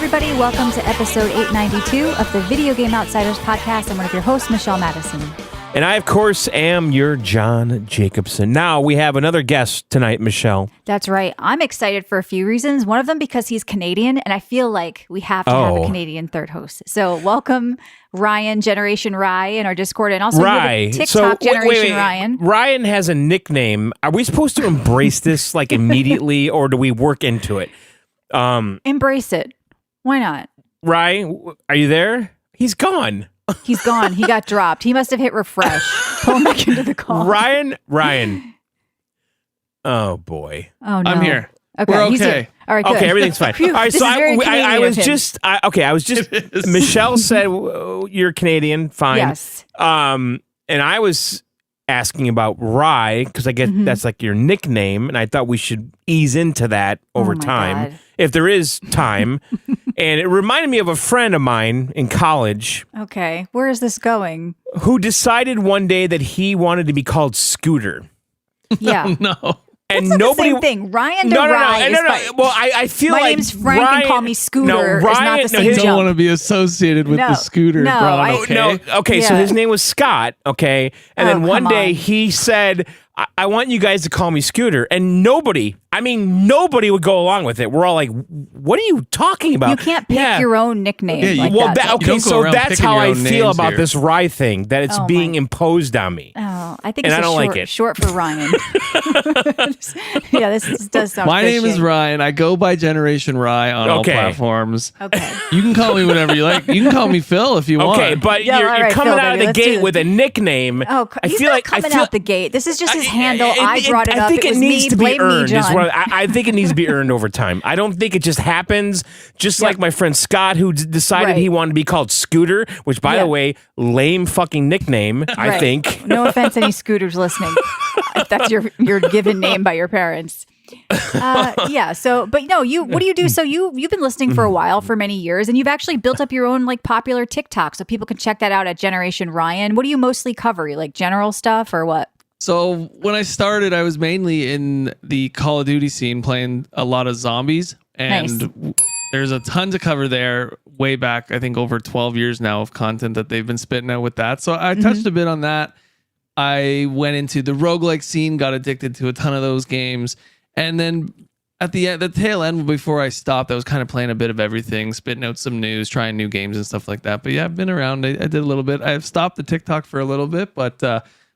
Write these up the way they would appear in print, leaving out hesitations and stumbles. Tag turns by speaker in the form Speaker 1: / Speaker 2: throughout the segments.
Speaker 1: everybody. Welcome to episode 892 of the Video Game Outsiders podcast. I'm one of your hosts, Michelle Madison.
Speaker 2: And I, of course, am your John Jacobson. Now, we have another guest tonight, Michelle.
Speaker 1: That's right. I'm excited for a few reasons. One of them because he's Canadian, and I feel like we have to have a Canadian third host. So welcome, Ryan, Generation Rye, in our Discord, and also TikTok, Generation Ryan.
Speaker 2: Ryan has a nickname. Are we supposed to embrace this like immediately, or do we work into it?
Speaker 1: Embrace it. Why not?
Speaker 2: Rye, are you there? He's gone.
Speaker 1: He's gone. He got dropped. He must have hit refresh. Pull him back into the call.
Speaker 2: Ryan. Oh, boy.
Speaker 1: Oh, no.
Speaker 3: I'm here.
Speaker 1: Okay.
Speaker 3: We're okay.
Speaker 1: He's here. All right, good.
Speaker 2: Okay, everything's fine. All right, so I was just Michelle said you're Canadian, fine.
Speaker 1: Yes.
Speaker 2: And I was asking about Rye, because I guess that's like your nickname, and I thought we should ease into that over time.
Speaker 1: God.
Speaker 2: If there is time. And it reminded me of a friend of mine in college.
Speaker 1: Okay. Where is this going?
Speaker 2: Who decided one day that he wanted to be called Scooter.
Speaker 1: Yeah.
Speaker 3: No.
Speaker 2: And
Speaker 1: That's
Speaker 2: nobody.
Speaker 1: not the same thing. Ryan to
Speaker 2: No.
Speaker 1: Rye is fine.
Speaker 2: Well, I feel
Speaker 1: My
Speaker 2: like
Speaker 1: name's Frank
Speaker 2: Ryan,
Speaker 1: and call me Scooter.
Speaker 2: No,
Speaker 1: is not
Speaker 2: Ryan,
Speaker 1: the same
Speaker 3: You don't
Speaker 1: jump.
Speaker 3: want to be associated with the scooter,
Speaker 1: No,
Speaker 3: Braun, okay?
Speaker 2: No, okay, so
Speaker 1: Yeah.
Speaker 2: his name was Scott, okay? And then one
Speaker 1: come
Speaker 2: day
Speaker 1: on.
Speaker 2: he said, I want you guys to call me Scooter. And nobody would go along with it. We're all like, what are you talking about?
Speaker 1: You can't pick your own nickname.
Speaker 3: Yeah,
Speaker 1: like
Speaker 2: Well,
Speaker 1: that.
Speaker 2: that,
Speaker 3: You
Speaker 2: okay,
Speaker 3: don't go
Speaker 2: so
Speaker 3: around
Speaker 2: that's
Speaker 3: picking
Speaker 2: how
Speaker 3: your
Speaker 2: I
Speaker 3: own
Speaker 2: feel
Speaker 3: names
Speaker 2: about
Speaker 3: here.
Speaker 2: this Rye thing, that it's
Speaker 1: Oh,
Speaker 2: being
Speaker 1: my-
Speaker 2: imposed on me.
Speaker 1: Oh, I think
Speaker 2: And
Speaker 1: it's
Speaker 2: I
Speaker 1: just
Speaker 2: don't like it.
Speaker 1: short for Ryan. Yeah, this does sound
Speaker 3: My name is
Speaker 1: fishy.
Speaker 3: Ryan. I go by Generation Rye on all
Speaker 2: Okay.
Speaker 3: platforms.
Speaker 1: Okay.
Speaker 3: You can call me whatever you like. You can call me Phil if you want.
Speaker 2: Okay, but
Speaker 1: Yeah,
Speaker 2: you're
Speaker 1: all right,
Speaker 2: coming
Speaker 1: Phil,
Speaker 2: out
Speaker 1: baby,
Speaker 2: of the
Speaker 1: let's do
Speaker 2: gate
Speaker 1: this.
Speaker 2: with a nickname.
Speaker 1: Oh, he's not coming out the gate. This is just his handle. I brought it
Speaker 2: I
Speaker 1: up.
Speaker 2: think
Speaker 1: It was
Speaker 2: needs
Speaker 1: me.
Speaker 2: to be
Speaker 1: Blame me,
Speaker 2: earned. Is
Speaker 1: John.
Speaker 2: what I think it needs to be earned over time. I don't think it just happens. Just like my friend Scott, who decided
Speaker 1: Right.
Speaker 2: he wanted to be called Scooter, which, by
Speaker 1: Yeah.
Speaker 2: the way, lame fucking nickname. I
Speaker 1: Right.
Speaker 2: think.
Speaker 1: No offense, any scooters listening. If that's your given name by your parents. Yeah. So, but no, what do you do? So you've been listening for a while, for many years, and you've actually built up your own like popular TikTok, so people can check that out at Generation Ryan. What do you mostly cover? You like general stuff or what?
Speaker 3: So when I started, I was mainly in the Call of Duty scene, playing a lot of zombies, and there's a ton to cover there. Way back, I think over 12 years now of content that they've been spitting out with that. So I touched a bit on that. I went into the roguelike scene, got addicted to a ton of those games, and then at the tail end, before I stopped, I was kind of playing a bit of everything, spitting out some news, trying new games and stuff like that. But yeah, I've been around. I did a little bit. I've stopped the TikTok for a little bit, but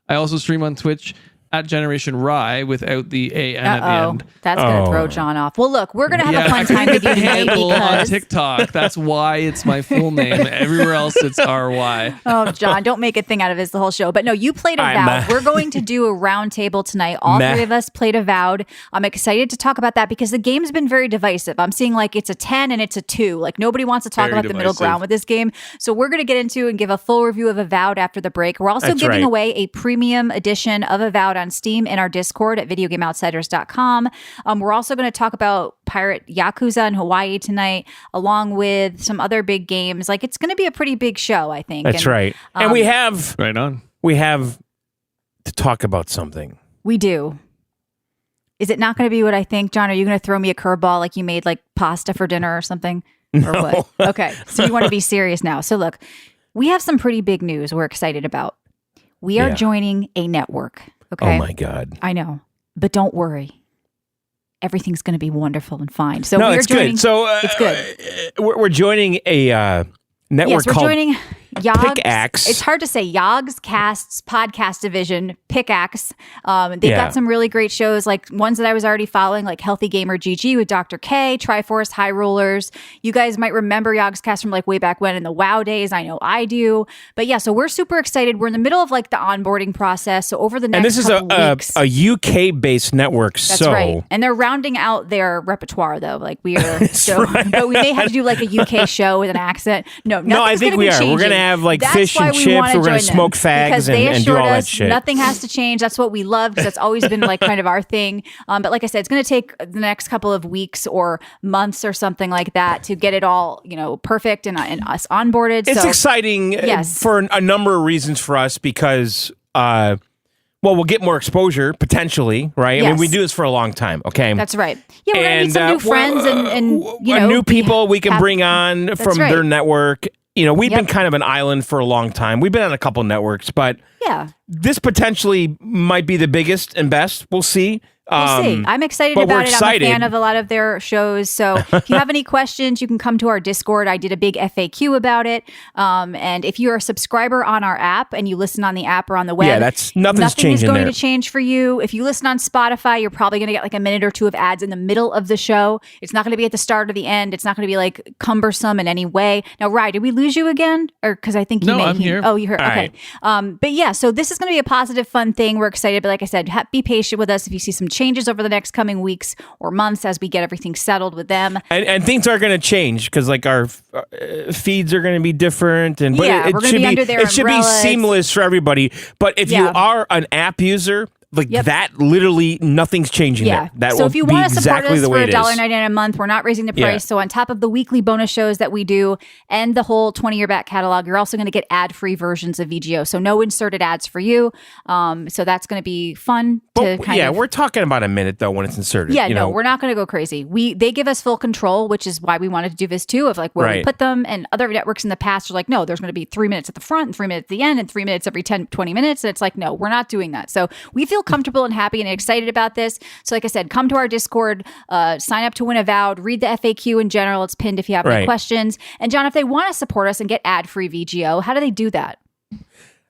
Speaker 3: I also stream on Twitch at Generation Rye without the AN at the end.
Speaker 1: That's gonna throw John off. Well, look, we're gonna have a fun time with you
Speaker 3: the
Speaker 1: tonight
Speaker 3: handle on
Speaker 1: because
Speaker 3: TikTok. That's why it's my full name. Everywhere else, it's RY.
Speaker 1: oh, John, don't make a thing out of this the whole show. But no, you played Avowed. We're going to do a round table tonight. All three of us played Avowed. I'm excited to talk about that because the game's been very divisive. I'm seeing like it's a 10 and it's a 2. Like nobody wants to talk about the middle ground with this game. So we're going to get into and give a full review of Avowed after the break. We're also giving away a premium edition of Avowed on Steam in our Discord at videogameoutsiders.com. We're also going to talk about Pirate Yakuza in Hawaii tonight, along with some other big games. Like it's going to be a pretty big show, I think.
Speaker 2: That's right. And we have to talk about something.
Speaker 1: We do. Is it not going to be what I think, John? Are you going to throw me a curveball like you made like pasta for dinner or something? Or what? Okay. So you want to be serious now. So look, we have some pretty big news we're excited about. We are joining a network. Okay.
Speaker 2: Oh my God.
Speaker 1: I know. But don't worry. Everything's going to be wonderful and fine. So
Speaker 2: no,
Speaker 1: we're
Speaker 2: it's
Speaker 1: joining,
Speaker 2: good. So
Speaker 1: it's good.
Speaker 2: We're joining a network
Speaker 1: Yes, we're
Speaker 2: called
Speaker 1: joining Yogg's,
Speaker 2: Pickaxe.
Speaker 1: It's hard to say. Yogg's Cast's podcast division, Pickaxe. They've got some really great shows, like ones that I was already following, like Healthy Gamer GG with Dr. K, Triforce, High Rollers. You guys might remember Yogg's Cast from like way back when in the WoW days. I know I do. But yeah, so we're super excited. We're in the middle of like the onboarding process. So over the next
Speaker 2: and this is
Speaker 1: weeks,
Speaker 2: a UK-based network.
Speaker 1: That's right. And they're rounding out their repertoire though. Like we are, but we may have to do like a UK show with an accent. No,
Speaker 2: I think we are. We're going to have like fish and chips. We're going to smoke fags and do all that shit.
Speaker 1: Nothing has to change. That's what we love because that's always been like kind of our thing. But like I said, it's going to take the next couple of weeks or months or something like that to get it all, perfect and us onboarded.
Speaker 2: It's exciting
Speaker 1: yes.
Speaker 2: for a number of reasons for us because, Well, we'll get more exposure potentially, right? I mean,
Speaker 1: Yes.
Speaker 2: we do this for a long time. Okay,
Speaker 1: That's right. Yeah, we're gonna meet some new friends and
Speaker 2: new people we can bring on from
Speaker 1: right.
Speaker 2: their network. We've been kind of an island for a long time. We've been on a couple networks, but this potentially might be the biggest and best. We'll see.
Speaker 1: We'll see. I'm excited about it. I'm a fan of a lot of their shows. So if you have any questions, you can come to our Discord. I did a big FAQ about it. And if you're a subscriber on our app and you listen on the app or on the web,
Speaker 2: nothing is
Speaker 1: going to change for you. If you listen on Spotify, you're probably going to get like a minute or two of ads in the middle of the show. It's not going to be at the start or the end. It's not going to be like cumbersome in any way. Now, Rye, did we lose you again? Or because I think you
Speaker 3: I'm here.
Speaker 1: Oh, you heard.
Speaker 2: All
Speaker 1: okay.
Speaker 2: Right.
Speaker 1: But yeah, so this is going to be a positive, fun thing. We're excited. But like I said, be patient with us if you see some changes over the next coming weeks or months as we get everything settled with them.
Speaker 2: And things are going to change because like our feeds are going to be different. And but
Speaker 1: we're going to be under their
Speaker 2: it should be
Speaker 1: umbrellas.
Speaker 2: seamless for everybody. But if you are an app user, like that, literally nothing's changing there. That
Speaker 1: so
Speaker 2: will
Speaker 1: if you
Speaker 2: be
Speaker 1: want to support
Speaker 2: exactly
Speaker 1: us
Speaker 2: the
Speaker 1: for
Speaker 2: way it is.
Speaker 1: $1.99 a month, we're not raising the price. So on top of the weekly bonus shows that we do and the whole 20-year back catalog, you're also going to get ad-free versions of VGO. So no inserted ads for you. So that's going to be fun to kind of...
Speaker 2: we're talking about a minute though when it's inserted.
Speaker 1: Yeah, no, we're not going to go crazy. They give us full control, which is why we wanted to do this too, of like where we put them. And other networks in the past are like, no, there's going to be 3 minutes at the front and 3 minutes at the end and 3 minutes every 10-20 minutes. And it's like, no, we're not doing that. So we feel comfortable and happy and excited about this. So like I said, come to our Discord, sign up to win Avowed, read the FAQ in general. It's pinned if you have any questions. And John, if they want to support us and get ad-free VGO, how do they do that?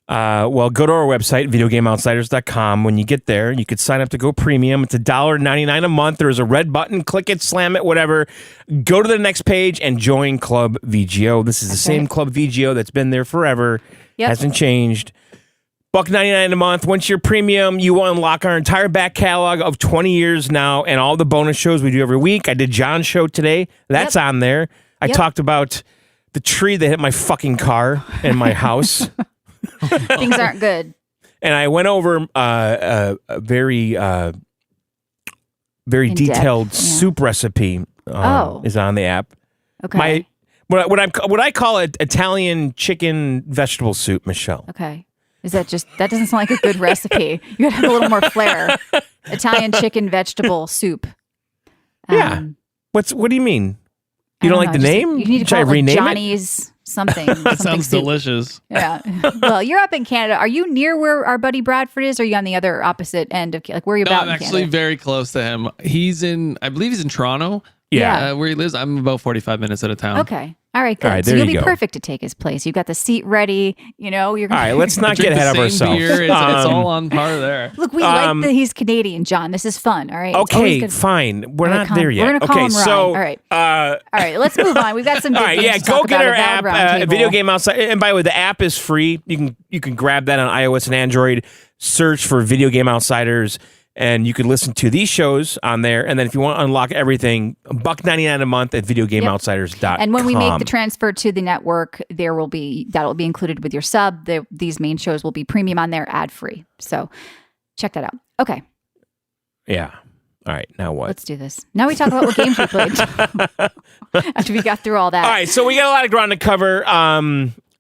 Speaker 2: Well, go to our website, videogameoutsiders.com. When you get there, you could sign up to go premium. It's $1.99 a month. There's a red button. Click it, slam it, whatever. Go to the next page and join Club VGO. This is the same Club VGO that's been there forever. Hasn't changed. $1.99 a month. Once you're premium, you will unlock our entire back catalog of 20 years now and all the bonus shows we do every week. I did John's show today. That's on there. I talked about the tree that hit my fucking car and my house.
Speaker 1: Things aren't good.
Speaker 2: And I went over a very detailed soup recipe is on the app.
Speaker 1: Okay.
Speaker 2: What I call it Italian chicken vegetable soup, Michelle.
Speaker 1: Okay. Is that doesn't sound like a good recipe. You gotta have a little more flair. Italian chicken vegetable soup.
Speaker 2: What do you mean? You don't like the name?
Speaker 1: You need to
Speaker 2: Should
Speaker 1: call
Speaker 2: I
Speaker 1: it
Speaker 2: rename
Speaker 1: Johnny's something.
Speaker 3: That sounds
Speaker 1: soup.
Speaker 3: delicious.
Speaker 1: Yeah. Well, you're up in Canada. Are you near where our buddy Bradford is? Or are you on the other opposite end of like where are you about?
Speaker 3: I'm actually very close to him. I believe he's in Toronto.
Speaker 1: Yeah.
Speaker 3: Where he lives, I'm about 45 minutes out of town.
Speaker 1: Okay. All right, good.
Speaker 2: All right,
Speaker 1: so
Speaker 2: there
Speaker 1: you'll
Speaker 2: you
Speaker 1: be
Speaker 2: go.
Speaker 1: perfect to take his place. You've got the seat ready. You're gonna...
Speaker 2: All right, let's not get
Speaker 3: Drink
Speaker 2: ahead
Speaker 3: the
Speaker 2: of
Speaker 3: same
Speaker 2: ourselves.
Speaker 3: beer. It's all on par there.
Speaker 1: Look, we like that he's Canadian, John. This is fun. All right.
Speaker 2: Okay, fine. We're not there yet.
Speaker 1: We're gonna call
Speaker 2: Okay,
Speaker 1: him Ryan.
Speaker 2: so
Speaker 1: all right. All right. Let's move on. We've got some. Good
Speaker 2: all right,
Speaker 1: things to
Speaker 2: go
Speaker 1: talk
Speaker 2: get
Speaker 1: about
Speaker 2: our
Speaker 1: Avowed
Speaker 2: app,
Speaker 1: Roundtable.
Speaker 2: Video Game Outside. And by the way, the app is free. You can grab that on iOS and Android. Search for Video Game Outsiders. And you can listen to these shows on there. And then if you want to unlock everything, $1.99 a month at videogameoutsiders.com.
Speaker 1: And when we make the transfer to the network, that'll be included with your sub. These main shows will be premium on there, ad free. So check that out. Okay.
Speaker 2: Yeah. All right. Now what?
Speaker 1: Let's do this. Now we talk about what games we played after we got through all that.
Speaker 2: All right. So we got a lot of ground to cover. All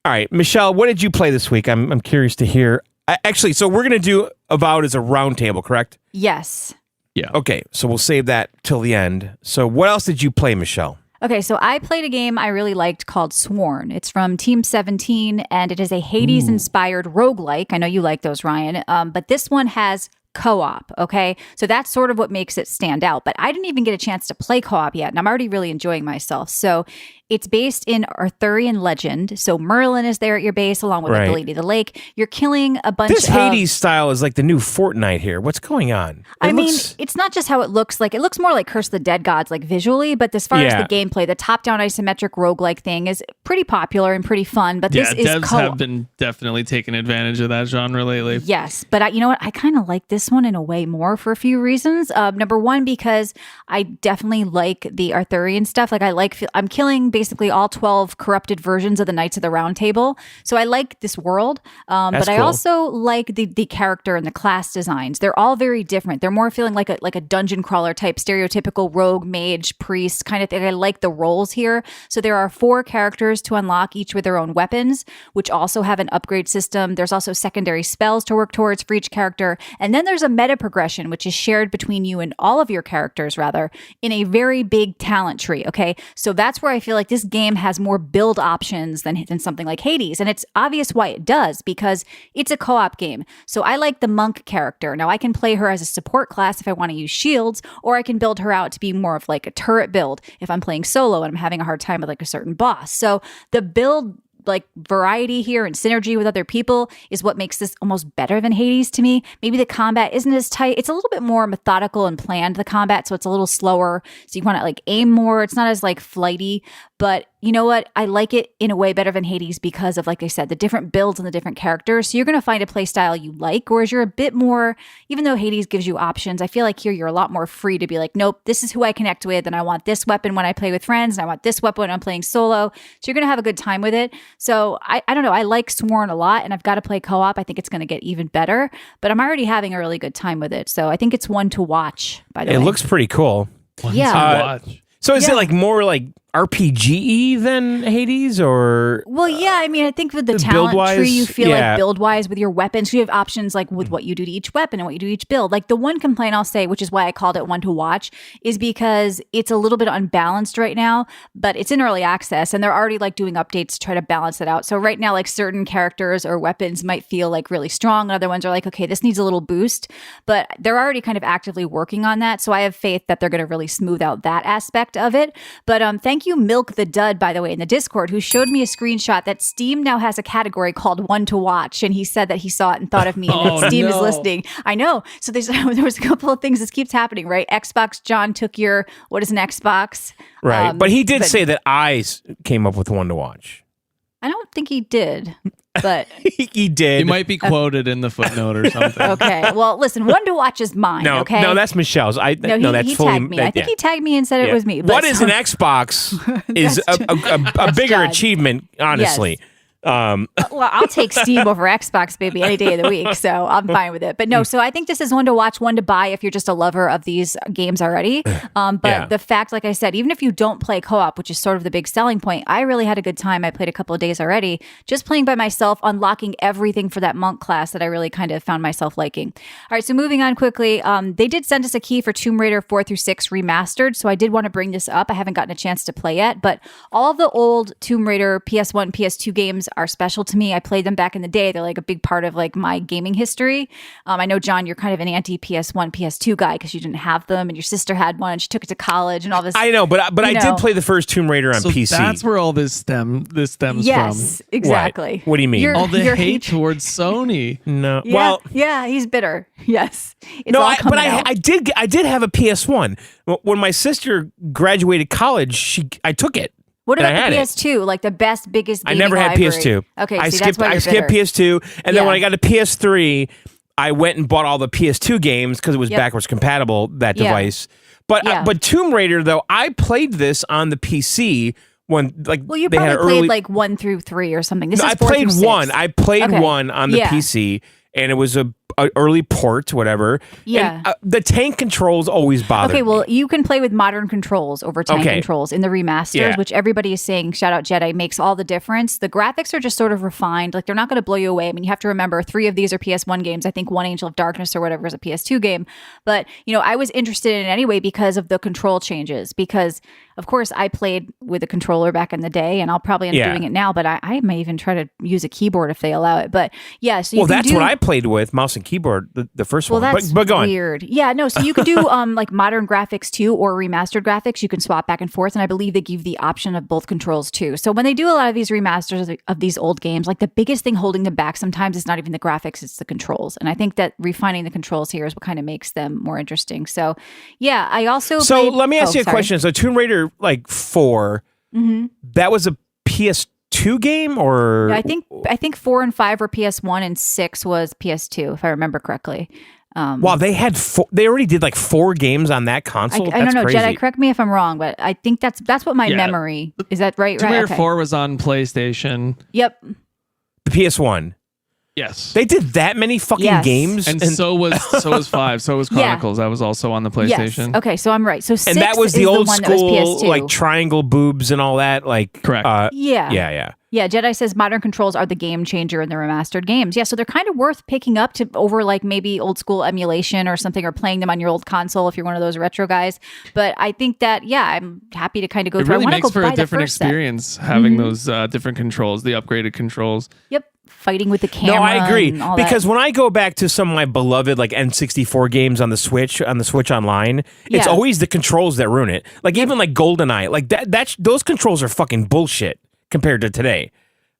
Speaker 2: right, Michelle, what did you play this week? I'm curious to hear. Actually, so we're going to do Avowed as a roundtable, correct?
Speaker 1: Yes.
Speaker 3: Yeah.
Speaker 2: Okay, so we'll save that till the end. So what else did you play, Michelle?
Speaker 1: Okay, so I played a game I really liked called Sworn. It's from Team 17, and it is a Hades-inspired roguelike. I know you like those, Ryan. But this one has co-op, okay? So that's sort of what makes it stand out. But I didn't even get a chance to play co-op yet, and I'm already really enjoying myself. So it's based in Arthurian legend. So Merlin is there at your base along with like, the Lady of the Lake. You're killing a bunch of...
Speaker 2: This Hades style is like the new Fortnite here. What's going on?
Speaker 1: I mean, it's not just how it looks. Like, it looks more like Curse of the Dead Gods, like visually. But as far as the gameplay, the top-down isometric roguelike thing is pretty popular and pretty fun. But this is
Speaker 3: devs
Speaker 1: co-op.
Speaker 3: have been definitely taking advantage of that genre lately.
Speaker 1: Yes, but you know what? I kind of like this this one in a way more for a few reasons. Number one, because I definitely like the Arthurian stuff. Like I'm killing basically all 12 corrupted versions of the Knights of the Round Table. So I like this world. But I also like the character and the class designs. They're all very different. They're more feeling like a dungeon crawler type, stereotypical rogue, mage, priest kind of thing. I like the roles here. So there are 4 characters to unlock, each with their own weapons, which also have an upgrade system. There's also secondary spells to work towards for each character. And then there's a meta progression, which is shared between you and all of your characters, rather, in a very big talent tree. Okay. So that's where I feel like this game has more build options than something like Hades. And it's obvious why it does, because it's a co-op game. So I like the monk character. Now I can play her as a support class if I want to use shields, or I can build her out to be more of like a turret build if I'm playing solo and I'm having a hard time with like a certain boss. So the build like variety here and synergy with other people is what makes this almost better than Hades to me. Maybe the combat isn't as tight. It's a little bit more methodical and planned, the combat, so it's a little slower. So you want to like aim more. It's not as like flighty, but you know what? I like it in a way better than Hades because of, like I said, the different builds and the different characters. So you're going to find a play style you like, whereas you're a bit more, even though Hades gives you options, I feel like here you're a lot more free to be like, nope, this is who I connect with, and I want this weapon when I play with friends, and I want this weapon when I'm playing solo. So you're going to have a good time with it. So I don't know. I like Sworn a lot, and I've got to play co-op. I think it's going to get even better, but I'm already having a really good time with it. So I think it's one to watch, by the way.
Speaker 2: It looks pretty cool.
Speaker 3: One to watch.
Speaker 2: So is it like more like RPG than Hades, or?
Speaker 1: Well, yeah. I mean, I think with the talent tree, you feel like build-wise with your weapons, you have options like with what you do to each weapon and what you do to each build. Like the one complaint I'll say, which is why I called it one to watch, is because it's a little bit unbalanced right now, but it's in early access and they're already like doing updates to try to balance it out. So right now, like certain characters or weapons might feel like really strong. And other ones are like, okay, this needs a little boost, but they're already kind of actively working on that. So I have faith that they're going to really smooth out that aspect of it. But thank you, Milk the Dud, by the way, in the Discord, who showed me a screenshot that Steam now has a category called One to Watch, and he said that he saw it and thought of me, and that Steam is listening. I know. So there was a couple of things. This keeps happening, right? Xbox John took your, what is an Xbox?
Speaker 2: Right. But he did say that I came up with One to Watch.
Speaker 1: I don't think he did, but
Speaker 2: he did.
Speaker 3: He might be quoted in the footnote or something.
Speaker 1: Okay. Well, listen, One to Watch is mine.
Speaker 2: No,
Speaker 1: okay.
Speaker 2: No, that's Michelle's.
Speaker 1: He tagged me. I think he tagged me and said it was me.
Speaker 2: What is an Xbox is a bigger achievement, honestly.
Speaker 1: Yes. Well, I'll take Steam over Xbox, baby, any day of the week. So I'm fine with it. But no, so I think this is one to watch, one to buy if you're just a lover of these games already. But the fact, like I said, even if you don't play co-op, which is sort of the big selling point, I really had a good time. I played a couple of days already, just playing by myself, unlocking everything for that monk class that I really kind of found myself liking. All right, so moving on quickly. They did send us a key for Tomb Raider 4 through 6 remastered. So I did want to bring this up. I haven't gotten a chance to play yet, but all of the old Tomb Raider PS1, PS2 games are special to me. I played them back in the day. They're like a big part of like my gaming history. I know, John, you're kind of an anti PS1, PS2 guy because you didn't have them, and your sister had one and she took it to college and all this.
Speaker 2: I know, but I did play the first Tomb Raider on PC.
Speaker 3: That's where all this stems from.
Speaker 1: Yes, exactly.
Speaker 2: What do you mean?
Speaker 3: All the hate towards Sony.
Speaker 2: No.
Speaker 1: Yeah,
Speaker 2: well,
Speaker 1: yeah, he's bitter. Yes.
Speaker 2: I did have a PS1. When my sister graduated college, I took it.
Speaker 1: What about the PS2? Like the best, biggest gaming
Speaker 2: I never had
Speaker 1: library.
Speaker 2: PS2.
Speaker 1: Okay,
Speaker 2: I
Speaker 1: skipped
Speaker 2: PS2, and then when I got a PS3, I went and bought all the PS2 games because it was backwards compatible, that device. But Tomb Raider, though, I played this on the PC when
Speaker 1: you probably played like 1 through 3 or something. This is 4
Speaker 2: played
Speaker 1: through 6.
Speaker 2: one. I played one on the PC. And it was a early port, whatever.
Speaker 1: Yeah.
Speaker 2: And, the tank controls always bothered me.
Speaker 1: Okay, well, you can play with modern controls over tank controls in the remasters, which everybody is saying, shout out Jedi, makes all the difference. The graphics are just sort of refined. Like, they're not going to blow you away. I mean, you have to remember 3 of these are PS1 games. I think one Angel of Darkness or whatever is a PS2 game. But, I was interested in it anyway because of the control changes. Because, of course, I played with a controller back in the day, and I'll probably end up doing it now. But I may even try to use a keyboard if they allow it. But, yeah, so you
Speaker 2: that's what I played with, mouse and keyboard, the first one.
Speaker 1: That's
Speaker 2: but go on.
Speaker 1: Weird. Yeah, no, so you could do like modern graphics too, or remastered graphics. You can swap back and forth, and I believe they give the option of both controls too. So when they do a lot of these remasters of these old games, like the biggest thing holding them back sometimes is not even the graphics, it's the controls. And I think that refining the controls here is what kind of makes them more interesting. So yeah, I also
Speaker 2: let me ask you a question. So Tomb Raider 4, that was a PS2 game, or
Speaker 1: I think 4 and 5 were PS1 and 6 was PS2, if I remember correctly.
Speaker 2: Wow, they had they already did like 4 games on that console.
Speaker 1: I don't know,
Speaker 2: crazy.
Speaker 1: Jedi. Correct me if I'm wrong, but I think that's what my memory is. That right?
Speaker 3: Tomb Raider
Speaker 1: Okay.
Speaker 3: 4 was on PlayStation.
Speaker 1: Yep.
Speaker 2: The PS1.
Speaker 3: Yes.
Speaker 2: They did that many fucking games,
Speaker 3: and so was 5. So was Chronicles. That was also on the PlayStation.
Speaker 1: Yes. Okay, so I'm right. So 6
Speaker 2: and that was the
Speaker 1: is
Speaker 2: old
Speaker 1: one that was
Speaker 2: school
Speaker 1: PS2.
Speaker 2: like triangle boobs and all that. Like
Speaker 3: correct.
Speaker 2: Yeah.
Speaker 1: Jedi says modern controls are the game changer in the remastered games. Yeah, so they're kind of worth picking up to over like maybe old school emulation or something, or playing them on your old console if you're one of those retro guys. But I think that I'm happy to kind of go
Speaker 3: It
Speaker 1: through.
Speaker 3: really
Speaker 1: I
Speaker 3: makes
Speaker 1: go
Speaker 3: for
Speaker 1: buy
Speaker 3: a different
Speaker 1: the first set.
Speaker 3: experience having those different controls, the upgraded controls.
Speaker 1: Yep, fighting with the camera.
Speaker 2: No, I agree,
Speaker 1: and all
Speaker 2: because
Speaker 1: that.
Speaker 2: when I go back to some of my beloved like N64 games on the Switch Online, it's always the controls that ruin it. Like even like GoldenEye, like those controls are fucking bullshit compared to today.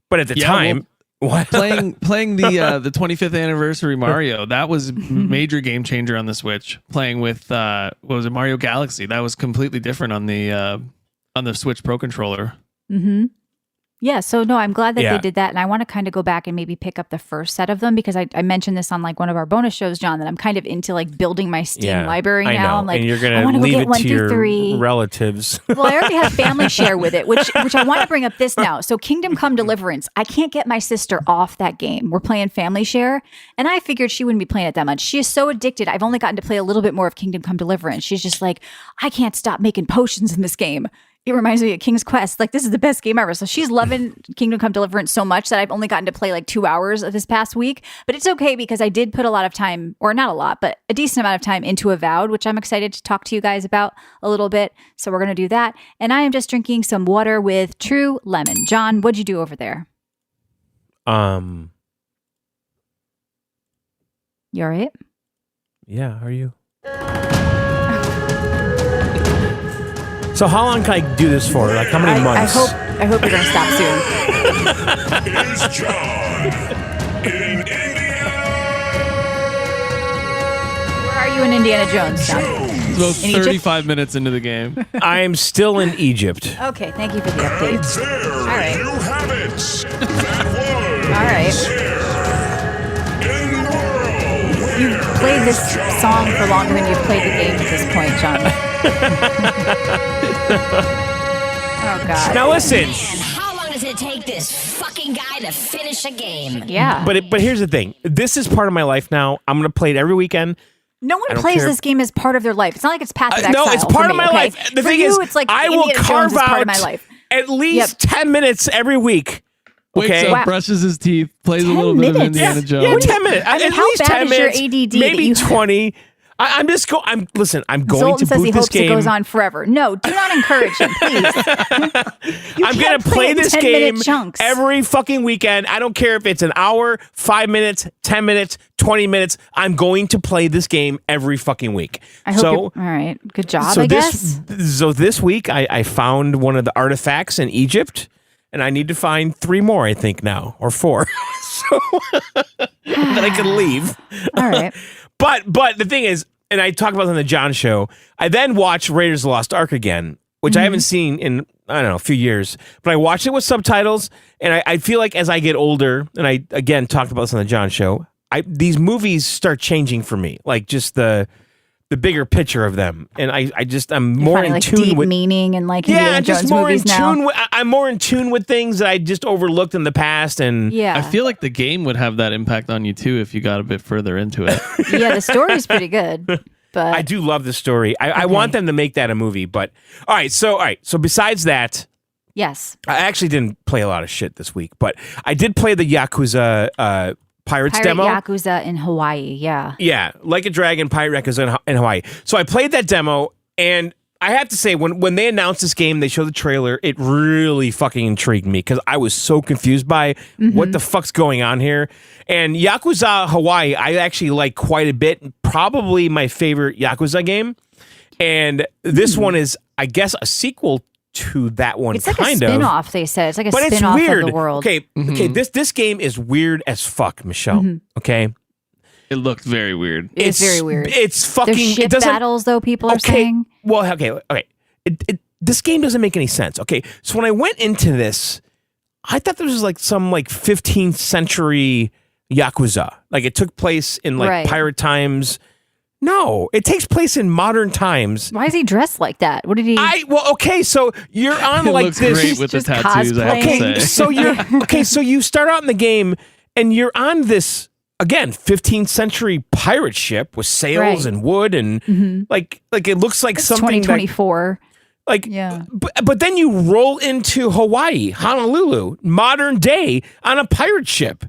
Speaker 2: But at the time,
Speaker 3: playing the 25th anniversary Mario, that was major game changer on the Switch. Playing with what was it, Mario Galaxy? That was completely different on the Switch Pro controller.
Speaker 1: Mm-hmm. Yeah, so no, I'm glad that they did that, and I want to kind of go back and maybe pick up the first set of them, because I mentioned this on like one of our bonus shows, John, that I'm kind of into like building my Steam library now.
Speaker 2: I know.
Speaker 1: I'm like,
Speaker 2: and you're
Speaker 1: I
Speaker 2: gonna
Speaker 1: wanna
Speaker 2: leave
Speaker 1: go
Speaker 2: it
Speaker 1: get 1
Speaker 2: to
Speaker 1: through
Speaker 2: your
Speaker 1: 3.
Speaker 2: relatives.
Speaker 1: Well, I already have family share with it, which I want to bring up this now. So Kingdom Come Deliverance, I can't get my sister off that game. We're playing family share, and I figured she wouldn't be playing it that much. She is so addicted. I've only gotten to play a little bit more of Kingdom Come Deliverance. She's just like, I can't stop making potions in this game. It reminds me of King's Quest. Like, this is the best game ever. So she's loving Kingdom Come Deliverance so much that I've only gotten to play like 2 hours of this past week. But it's okay, because I did put a lot of time, or not a lot, but a decent amount of time into Avowed, which I'm excited to talk to you guys about a little bit. So we're going to do that. And I am just drinking some water with True Lemon. John, what'd you do over there? You all right?
Speaker 2: Yeah, are you? So how long can I do this for? Like how many months?
Speaker 1: I hope you're going to stop soon.
Speaker 4: Here's John in Indiana.
Speaker 1: Where are you in Indiana Jones, John?
Speaker 3: About
Speaker 1: In Egypt?
Speaker 3: 35 minutes into the game.
Speaker 2: I'm still in Egypt.
Speaker 1: Okay, thank you for the update.
Speaker 4: There
Speaker 1: All right.
Speaker 4: you have it. That was
Speaker 1: All right.
Speaker 4: here in the world.
Speaker 1: You've played this song for longer than you've played the game at this point, John. Oh, God.
Speaker 2: Now listen.
Speaker 5: Man, how long does it take this fucking guy to finish a game?
Speaker 1: Yeah.
Speaker 2: But here's the thing. This is part of my life now. I'm gonna play it every weekend.
Speaker 1: No one
Speaker 2: don't
Speaker 1: plays
Speaker 2: care.
Speaker 1: this game as part of their life. It's not like it's Path of Exile.
Speaker 2: No, it's
Speaker 1: for
Speaker 2: part of
Speaker 1: me,
Speaker 2: my
Speaker 1: okay?
Speaker 2: life. The
Speaker 1: For
Speaker 2: thing
Speaker 1: you,
Speaker 2: is,
Speaker 1: it's like
Speaker 2: I will
Speaker 1: Indiana Jones
Speaker 2: carve
Speaker 1: is part of
Speaker 2: out
Speaker 1: my life.
Speaker 2: at least 10 minutes every week.
Speaker 3: Wakes
Speaker 2: Okay.
Speaker 3: up,
Speaker 1: Wow.
Speaker 3: brushes his teeth, plays a
Speaker 1: 10
Speaker 3: little bit of
Speaker 1: minutes?
Speaker 3: Indiana Jones.
Speaker 2: Yeah, 10 minutes.
Speaker 1: I mean,
Speaker 2: at
Speaker 1: how
Speaker 2: least
Speaker 1: bad
Speaker 2: 10
Speaker 1: is your
Speaker 2: minutes.
Speaker 1: ADD that
Speaker 2: Maybe
Speaker 1: you-
Speaker 2: 20. I'm just going. I'm going
Speaker 1: Zoltan
Speaker 2: to
Speaker 1: says he
Speaker 2: boot this
Speaker 1: hopes
Speaker 2: game.
Speaker 1: it goes on forever. No, do not encourage him, please.
Speaker 2: I'm going to play this
Speaker 1: 10-minute
Speaker 2: game
Speaker 1: chunks.
Speaker 2: every fucking weekend. I don't care if it's an hour, 5 minutes, 10 minutes, 20 minutes. I'm going to play this game every fucking week.
Speaker 1: I hope all right. Good job, I guess.
Speaker 2: So this week, I found one of the artifacts in Egypt, and I need to find 3 more, I think, now, or 4. So that I can leave.
Speaker 1: All right.
Speaker 2: But the thing is, and I talked about this on the John show, I then watched Raiders of the Lost Ark again, which I haven't seen in, I don't know, a few years. But I watched it with subtitles, and I feel like as I get older, and I, again, talked about this on the John show, these movies start changing for me. Like, just the bigger picture of them. And I'm more in
Speaker 1: like
Speaker 2: tune
Speaker 1: deep
Speaker 2: with...
Speaker 1: meaning and like Indiana
Speaker 2: just
Speaker 1: Jones
Speaker 2: more
Speaker 1: movies
Speaker 2: in
Speaker 1: now.
Speaker 2: tune. I'm more in tune with things that I just overlooked in the past, and
Speaker 1: Yeah.
Speaker 3: I feel like the game would have that impact on you too if you got a bit further into it.
Speaker 1: Yeah, the story's pretty good. But
Speaker 2: I do love the story. I want them to make that a movie. But all right. So besides that,
Speaker 1: yes.
Speaker 2: I actually didn't play a lot of shit this week, but I did play the Yakuza Pirates
Speaker 1: Pirate
Speaker 2: demo.
Speaker 1: Yakuza in Hawaii, yeah.
Speaker 2: Yeah, Like a Dragon, Pirate Yakuza in Hawaii. So I played that demo, and I have to say, when they announced this game, they showed the trailer, it really fucking intrigued me, because I was so confused by what the fuck's going on here. And Yakuza Hawaii, I actually like quite a bit. Probably my favorite Yakuza game. And this one is, I guess, a sequel to that one,
Speaker 1: It's like
Speaker 2: kind
Speaker 1: a
Speaker 2: of.
Speaker 1: spin-off, they said. It's like a
Speaker 2: But it's
Speaker 1: spin-off
Speaker 2: weird.
Speaker 1: of the world.
Speaker 2: Okay, this game is weird as fuck, Michelle. Okay?
Speaker 3: It looked very weird.
Speaker 1: It's very weird.
Speaker 2: It's fucking...
Speaker 1: There's ship
Speaker 2: it doesn't,
Speaker 1: battles, though, people are saying.
Speaker 2: Well, okay. This game doesn't make any sense. Okay, so when I went into this, I thought this was like some 15th century Yakuza. Like it took place in like
Speaker 1: Right.
Speaker 2: pirate times. No, it takes place in modern times.
Speaker 1: Why is he dressed like that? What did he?
Speaker 2: Okay, so you're on
Speaker 3: It
Speaker 2: like
Speaker 3: looks
Speaker 2: this.
Speaker 3: great with the
Speaker 1: just
Speaker 3: tattoos. I have to
Speaker 1: cosplaying.
Speaker 2: Okay,
Speaker 3: say.
Speaker 2: so so you start out in the game and you're on this again 15th century pirate ship with sails
Speaker 1: Right.
Speaker 2: and wood and like it looks like
Speaker 1: It's
Speaker 2: something
Speaker 1: 2024.
Speaker 2: like
Speaker 1: Yeah.
Speaker 2: but then you roll into Hawaii, Honolulu, modern day on a pirate ship.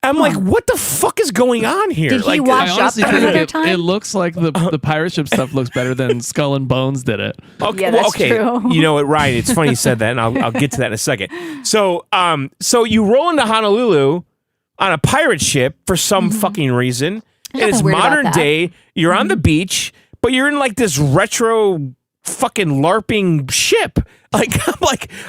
Speaker 2: I'm like, what the fuck is going on here?
Speaker 1: Did he
Speaker 2: like,
Speaker 1: watch
Speaker 3: I
Speaker 1: up
Speaker 3: honestly
Speaker 1: for
Speaker 3: think
Speaker 1: another
Speaker 3: it,
Speaker 1: time?
Speaker 3: it looks like the pirate ship stuff looks better than Skull and Bones did it.
Speaker 2: Okay,
Speaker 1: Yeah,
Speaker 2: well,
Speaker 1: that's
Speaker 2: okay.
Speaker 1: true.
Speaker 2: You know what, Ryan? It's funny you said that, and I'll get to that in a second. So, so you roll into Honolulu on a pirate ship for some fucking reason, and it's
Speaker 1: nothing weird about
Speaker 2: modern
Speaker 1: that.
Speaker 2: day. You're on the beach, but you're in like this retro fucking LARPing ship. Like, I'm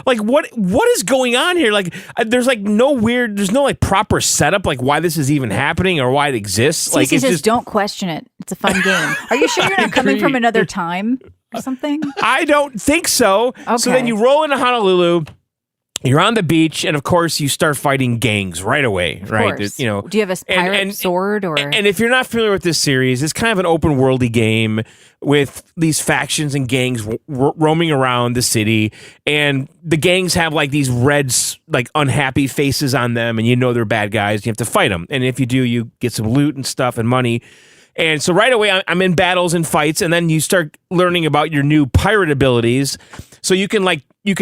Speaker 2: like what is going on here? Like, there's like there's no like proper setup, like why this is even happening or why it exists. Like,
Speaker 1: Cece
Speaker 2: it's
Speaker 1: says,
Speaker 2: just
Speaker 1: don't question it. It's a fun game. Are you sure you're not coming from another time or something?
Speaker 2: I don't think so. So then
Speaker 1: Okay.
Speaker 2: you roll into Honolulu. You're on the beach, and of course, you start fighting gangs right away,
Speaker 1: Of
Speaker 2: right?
Speaker 1: course.
Speaker 2: You know,
Speaker 1: Do you have a pirate sword or?
Speaker 2: And if you're not familiar with this series, it's kind of an open worldy game with these factions and gangs roaming around the city, and the gangs have like these red, like unhappy faces on them, and you know they're bad guys. You have to fight them, and if you do, you get some loot and stuff and money. And so right away, I'm in battles and fights, and then you start learning about your new pirate abilities. So you can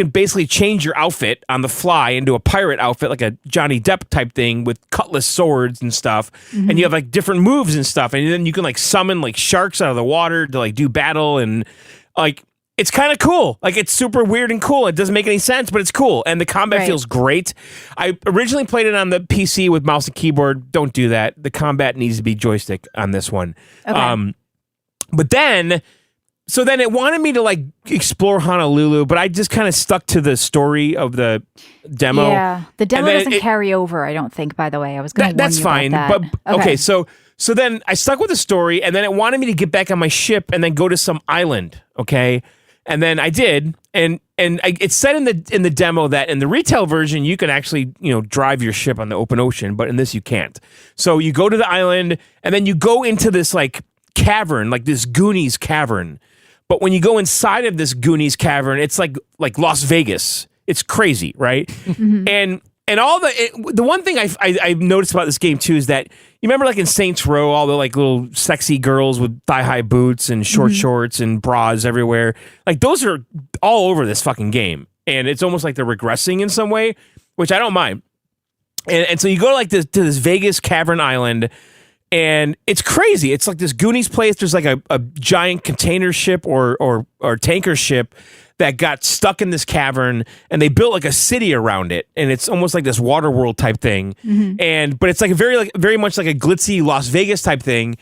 Speaker 2: basically change your outfit on the fly into a pirate outfit, like a Johnny Depp type thing with cutlass swords and stuff. And you have like different moves and stuff. And then you can like summon like sharks out of the water to like do battle. And like, it's kind of cool. Like, it's super weird and cool. It doesn't make any sense, but it's cool. And the combat
Speaker 1: Right.
Speaker 2: feels great. I originally played it on the PC with mouse and keyboard. Don't do that. The combat needs to be joystick on this one.
Speaker 1: Okay.
Speaker 2: But then, so then it wanted me to like explore Honolulu, but I just kind of stuck to the story of the demo.
Speaker 1: Yeah, the demo
Speaker 2: And then
Speaker 1: doesn't
Speaker 2: it-
Speaker 1: carry over. I don't think. By the way, I was going to warn
Speaker 2: That's
Speaker 1: you
Speaker 2: fine.
Speaker 1: about that.
Speaker 2: But okay, so then I stuck with the story, and then it wanted me to get back on my ship and then go to some island. Okay, and then I did, and it said in the demo that in the retail version you can actually drive your ship on the open ocean, but in this you can't. So you go to the island, and then you go into this like cavern, like this Goonies cavern. But when you go inside of this Goonies cavern, it's like Las Vegas. It's crazy, right? And all the one thing I've noticed about this game too is that you remember like in Saints Row, all the like little sexy girls with thigh high boots and short shorts and bras everywhere. Like those are all over this fucking game, and it's almost like they're regressing in some way, which I don't mind. And so you go like to this Vegas cavern island. And it's crazy. It's like this Goonies place. There's like a giant container ship or tanker ship that got stuck in this cavern, and they built like a city around it. And it's almost like this water world type thing. But it's like very much like a glitzy Las Vegas type thing.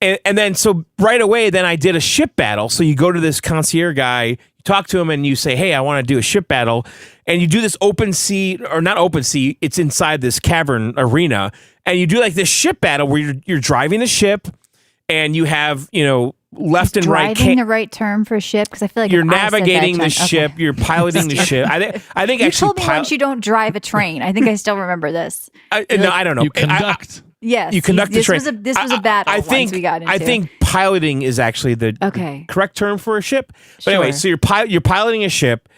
Speaker 2: And then so right away, then I did a ship battle. So you go to this concierge guy, you talk to him, and you say, hey, I want to do a ship battle. And you do this open sea, or not open sea, it's inside this cavern arena. And you do like this ship battle where you're driving the ship, and you have, left and right.
Speaker 1: Driving the right term for a ship? Because I feel like
Speaker 2: You're
Speaker 1: if I said that,
Speaker 2: navigating the
Speaker 1: Jen-
Speaker 2: ship.
Speaker 1: okay.
Speaker 2: You're piloting the ship. I think
Speaker 1: You
Speaker 2: actually
Speaker 1: told me once you don't drive a train. I think I still remember this.
Speaker 2: no, I don't know.
Speaker 3: You conduct.
Speaker 1: Yes,
Speaker 2: You conduct the train.
Speaker 1: This was a battle.
Speaker 2: I think
Speaker 1: once we got into.
Speaker 2: I think piloting is actually the
Speaker 1: Okay.
Speaker 2: correct term for a ship. But anyway, so
Speaker 1: Sure.
Speaker 2: you're piloting a ship,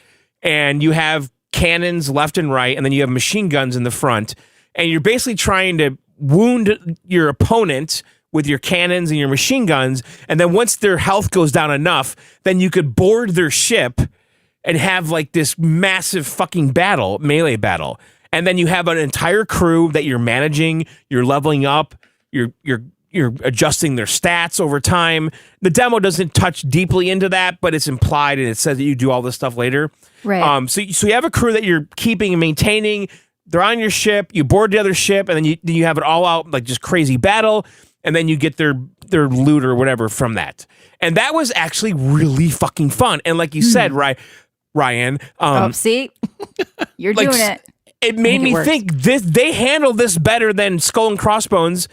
Speaker 2: and you have cannons left and right, and then you have machine guns in the front, and you're basically trying to wound your opponent with your cannons and your machine guns, and then once their health goes down enough, then you could board their ship and have like this massive fucking melee battle. And then you have an entire crew that you're managing, you're leveling up, you're adjusting their stats over time. The demo doesn't touch deeply into that, but it's implied, and it says that you do all this stuff later.
Speaker 1: Right.
Speaker 2: So you have a crew that you're keeping and maintaining. They're on your ship. You board the other ship, and then you have it all out like just crazy battle, and then you get their loot or whatever from that. And that was actually really fucking fun. And like you said, Ryan,
Speaker 1: see, you're
Speaker 2: like,
Speaker 1: doing it.
Speaker 2: it made me
Speaker 1: works.
Speaker 2: think they handle this better than Skull and Crossbones.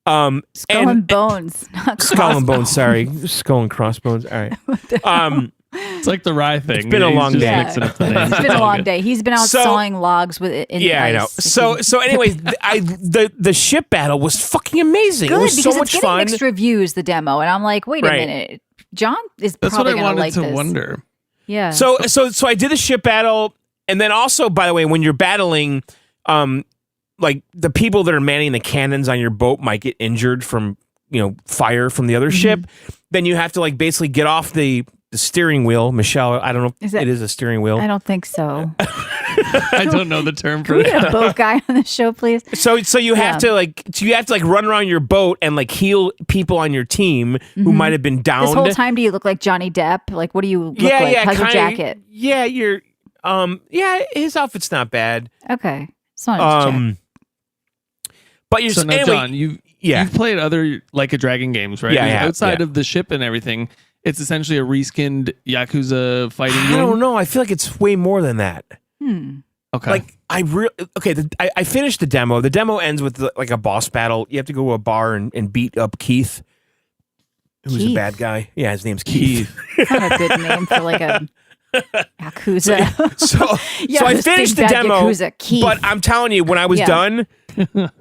Speaker 1: Skull and bones. not
Speaker 2: Skull and
Speaker 1: crossbones.
Speaker 2: Bones, sorry. Skull and Crossbones. All right.
Speaker 3: It's like the rye thing.
Speaker 2: It's been a long day.
Speaker 1: It's been a long day. He's been out sawing logs with it.
Speaker 2: I know. So anyways, the ship battle was fucking amazing.
Speaker 1: Good,
Speaker 2: it was so much
Speaker 1: it's getting
Speaker 2: fun.
Speaker 1: Mixed reviews, the demo, and I'm like, wait a minute, John is
Speaker 3: That's
Speaker 1: probably
Speaker 3: what I
Speaker 1: going to
Speaker 3: wanted
Speaker 1: like
Speaker 3: to
Speaker 1: this.
Speaker 3: wonder.
Speaker 1: Yeah.
Speaker 2: So I did the ship battle, and then also, by the way, when you're battling, like the people that are manning the cannons on your boat might get injured from fire from the other ship. Then you have to like basically get off the steering wheel. Michelle, I don't know if it is a steering wheel.
Speaker 1: I don't think so.
Speaker 3: I don't know the term for
Speaker 1: Can we
Speaker 3: that.
Speaker 1: get a boat guy on the show, please?
Speaker 2: So you have to run around your boat and like heal people on your team who might have been downed.
Speaker 1: This whole time, do you look like Johnny Depp? Like, what do you look like? How's your jacket?
Speaker 2: Yeah, you're his outfit's not bad.
Speaker 1: Okay. It's not check.
Speaker 2: But you're
Speaker 3: now,
Speaker 2: anyway,
Speaker 3: John, you've played other Like a Dragon games, right?
Speaker 2: Yeah,
Speaker 3: Outside of the ship and everything, it's essentially a reskinned Yakuza fighting game.
Speaker 2: I don't know. I feel like it's way more than that.
Speaker 3: Okay.
Speaker 2: Like I finished the demo. The demo ends with like a boss battle. You have to go to a bar and beat up Keith, who's a bad guy. Yeah, his name's Keith.
Speaker 1: Not a good name for like a Yakuza.
Speaker 2: So I finished the demo,
Speaker 1: Yakuza, Keith.
Speaker 2: but I'm telling you, when I was done,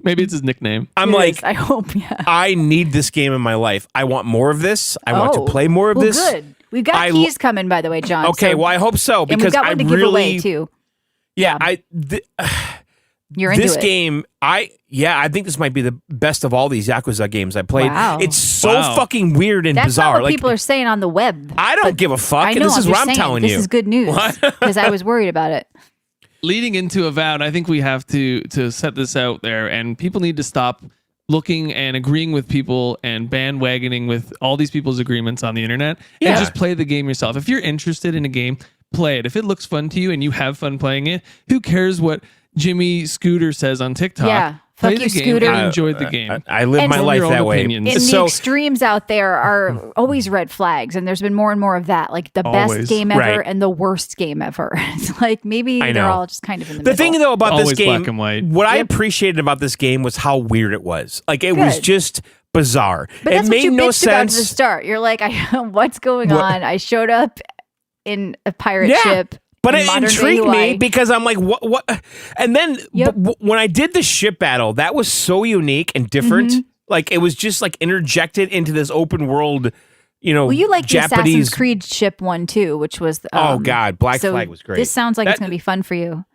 Speaker 3: Maybe it's his nickname.
Speaker 2: I'm like,
Speaker 1: I hope,
Speaker 2: I need this game in my life. I want more of this. I want to play more of this.
Speaker 1: Good. We've got keys coming, by the way, John.
Speaker 2: Okay, well, I hope so, because
Speaker 1: and we've got one to give away too.
Speaker 2: Yeah,
Speaker 1: You're into
Speaker 2: this
Speaker 1: it.
Speaker 2: game. I think this might be the best of all these Yakuza games I played.
Speaker 1: Wow.
Speaker 2: It's so fucking weird and
Speaker 1: That's
Speaker 2: bizarre.
Speaker 1: not what people are saying on the web.
Speaker 2: I don't give a fuck.
Speaker 1: I know,
Speaker 2: This is what I'm
Speaker 1: saying,
Speaker 2: telling
Speaker 1: this
Speaker 2: you.
Speaker 1: This is good news because I was worried about it.
Speaker 3: Leading into Avowed, I think we have to set this out there, and people need to stop looking and agreeing with people and bandwagoning with all these people's agreements on the internet and just play the game yourself. If you're interested in a game, play it. If it looks fun to you and you have fun playing it, who cares what Jimmy Scooter says on TikTok?
Speaker 1: Yeah.
Speaker 3: Play
Speaker 1: Fuck
Speaker 3: the
Speaker 1: you,
Speaker 3: game
Speaker 1: Scooter.
Speaker 3: and enjoy the game.
Speaker 2: I live my life that way.
Speaker 3: opinions.
Speaker 1: And
Speaker 2: So-
Speaker 1: the extremes out there are always red flags, and there's been more and more of that. Like the best
Speaker 3: Always.
Speaker 1: game ever
Speaker 2: Right.
Speaker 1: and the worst game ever. It's like maybe
Speaker 2: I
Speaker 1: they're
Speaker 2: know.
Speaker 1: all just kind of in the
Speaker 2: The
Speaker 1: middle.
Speaker 2: thing though about this
Speaker 3: Always
Speaker 2: game,
Speaker 3: black and white.
Speaker 2: what I appreciated about this game was how weird it was. Like it was
Speaker 1: Good.
Speaker 2: just bizarre.
Speaker 1: But
Speaker 2: it
Speaker 1: that's
Speaker 2: made
Speaker 1: what you
Speaker 2: no
Speaker 1: bitched about at the
Speaker 2: sense.
Speaker 1: start. You're like, what's going on? I showed up in a pirate ship.
Speaker 2: But
Speaker 1: in
Speaker 2: it
Speaker 1: modern-day
Speaker 2: intrigued me
Speaker 1: Hawaii.
Speaker 2: because I'm like, what? And then when I did the ship battle, that was so unique and different.
Speaker 1: Mm-hmm.
Speaker 2: Like it was just like interjected into this open world,
Speaker 1: Well, you like the
Speaker 2: Japanese.
Speaker 1: Assassin's Creed ship one too, which was
Speaker 2: Oh God, Black
Speaker 1: so
Speaker 2: Flag was great.
Speaker 1: This sounds like it's
Speaker 2: That-
Speaker 1: going to be fun for you.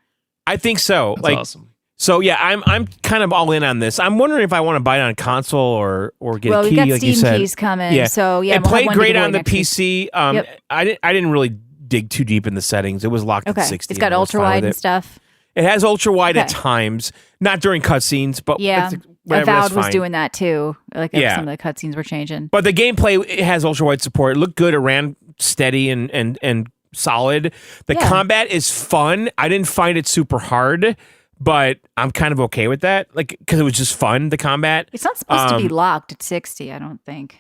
Speaker 2: I think so.
Speaker 3: That's
Speaker 2: like
Speaker 3: awesome.
Speaker 2: So yeah, I'm kind of all in on this. I'm wondering if I want to buy it on console or get
Speaker 1: Well,
Speaker 2: a
Speaker 1: we
Speaker 2: key,
Speaker 1: got
Speaker 2: like you
Speaker 1: Steam
Speaker 2: said.
Speaker 1: keys coming,
Speaker 2: Yeah.
Speaker 1: so yeah,
Speaker 2: it
Speaker 1: we'll have
Speaker 2: played
Speaker 1: one to
Speaker 2: great
Speaker 1: give away
Speaker 2: on the
Speaker 1: next week.
Speaker 2: PC.
Speaker 1: Yep.
Speaker 2: I didn't really dig too deep in the settings. It was locked
Speaker 1: Okay,
Speaker 2: at 60.
Speaker 1: it's got
Speaker 2: and I was
Speaker 1: ultra
Speaker 2: fine
Speaker 1: wide
Speaker 2: with
Speaker 1: and
Speaker 2: it.
Speaker 1: stuff.
Speaker 2: It has ultra wide at
Speaker 1: Okay.
Speaker 2: times, not during cutscenes, but
Speaker 1: Yeah,
Speaker 2: whatever,
Speaker 1: Avowed
Speaker 2: that's
Speaker 1: was
Speaker 2: fine.
Speaker 1: doing that too. Like
Speaker 2: Yeah.
Speaker 1: some of the cutscenes were changing.
Speaker 2: But the gameplay, it has ultra wide support. It looked good. It ran steady and solid. The
Speaker 1: Yeah.
Speaker 2: combat is fun. I didn't find it super hard, but I'm kind of okay with that. Like because it was just fun. The combat.
Speaker 1: It's not supposed to be locked at 60. I don't think.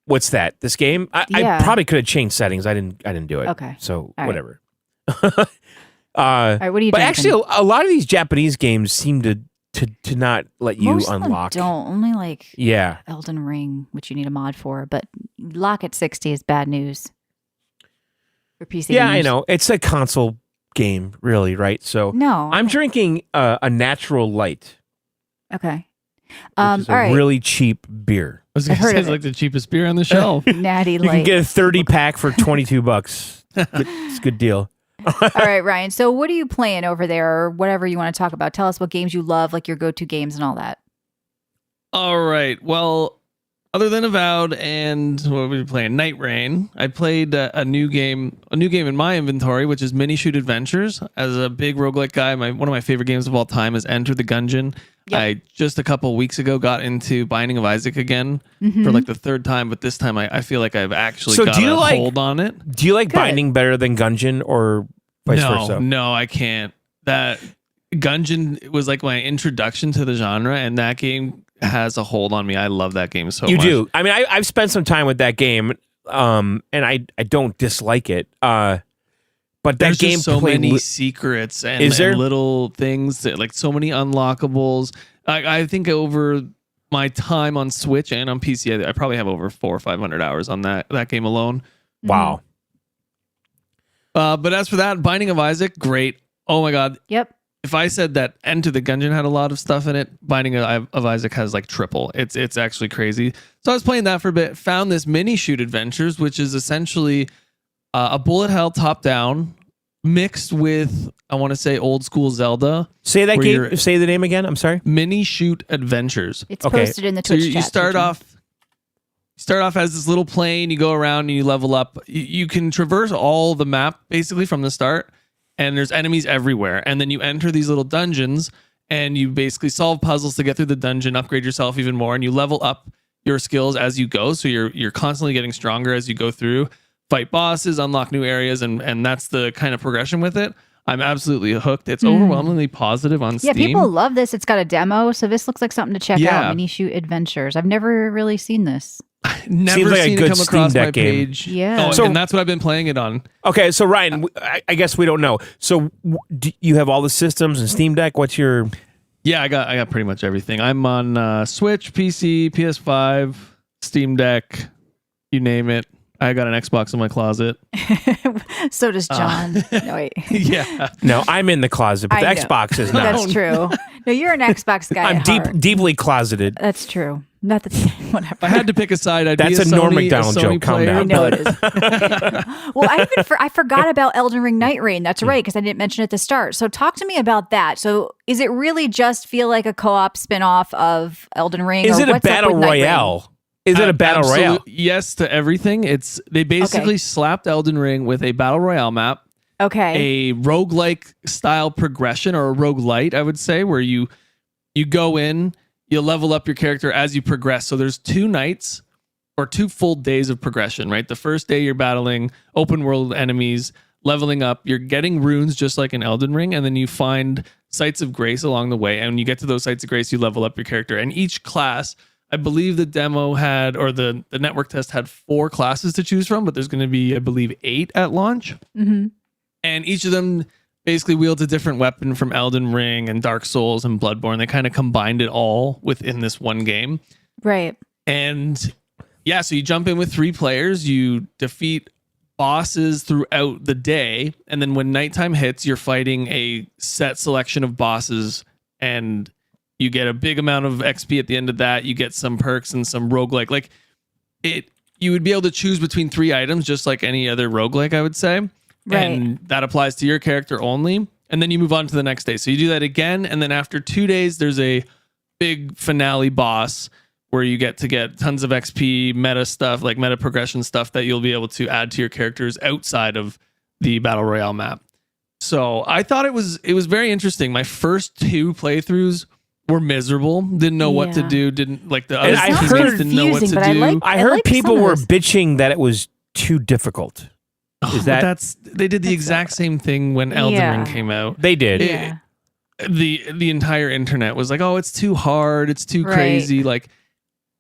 Speaker 2: What's that? This game? I
Speaker 1: Yeah.
Speaker 2: probably could have changed settings. I didn't do it.
Speaker 1: Okay.
Speaker 2: So
Speaker 1: All right.
Speaker 2: whatever.
Speaker 1: All right, what are you
Speaker 2: But
Speaker 1: drinking?
Speaker 2: actually, a lot of these Japanese games seem to not let you
Speaker 1: Most of them
Speaker 2: unlock.
Speaker 1: don't. Only like
Speaker 2: Yeah.
Speaker 1: Elden Ring, which you need a mod for, but lock at 60 is bad news for PC.
Speaker 2: Yeah, I
Speaker 1: gamers.
Speaker 2: know. It's a console game, really, right? So
Speaker 1: No.
Speaker 2: I'm drinking a Natural Light,
Speaker 1: Okay.
Speaker 2: which is a
Speaker 1: All right.
Speaker 2: really cheap beer.
Speaker 3: I was going
Speaker 1: I've
Speaker 3: to
Speaker 1: heard
Speaker 3: say
Speaker 1: of
Speaker 3: it's
Speaker 1: it.
Speaker 3: like the cheapest beer on the shelf.
Speaker 1: Natty
Speaker 2: You can
Speaker 1: Light.
Speaker 2: get a 30 pack for $22. It's a good deal.
Speaker 1: All right, Ryan. So what are you playing over there or whatever you want to talk about? Tell us what games you love, like your go-to games and all that.
Speaker 3: All right. Well, other than Avowed and what were we playing? Nightreign. I played a new game in my inventory, which is Mini Shoot Adventures. As a big roguelike guy, one of my favorite games of all time is Enter the Gungeon.
Speaker 1: Yep.
Speaker 3: I just a couple weeks ago got into Binding of Isaac again
Speaker 1: Mm-hmm.
Speaker 3: for like the third time, but this time I feel like I've actually
Speaker 2: So
Speaker 3: got
Speaker 2: do you
Speaker 3: a
Speaker 2: like-
Speaker 3: hold on it.
Speaker 2: Do you like
Speaker 1: Good.
Speaker 2: Binding better than Gungeon or vice versa?
Speaker 3: No, I can't. That Gungeon was like my introduction to the genre, and that game has a hold on me. I love that game so
Speaker 2: You
Speaker 3: much.
Speaker 2: do. I mean, I've spent some time with that game, and I don't dislike it. But that
Speaker 3: There's
Speaker 2: game
Speaker 3: just so
Speaker 2: played
Speaker 3: many secrets and,
Speaker 2: Is there?
Speaker 3: and little things that, like so many unlockables. I think over my time on Switch and on PC, I probably have over 400 or 500 hours on that game alone.
Speaker 2: Wow.
Speaker 3: But as for that, Binding of Isaac, great. Oh my God.
Speaker 1: Yep.
Speaker 3: If I said that Enter the Gungeon had a lot of stuff in it, Binding of Isaac has like triple. It's actually crazy. So I was playing that for a bit, found this Mini Shoot Adventures, which is essentially a bullet hell top down mixed with, I want to say, old school Zelda.
Speaker 2: Say that game. Say the name again. I'm sorry.
Speaker 3: Mini Shoot Adventures.
Speaker 1: It's posted in the Twitch chat.
Speaker 3: You start off as this little plane. You go around and you level up. You can traverse all the map basically from the start, and there's enemies everywhere. And then you enter these little dungeons, and you basically solve puzzles to get through the dungeon, upgrade yourself even more, and you level up your skills as you go. So you're constantly getting stronger as you go through. Fight bosses, unlock new areas, and that's the kind of progression with it. I'm absolutely hooked. It's overwhelmingly positive on Steam.
Speaker 1: Yeah, people love this. It's got a demo, so this looks like something to check out. Mini Shoot Adventures. I've never really seen this.
Speaker 3: Never
Speaker 2: Seems like
Speaker 3: seen
Speaker 2: a good
Speaker 3: it come across
Speaker 2: Steam
Speaker 3: my
Speaker 2: Deck game.
Speaker 3: page.
Speaker 1: Yeah.
Speaker 3: And that's what I've been playing it on.
Speaker 2: Okay, so Ryan, I guess we don't know. So do you have all the systems and Steam Deck? What's your...
Speaker 3: Yeah, I got pretty much everything. I'm on Switch, PC, PS5, Steam Deck, you name it. I got an Xbox in my closet.
Speaker 1: So does John. No, wait.
Speaker 3: Yeah.
Speaker 2: No, I'm in the closet, but the Xbox is not.
Speaker 1: That's true. No, you're an Xbox guy.
Speaker 2: I'm deeply closeted.
Speaker 1: That's true. Not that whatever.
Speaker 3: If I had to pick a side, I'd
Speaker 2: That's
Speaker 3: be a
Speaker 2: a Norm
Speaker 3: Sony,
Speaker 2: Macdonald
Speaker 3: a Sony
Speaker 2: joke. Calm
Speaker 3: player,
Speaker 2: down.
Speaker 1: I know
Speaker 3: but-
Speaker 1: it is. Well, I forgot about Elden Ring Nightreign. That's right, because I didn't mention it at the start. So talk to me about that. So is it really just feel like a co-op spin-off of Elden Ring?
Speaker 2: Is
Speaker 1: or
Speaker 2: it a
Speaker 1: what's up
Speaker 2: battle
Speaker 1: with Nightreign?
Speaker 2: royale? Is it a battle royale?
Speaker 3: Yes to everything. They basically slapped Elden Ring with a battle royale map,
Speaker 1: Okay.
Speaker 3: a roguelike style progression, or a roguelite, I would say, where you go in, you level up your character as you progress. So there's 2 nights or 2 full days of progression, right? The first day you're battling open world enemies, leveling up, you're getting runes just like in Elden Ring, and then you find sites of grace along the way. And when you get to those sites of grace, you level up your character. And each class, I believe the demo had, or the network test had 4 classes to choose from, but there's going to be, I believe, 8 at launch.
Speaker 1: Mm-hmm.
Speaker 3: And each of them basically wields a different weapon from Elden Ring and Dark Souls and Bloodborne. They kind of combined it all within this one game.
Speaker 1: Right.
Speaker 3: And yeah, so you jump in with 3 players, you defeat bosses throughout the day, and then when nighttime hits, you're fighting a set selection of bosses, and you get a big amount of XP at the end of that. You get some perks and some roguelike. Like you would be able to choose between 3 items, just like any other roguelike, I would say.
Speaker 1: Right.
Speaker 3: And that applies to your character only. And then you move on to the next day. So you do that again. And then after 2 days, there's a big finale boss where you get tons of XP, meta stuff, like meta progression stuff that you'll be able to add to your characters outside of the Battle Royale map. So I thought it was very interesting. My first 2 playthroughs were miserable. Didn't know what to do. Didn't like the other teammates didn't know what to do.
Speaker 2: I heard people were bitching that it was too difficult. Is that
Speaker 3: they did the exact same thing when Elden Ring came out.
Speaker 2: They did.
Speaker 1: Yeah.
Speaker 3: The entire internet was like, "Oh, it's too hard. It's too crazy." Like,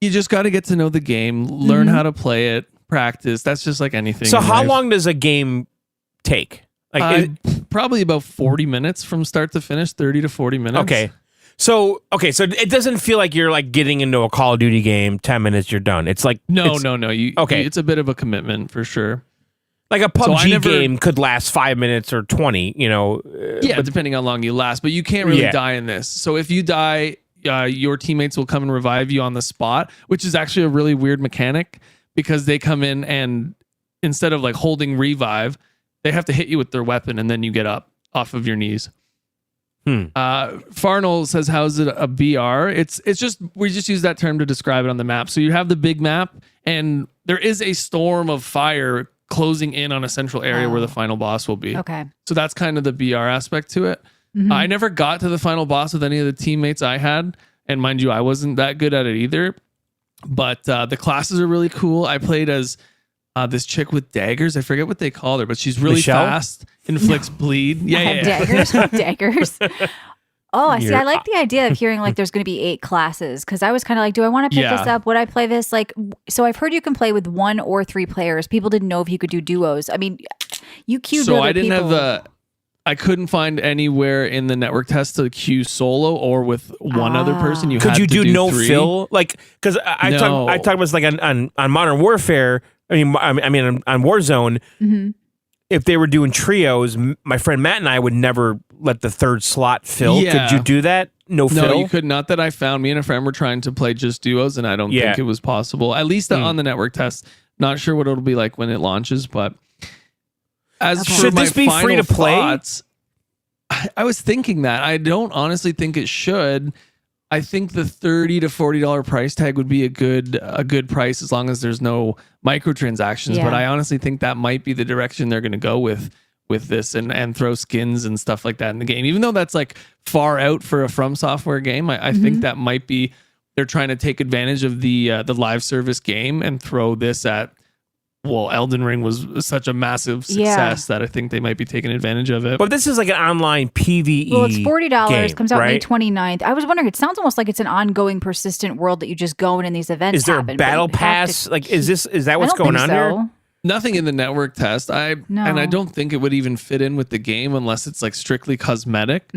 Speaker 3: you just got to get to know the game, learn how to play it, practice. That's just like anything.
Speaker 2: So
Speaker 3: in
Speaker 2: how
Speaker 3: life.
Speaker 2: long does a game take? Like
Speaker 3: probably about 40 minutes from start to finish, 30 to 40 minutes.
Speaker 2: Okay. So it doesn't feel like you're like getting into a Call of Duty game, 10 minutes, you're done. It's like
Speaker 3: no.
Speaker 2: Okay.
Speaker 3: It's a bit of a commitment for sure.
Speaker 2: Like a PUBG game could last 5 minutes or 20,
Speaker 3: Yeah, depending how long you last. But you can't really die in this. So if you die, your teammates will come and revive you on the spot, which is actually a really weird mechanic because they come in and instead of like holding revive, they have to hit you with their weapon and then you get up off of your knees. Farnell says, how's it a BR? It's just, we just use that term to describe it on the map. So you have the big map and there is a storm of fire closing in on a central area where the final boss will be.
Speaker 1: Okay.
Speaker 3: So that's kind of the BR aspect to it. Mm-hmm. I never got to the final boss with any of the teammates I had. And mind you, I wasn't that good at it either. But the classes are really cool. I played as this chick with daggers. I forget what they call her, but she's really
Speaker 2: Michelle?
Speaker 3: fast, inflicts bleed. Yeah.
Speaker 1: Daggers. Daggers. Oh, I see. I like the idea of hearing like there's going to be 8 classes because I was kind of like, do I want to pick this up? Would I play this? Like, so I've heard you can play with 1 or 3 players. People didn't know if you could do duos. I mean, you queued.
Speaker 3: So
Speaker 1: other
Speaker 3: I didn't
Speaker 1: people.
Speaker 3: have I couldn't find anywhere in the network test to queue solo or with one other person.
Speaker 2: Could you do no
Speaker 3: 3.
Speaker 2: fill? Like, because I talked about like on Modern Warfare. I mean on Warzone.
Speaker 1: Mm-hmm.
Speaker 2: if they were doing trios, my friend Matt and I would never let the third slot fill.
Speaker 3: Yeah.
Speaker 2: Could you do that? No,
Speaker 3: No, you could not. That I found. Me and a friend were trying to play just duos, and I don't think it was possible. At least on the network test. Not sure what it'll be like when it launches, but as for
Speaker 2: should
Speaker 3: my
Speaker 2: this be
Speaker 3: final
Speaker 2: free to play?
Speaker 3: thoughts, I was thinking that. I don't honestly think it should. I think the $30 to $40 price tag would be a good price as long as there's no microtransactions.
Speaker 1: Yeah.
Speaker 3: But I honestly think that might be the direction they're going to go with this and throw skins and stuff like that in the game. Even though that's like far out for a From Software game, I think that might be they're trying to take advantage of the live service game and throw this at. Well, Elden Ring was such a massive success that I think they might be taking advantage of it.
Speaker 2: But this is like an online PvE.
Speaker 1: Well, it's $40.
Speaker 2: game,
Speaker 1: Comes out
Speaker 2: right?
Speaker 1: May 29th. I was wondering, it sounds almost like it's an ongoing, persistent world that you just go in and these events
Speaker 2: Is there
Speaker 1: happen,
Speaker 2: a
Speaker 1: but
Speaker 2: battle
Speaker 1: you have
Speaker 2: pass?
Speaker 1: to
Speaker 2: Like, is that
Speaker 1: I
Speaker 2: what's
Speaker 1: don't
Speaker 2: going
Speaker 1: think
Speaker 2: on
Speaker 1: so.
Speaker 2: here?
Speaker 3: Nothing in the network test.
Speaker 1: No.
Speaker 3: And I don't think it would even fit in with the game unless it's like strictly cosmetic.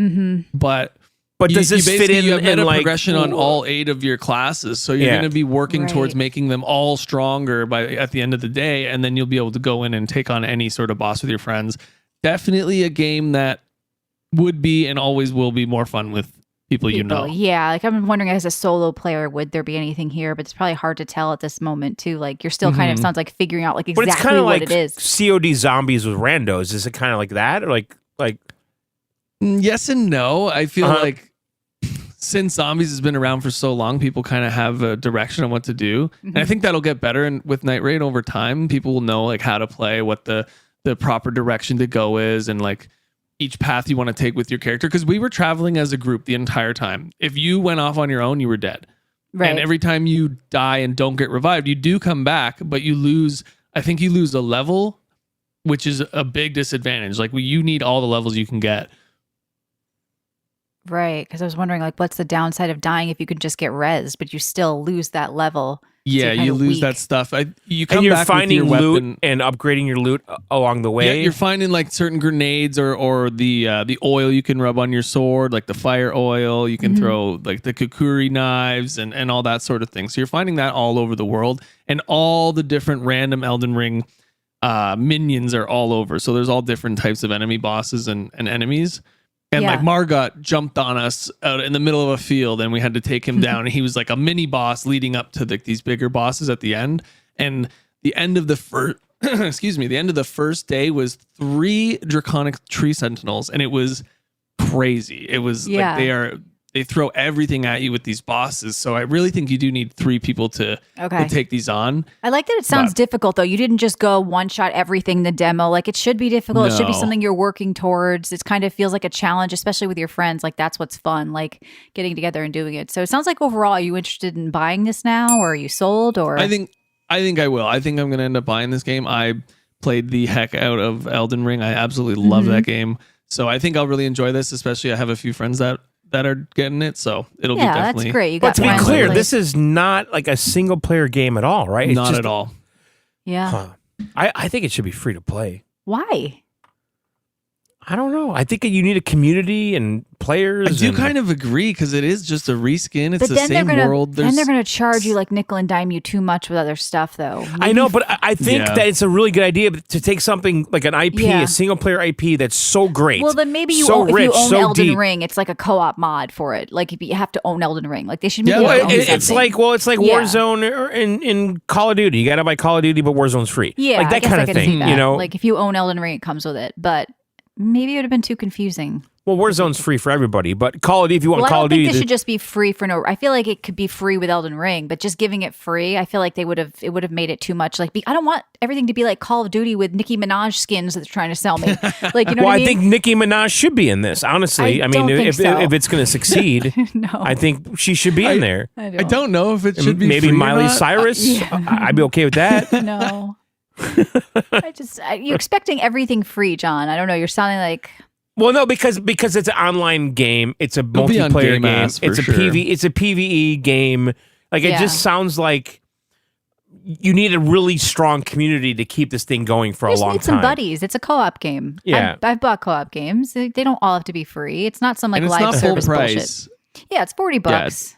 Speaker 3: But
Speaker 2: does this fit in?
Speaker 3: You have meta
Speaker 2: like,
Speaker 3: progression on all 8 of your classes, so you're going to be working towards
Speaker 1: Right.
Speaker 3: making them all stronger at the end of the day, and then you'll be able to go in and take on any sort of boss with your friends. Definitely a game that would be and always will be more fun with people you know.
Speaker 1: Yeah, like I'm wondering as a solo player, would there be anything here? But it's probably hard to tell at this moment too. Like you're still kind of sounds like figuring out like
Speaker 2: But it's kind
Speaker 1: exactly
Speaker 2: of
Speaker 1: what
Speaker 2: like
Speaker 1: it is.
Speaker 2: COD Zombies with randos. Is it kind of like that, or like?
Speaker 3: Yes and no. I feel
Speaker 2: Uh-huh.
Speaker 3: like since Zombies has been around for so long, people kind of have a direction on what to do. And I think that'll get better with Nightreign over time. People will know like how to play, what the proper direction to go is, and like each path you want to take with your character. Because we were traveling as a group the entire time. If you went off on your own, you were dead.
Speaker 1: Right.
Speaker 3: And every time you die and don't get revived, you do come back, but you lose. I think you lose a level, which is a big disadvantage. Like you need all the levels you can get.
Speaker 1: Right, because I was wondering, like, what's the downside of dying if you could just get rezzed, but you still lose that level?
Speaker 3: Yeah,
Speaker 1: you're
Speaker 3: you
Speaker 1: kinda
Speaker 3: lose
Speaker 1: weak.
Speaker 3: that stuff. You come
Speaker 2: And you're
Speaker 3: back
Speaker 2: finding
Speaker 3: with your
Speaker 2: loot
Speaker 3: weapon.
Speaker 2: and upgrading your loot along the way.
Speaker 3: Yeah, you're finding like certain grenades or the oil you can rub on your sword, like the fire oil. You can throw like the kukuri knives and all that sort of thing. So you're finding that all over the world, and all the different random Elden Ring minions are all over. So there's all different types of enemy bosses and enemies. And
Speaker 1: Yeah.
Speaker 3: like Margot jumped on us out in the middle of a field, and we had to take him down. And he was like a mini boss leading up to these bigger bosses at the end. And the end of the first, the end of the first day was 3 draconic tree sentinels, and it was crazy. It was like they throw everything at you with these bosses. So I really think you do need 3 people to take these on.
Speaker 1: I like that it sounds difficult, though. You didn't just go one-shot everything in the demo. Like, it should be difficult. It should be
Speaker 3: No.
Speaker 1: something you're working towards. It kind of feels like a challenge, especially with your friends. Like, that's what's fun, like getting together and doing it. So it sounds like overall, are you interested in buying this now, or are you sold? Or
Speaker 3: I think I will. I think I'm going to end up buying this game. I played the heck out of Elden Ring. I absolutely love that game. So I think I'll really enjoy this, especially I have a few friends that are getting it. So it'll be definitely.
Speaker 1: that's great. You
Speaker 2: But
Speaker 1: got
Speaker 2: to be
Speaker 1: friends
Speaker 2: clear,
Speaker 1: that
Speaker 2: this is not like a single player game at all, right? It's
Speaker 3: Not
Speaker 2: just,
Speaker 3: at all.
Speaker 1: yeah.
Speaker 2: Huh. I think it should be free to play.
Speaker 1: Why?
Speaker 2: I don't know. I think you need a community and players.
Speaker 3: I do
Speaker 2: and-
Speaker 3: kind of agree because it is just a reskin. It's
Speaker 1: But
Speaker 3: the
Speaker 1: then
Speaker 3: same
Speaker 1: they're gonna
Speaker 3: world.
Speaker 1: then they're gonna charge you like nickel and dime you too much with other stuff, though.
Speaker 2: I know, but I think
Speaker 3: Yeah.
Speaker 2: that it's a really good idea to take something like an IP,
Speaker 1: Yeah.
Speaker 2: a single player IP that's so great.
Speaker 1: Well, then maybe you
Speaker 2: so
Speaker 1: own, if
Speaker 2: rich,
Speaker 1: you own
Speaker 2: so
Speaker 1: Elden
Speaker 2: deep.
Speaker 1: Ring, it's like a co-op mod for it. Like if you have to own Elden Ring, like they should make
Speaker 3: Yeah,
Speaker 1: you
Speaker 3: well,
Speaker 1: own
Speaker 2: It's
Speaker 1: something.
Speaker 2: like
Speaker 1: Yeah.
Speaker 2: Warzone or in Call of Duty. You got to buy Call of Duty, but Warzone's free.
Speaker 1: Yeah,
Speaker 2: like
Speaker 1: I
Speaker 2: that
Speaker 1: guess
Speaker 2: kind
Speaker 1: I
Speaker 2: of
Speaker 1: could see
Speaker 2: thing.
Speaker 1: that.
Speaker 2: You know,
Speaker 1: like if you own Elden Ring, it comes with it. But maybe it would have been too confusing.
Speaker 2: well, Warzone's free for everybody, but Call of Duty, if you want
Speaker 1: Well, I
Speaker 2: Call
Speaker 1: don't
Speaker 2: of
Speaker 1: think
Speaker 2: Duty,
Speaker 1: this should just be free for no. I feel like it could be free with Elden Ring, but just giving it free, I feel like it would have made it too much. Like I don't want everything to be like Call of Duty with Nicki Minaj skins that they're trying to sell me. Like you know
Speaker 2: well,
Speaker 1: what I
Speaker 2: I
Speaker 1: mean?
Speaker 2: think Nicki Minaj should be in this. Honestly,
Speaker 1: I
Speaker 2: I mean,
Speaker 1: don't think
Speaker 2: if
Speaker 1: so.
Speaker 2: if it's going to succeed,
Speaker 1: no,
Speaker 2: I think she should be in there.
Speaker 3: I don't know if it should be
Speaker 2: Maybe
Speaker 3: free or
Speaker 2: Miley
Speaker 3: not.
Speaker 2: Cyrus. I'd be okay with that.
Speaker 1: no. You're expecting everything free, John. I don't know. You're sounding like.
Speaker 2: Well, no, because it's an online game. It's a
Speaker 3: It'll be on
Speaker 2: multiplayer
Speaker 3: Game
Speaker 2: game.
Speaker 3: Pass for
Speaker 2: It's a
Speaker 3: sure.
Speaker 2: It's a PvE game. Like it
Speaker 1: Yeah.
Speaker 2: just sounds like you need a really strong community to keep this thing going for
Speaker 1: You
Speaker 2: a
Speaker 1: just
Speaker 2: long
Speaker 1: need some
Speaker 2: time.
Speaker 1: buddies. It's a co-op game.
Speaker 2: Yeah.
Speaker 1: I've bought co-op games. They don't all have to be free. It's not some like
Speaker 3: And it's
Speaker 1: live
Speaker 3: not full
Speaker 1: service
Speaker 3: price.
Speaker 1: bullshit. Yeah, it's $40.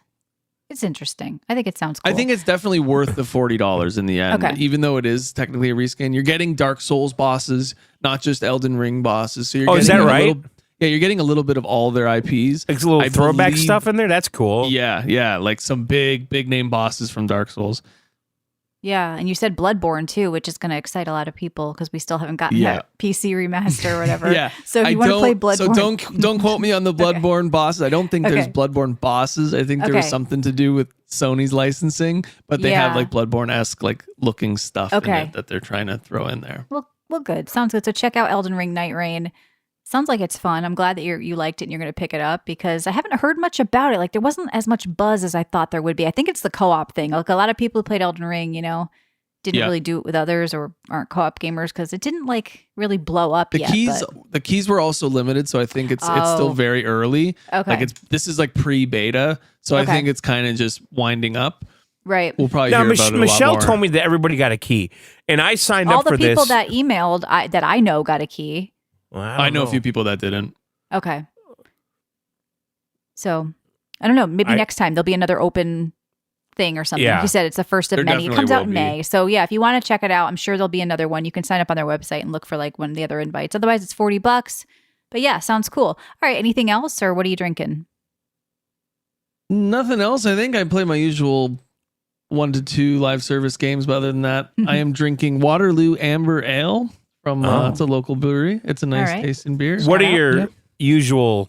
Speaker 1: It's interesting. I think it sounds cool.
Speaker 3: I think it's definitely worth the $40 in the end.
Speaker 1: Okay.
Speaker 3: Even though it is technically a reskin, you're getting Dark Souls bosses, not just Elden Ring bosses. So you're
Speaker 2: is
Speaker 3: getting
Speaker 2: that right?
Speaker 3: You're getting a little bit of all their IPs.
Speaker 2: Like a little throwback stuff in there. That's cool.
Speaker 3: Yeah, like some big name bosses from Dark Souls.
Speaker 1: Yeah, and you said Bloodborne too, which is going to excite a lot of people because we still haven't gotten that PC remaster or whatever.
Speaker 3: Yeah.
Speaker 1: So if you want to play Bloodborne,
Speaker 3: so don't quote me on the Bloodborne bosses. I don't think there's Bloodborne bosses. I think there was something to do with Sony's licensing, but they have like Bloodborne-esque like looking stuff in it that they're trying to throw in there.
Speaker 1: Well, good. Sounds good. So check out Elden Ring Nightreign. Sounds like it's fun. I'm glad that you liked it and you're going to pick it up because I haven't heard much about it. Like there wasn't as much buzz as I thought there would be. I think it's the co-op thing. Like a lot of people who played Elden Ring, didn't really do it with others or aren't co-op gamers because it didn't like really blow up yet.
Speaker 3: The keys were also limited, so I think it's still very early.
Speaker 1: Okay.
Speaker 3: Like this is like pre-beta, so I think it's kind of just winding up.
Speaker 1: Right.
Speaker 3: We'll probably hear about it a lot
Speaker 2: Michelle
Speaker 3: more.
Speaker 2: told me that everybody got a key, and I signed up for this.
Speaker 1: All the people that emailed that I know got a key.
Speaker 2: Well,
Speaker 3: I know a few people that didn't.
Speaker 1: Okay. So I don't know. Maybe next time there'll be another open thing or something.
Speaker 2: Yeah.
Speaker 1: You said it's the first of
Speaker 3: There
Speaker 1: many. It
Speaker 3: definitely
Speaker 1: comes out
Speaker 3: will
Speaker 1: in
Speaker 3: be.
Speaker 1: May. So yeah, if you want to check it out, I'm sure there'll be another one. You can sign up on their website and look for like one of the other invites. Otherwise, it's $40. But yeah, sounds cool. All right. Anything else, or what are you drinking?
Speaker 3: Nothing else. I think I play my usual 1 to 2 live service games, but other than that, I am drinking Waterloo Amber Ale from it's a local brewery. It's a nice tasting beer.
Speaker 2: What are your usual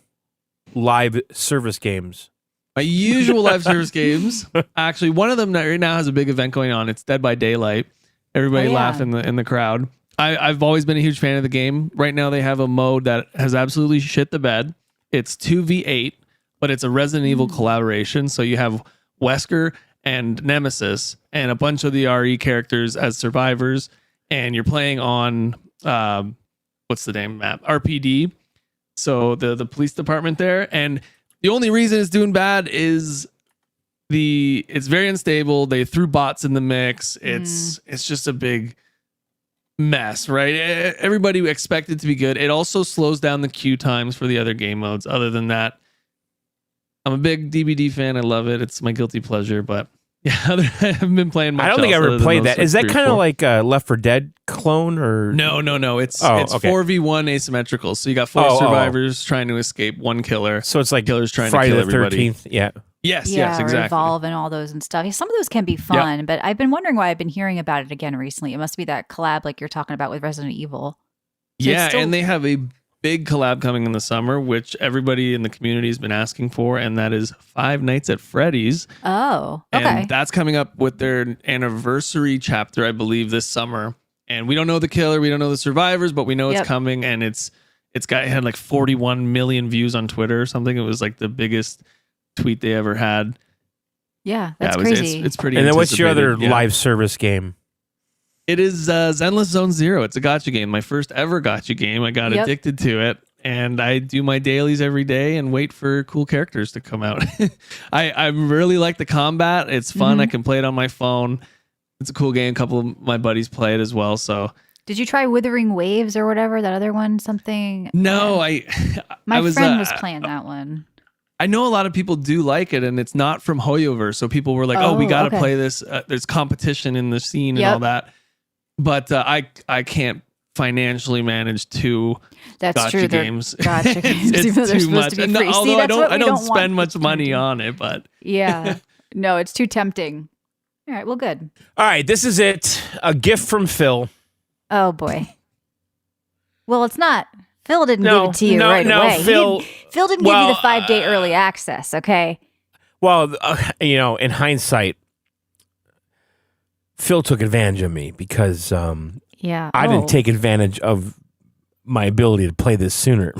Speaker 2: live service games?
Speaker 3: My usual live service games. Actually, one of them right now has a big event going on. It's Dead by Daylight. Everybody laugh in the crowd. I've always been a huge fan of the game. Right now, they have a mode that has absolutely shit the bed. It's 2v8, but it's a Resident Evil collaboration. So you have Wesker and Nemesis and a bunch of the RE characters as survivors, and you're playing on what's the name map? RPD. So the police department there, and the only reason it's doing bad is it's very unstable. They threw bots in the mix. It's just a big mess, right? Everybody expected it to be good. It also slows down the queue times for the other game modes. Other than that, I'm a big DBD fan. I love it. It's my guilty pleasure, but yeah, I haven't been playing much.
Speaker 2: I don't think I
Speaker 3: else
Speaker 2: ever
Speaker 3: other
Speaker 2: played
Speaker 3: than
Speaker 2: that.
Speaker 3: those
Speaker 2: Is that
Speaker 3: 3 or
Speaker 2: kind of
Speaker 3: 4.
Speaker 2: like a Left 4 Dead clone or
Speaker 3: No. It's
Speaker 2: okay.
Speaker 3: 4v1 asymmetrical. So you got 4 survivors trying to escape 1 killer.
Speaker 2: So it's like
Speaker 3: Killer's trying
Speaker 2: Friday
Speaker 3: to kill
Speaker 2: the
Speaker 3: everybody.
Speaker 2: 13th. Yeah.
Speaker 3: Yes,
Speaker 1: Yeah,
Speaker 3: exactly.
Speaker 1: Revolve and all those and stuff. Yeah, some of those can be fun, but I've been wondering why I've been hearing about it again recently. It must be that collab like you're talking about with Resident Evil. So
Speaker 3: Yeah,
Speaker 1: it's still-
Speaker 3: and they have a big collab coming in the summer, which everybody in the community has been asking for, and that is Five Nights at Freddy's.
Speaker 1: Oh, okay.
Speaker 3: And that's coming up with their anniversary chapter, I believe, this summer. And we don't know the killer, we don't know the survivors, but we know it's coming, and it had like 41 million views on Twitter or something. It was like the biggest tweet they ever had.
Speaker 1: Yeah, that's
Speaker 3: crazy.
Speaker 1: crazy.
Speaker 3: It's pretty.
Speaker 2: And then what's your other
Speaker 3: anticipated. Yeah.
Speaker 2: live service game?
Speaker 3: It is Zenless Zone Zero. It's a gacha game. My first ever gacha game. I got addicted to it, and I do my dailies every day and wait for cool characters to come out. I really like the combat. It's fun. I can play it on my phone. It's a cool game. A couple of my buddies play it as well. So
Speaker 1: Did you try Withering Waves or whatever? That other one? Something?
Speaker 3: no,
Speaker 1: My friend was playing that one.
Speaker 3: I know a lot of people do like it, and it's not from Hoyoverse. So people were like, "Oh, we got to play this." There's competition in the scene and all that. But I can't financially manage 2
Speaker 1: That's
Speaker 3: gotcha
Speaker 1: true.
Speaker 3: games.
Speaker 1: Gotcha games,
Speaker 3: it's
Speaker 1: even though they're
Speaker 3: too
Speaker 1: supposed
Speaker 3: much.
Speaker 1: to be free.
Speaker 3: Although
Speaker 1: See,
Speaker 3: I don't spend much money on it, but
Speaker 1: yeah, no, it's too tempting. All right, well, good.
Speaker 2: All right, this is it. A gift from Phil.
Speaker 1: Oh boy. Well, it's not. Phil didn't give it to you right away.
Speaker 2: Phil
Speaker 1: Phil didn't give you the 5-day early access. Okay.
Speaker 2: Well, in hindsight, Phil took advantage of me because
Speaker 1: Yeah.
Speaker 2: I didn't take advantage of my ability to play this sooner.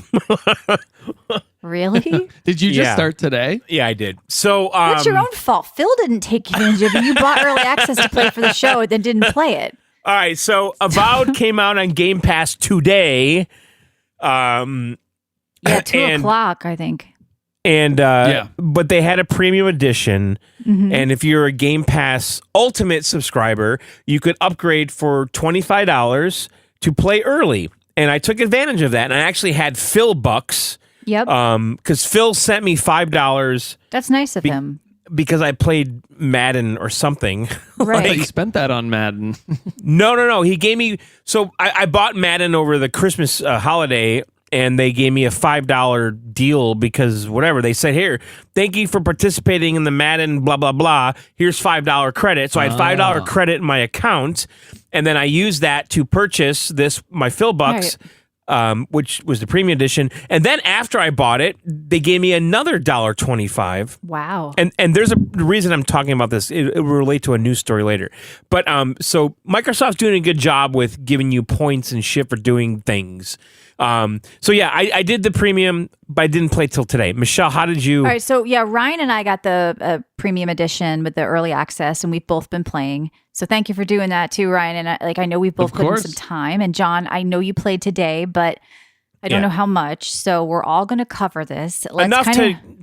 Speaker 1: Really?
Speaker 3: did you just start today?
Speaker 2: Yeah, I did. So
Speaker 1: That's your own fault. Phil didn't take advantage of it. You bought early access to play for the show and then didn't play it.
Speaker 2: All right, so Avowed came out on Game Pass today.
Speaker 1: 2 o'clock, I think.
Speaker 2: And but they had a premium edition, and if you're a Game Pass Ultimate subscriber, you could upgrade for $25 to play early. And I took advantage of that, and I actually had Phil bucks.
Speaker 1: Yep.
Speaker 2: Because Phil sent me $5.
Speaker 1: That's nice of him.
Speaker 2: because I played Madden or something.
Speaker 1: Right.
Speaker 3: But you spent that on Madden.
Speaker 2: No. He gave me, so I bought Madden over the Christmas holiday, and they gave me a $5 deal because whatever. They said, here, thank you for participating in the Madden, blah, blah, blah. Here's $5 credit. So I had $5 credit in my account, and then I used that to purchase my Phil Bucks, which was the premium edition. And then after I bought it, they gave me another $1.25.
Speaker 1: Wow.
Speaker 2: And there's a reason I'm talking about this. It will relate to a news story later. But so Microsoft's doing a good job with giving you points and shit for doing things. So yeah, I did the premium, but I didn't play till today. Michelle, how did you?
Speaker 1: All right, so yeah, Ryan and I got the premium edition with the early access, and we've both been playing. So thank you for doing that too, Ryan. And I know we've both put in some time. And John, I know you played today, but I don't know how much. So we're all going to cover this.
Speaker 2: Enough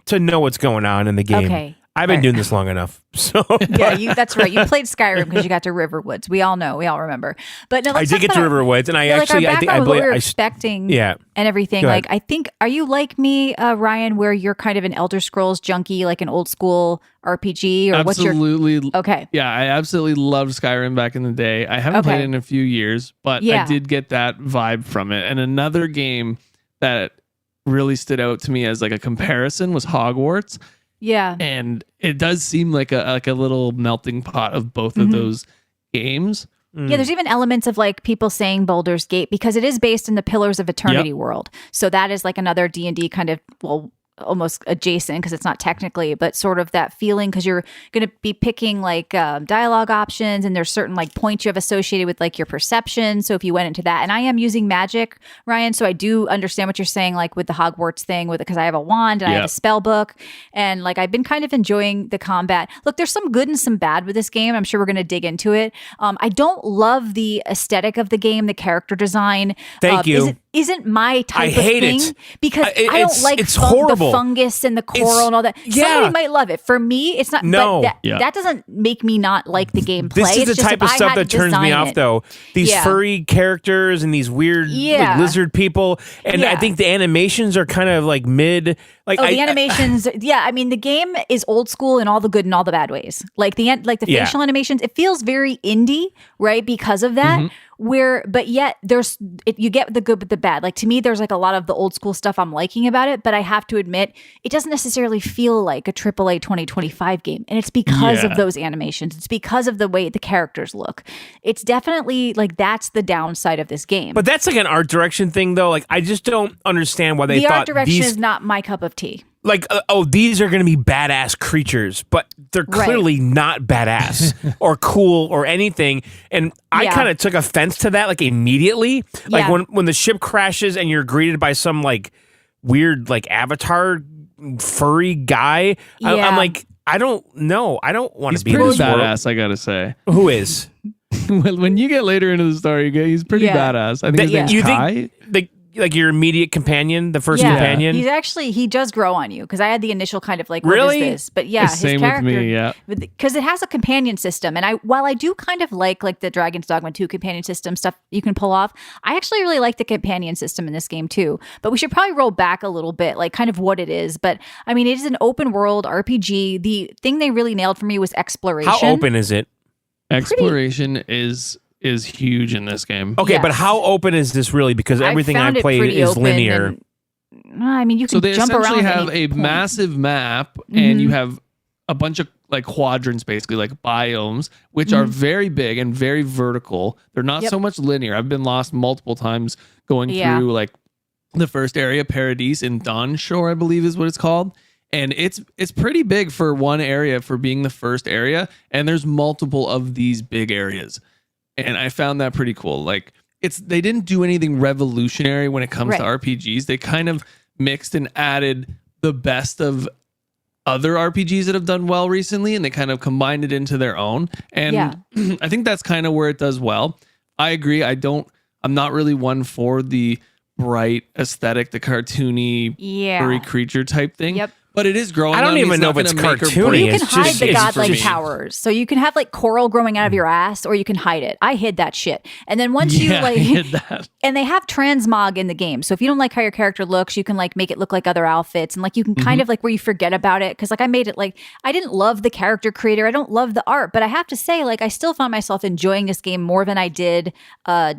Speaker 2: to know what's going on in the game.
Speaker 1: Okay.
Speaker 2: I've been doing this long enough. So
Speaker 1: yeah, that's right. You played Skyrim because you got to Riverwoods. We all know. We all remember. But no,
Speaker 2: I did get to Riverwoods, and I think I
Speaker 1: believe
Speaker 2: believe
Speaker 1: we're expecting.
Speaker 2: Yeah.
Speaker 1: And everything. Like, I think, are you like me, Ryan, where you're kind of an Elder Scrolls junkie, like an old school RPG, or
Speaker 3: absolutely.
Speaker 1: what's your? Okay.
Speaker 3: Yeah, I absolutely loved Skyrim back in the day. I haven't played it in a few years, but I did get that vibe from it. And another game that really stood out to me as like a comparison was Hogwarts.
Speaker 1: Yeah.
Speaker 3: And it does seem like a little melting pot of both of those games.
Speaker 1: Yeah, there's even elements of like people saying Baldur's Gate because it is based in the Pillars of Eternity world. So that is like another D&D kind of, almost adjacent because it's not technically, but sort of that feeling because you're going to be picking like dialogue options, and there's certain like points you have associated with like your perception. So if you went into that, and I am using magic, Ryan, so I do understand what you're saying, like with the Hogwarts thing, with it because I have a wand and I have a spell book, and like I've been kind of enjoying the combat. Look, there's some good and some bad with this game. I'm sure we're going to dig into it. I don't love the aesthetic of the game, the character design.
Speaker 2: Thank you.
Speaker 1: Isn't my type of
Speaker 2: hate
Speaker 1: thing
Speaker 2: it
Speaker 1: because I don't like
Speaker 2: it's horrible.
Speaker 1: The fungus and the coral and all that. Somebody might love it. For me, it's not.
Speaker 2: No,
Speaker 1: but that doesn't make me not like the gameplay.
Speaker 2: This is
Speaker 1: it's
Speaker 2: the type of stuff that turns me off, though. These furry characters and these weird like, lizard people, and I think the animations are kind of like mid. Like
Speaker 1: the animations, I mean, the game is old school in all the good and all the bad ways. Like the facial animations, it feels very indie, right? Because of that. But yet you get the good but the bad. Like to me, there's like a lot of the old school stuff I'm liking about it, but I have to admit, it doesn't necessarily feel like a AAA 2025 game. And it's because of those animations. It's because of the way the characters look. It's definitely like that's the downside of this game.
Speaker 2: But that's like an art direction thing, though. Like I just don't understand why they thought
Speaker 1: the art direction is not my cup of tea.
Speaker 2: Like, these are going to be badass creatures, but they're clearly not badass or cool or anything. And I kind of took offense to that, like, immediately. Like, when the ship crashes and you're greeted by some, like, weird, like, avatar furry guy, I'm like, I don't know. I don't want to be
Speaker 3: pretty
Speaker 2: this
Speaker 3: badass,
Speaker 2: world.
Speaker 3: I gotta say.
Speaker 2: Who is?
Speaker 3: When you get later into the story, he's pretty badass. I think his name's Kai.
Speaker 2: Think, like your immediate companion, the first companion?
Speaker 1: He does grow on you because I had the initial kind of like,
Speaker 2: really?
Speaker 1: What is this? But his
Speaker 3: same
Speaker 1: character,
Speaker 3: with me,
Speaker 1: because it has a companion system. And while I do kind of like the Dragon's Dogma 2 companion system stuff you can pull off, I actually really like the companion system in this game too. But we should probably roll back a little bit, like kind of what it is. But I mean, it is an open world RPG. The thing they really nailed for me was exploration.
Speaker 2: How open is it?
Speaker 3: Exploration is huge in this game.
Speaker 2: Okay, but how open is this really? Because everything I played is linear.
Speaker 1: I mean, you can jump around.
Speaker 3: So they essentially have a massive map, and you have a bunch of like quadrants, basically like biomes, which are very big and very vertical. They're not so much linear. I've been lost multiple times going through like the first area, Paradise in Dawn Shore, I believe is what it's called. And it's pretty big for one area for being the first area. And there's multiple of these big areas. And I found that pretty cool. Like they didn't do anything revolutionary when it comes to RPGs. They kind of mixed and added the best of other RPGs that have done well recently, and they kind of combined it into their own. And I think that's kind of where it does well. I agree. I'm not really one for the bright aesthetic, the cartoony furry creature type thing. Yep. But it is growing.
Speaker 2: I don't even know if it's cartoony.
Speaker 1: You
Speaker 2: It's
Speaker 1: can hide
Speaker 2: just-
Speaker 1: the
Speaker 2: it's
Speaker 1: godlike
Speaker 3: for me.
Speaker 1: powers. So you can have like coral growing out of your ass, or you can hide it. I hid that shit. And then once you
Speaker 3: I hid that.
Speaker 1: and they have transmog in the game. So if you don't like how your character looks, you can like make it look like other outfits, and like you can kind of like where you forget about it. Cause like I made it like I didn't love the character creator. I don't love the art, but I have to say, like, I still found myself enjoying this game more than I did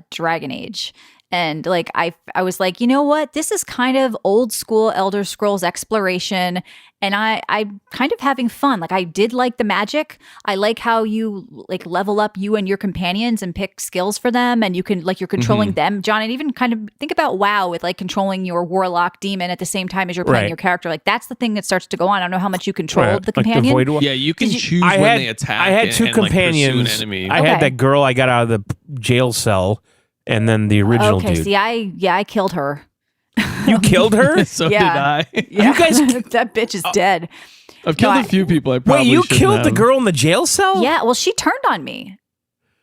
Speaker 1: Dragon Age. And like I was like, you know what? This is kind of old school Elder Scrolls exploration, and I'm kind of having fun. Like I did like the magic. I like how you like level up you and your companions and pick skills for them, and you can like you're controlling them, John. And even kind of think about WoW with like controlling your warlock demon at the same time as you're playing your character. Like that's the thing that starts to go on. I don't know how much you controlled the companion.
Speaker 2: Void War.
Speaker 3: Yeah, you can choose
Speaker 2: I
Speaker 3: when
Speaker 2: had
Speaker 3: they attack.
Speaker 2: I had two
Speaker 3: and, like, pursue an
Speaker 2: companions.
Speaker 3: enemy.
Speaker 2: I had that girl I got out of the jail cell, and then the original
Speaker 1: Okay,
Speaker 2: dude.
Speaker 1: see, I killed her.
Speaker 2: You killed her?
Speaker 3: So
Speaker 1: Yeah.
Speaker 3: did I.
Speaker 1: Yeah.
Speaker 2: You guys-
Speaker 1: that bitch is dead.
Speaker 3: I've killed
Speaker 1: No,
Speaker 3: a few people. I probably
Speaker 2: Wait, you
Speaker 3: shouldn't
Speaker 2: killed the
Speaker 3: have.
Speaker 2: girl in the jail cell?
Speaker 1: Yeah, well, she turned on me.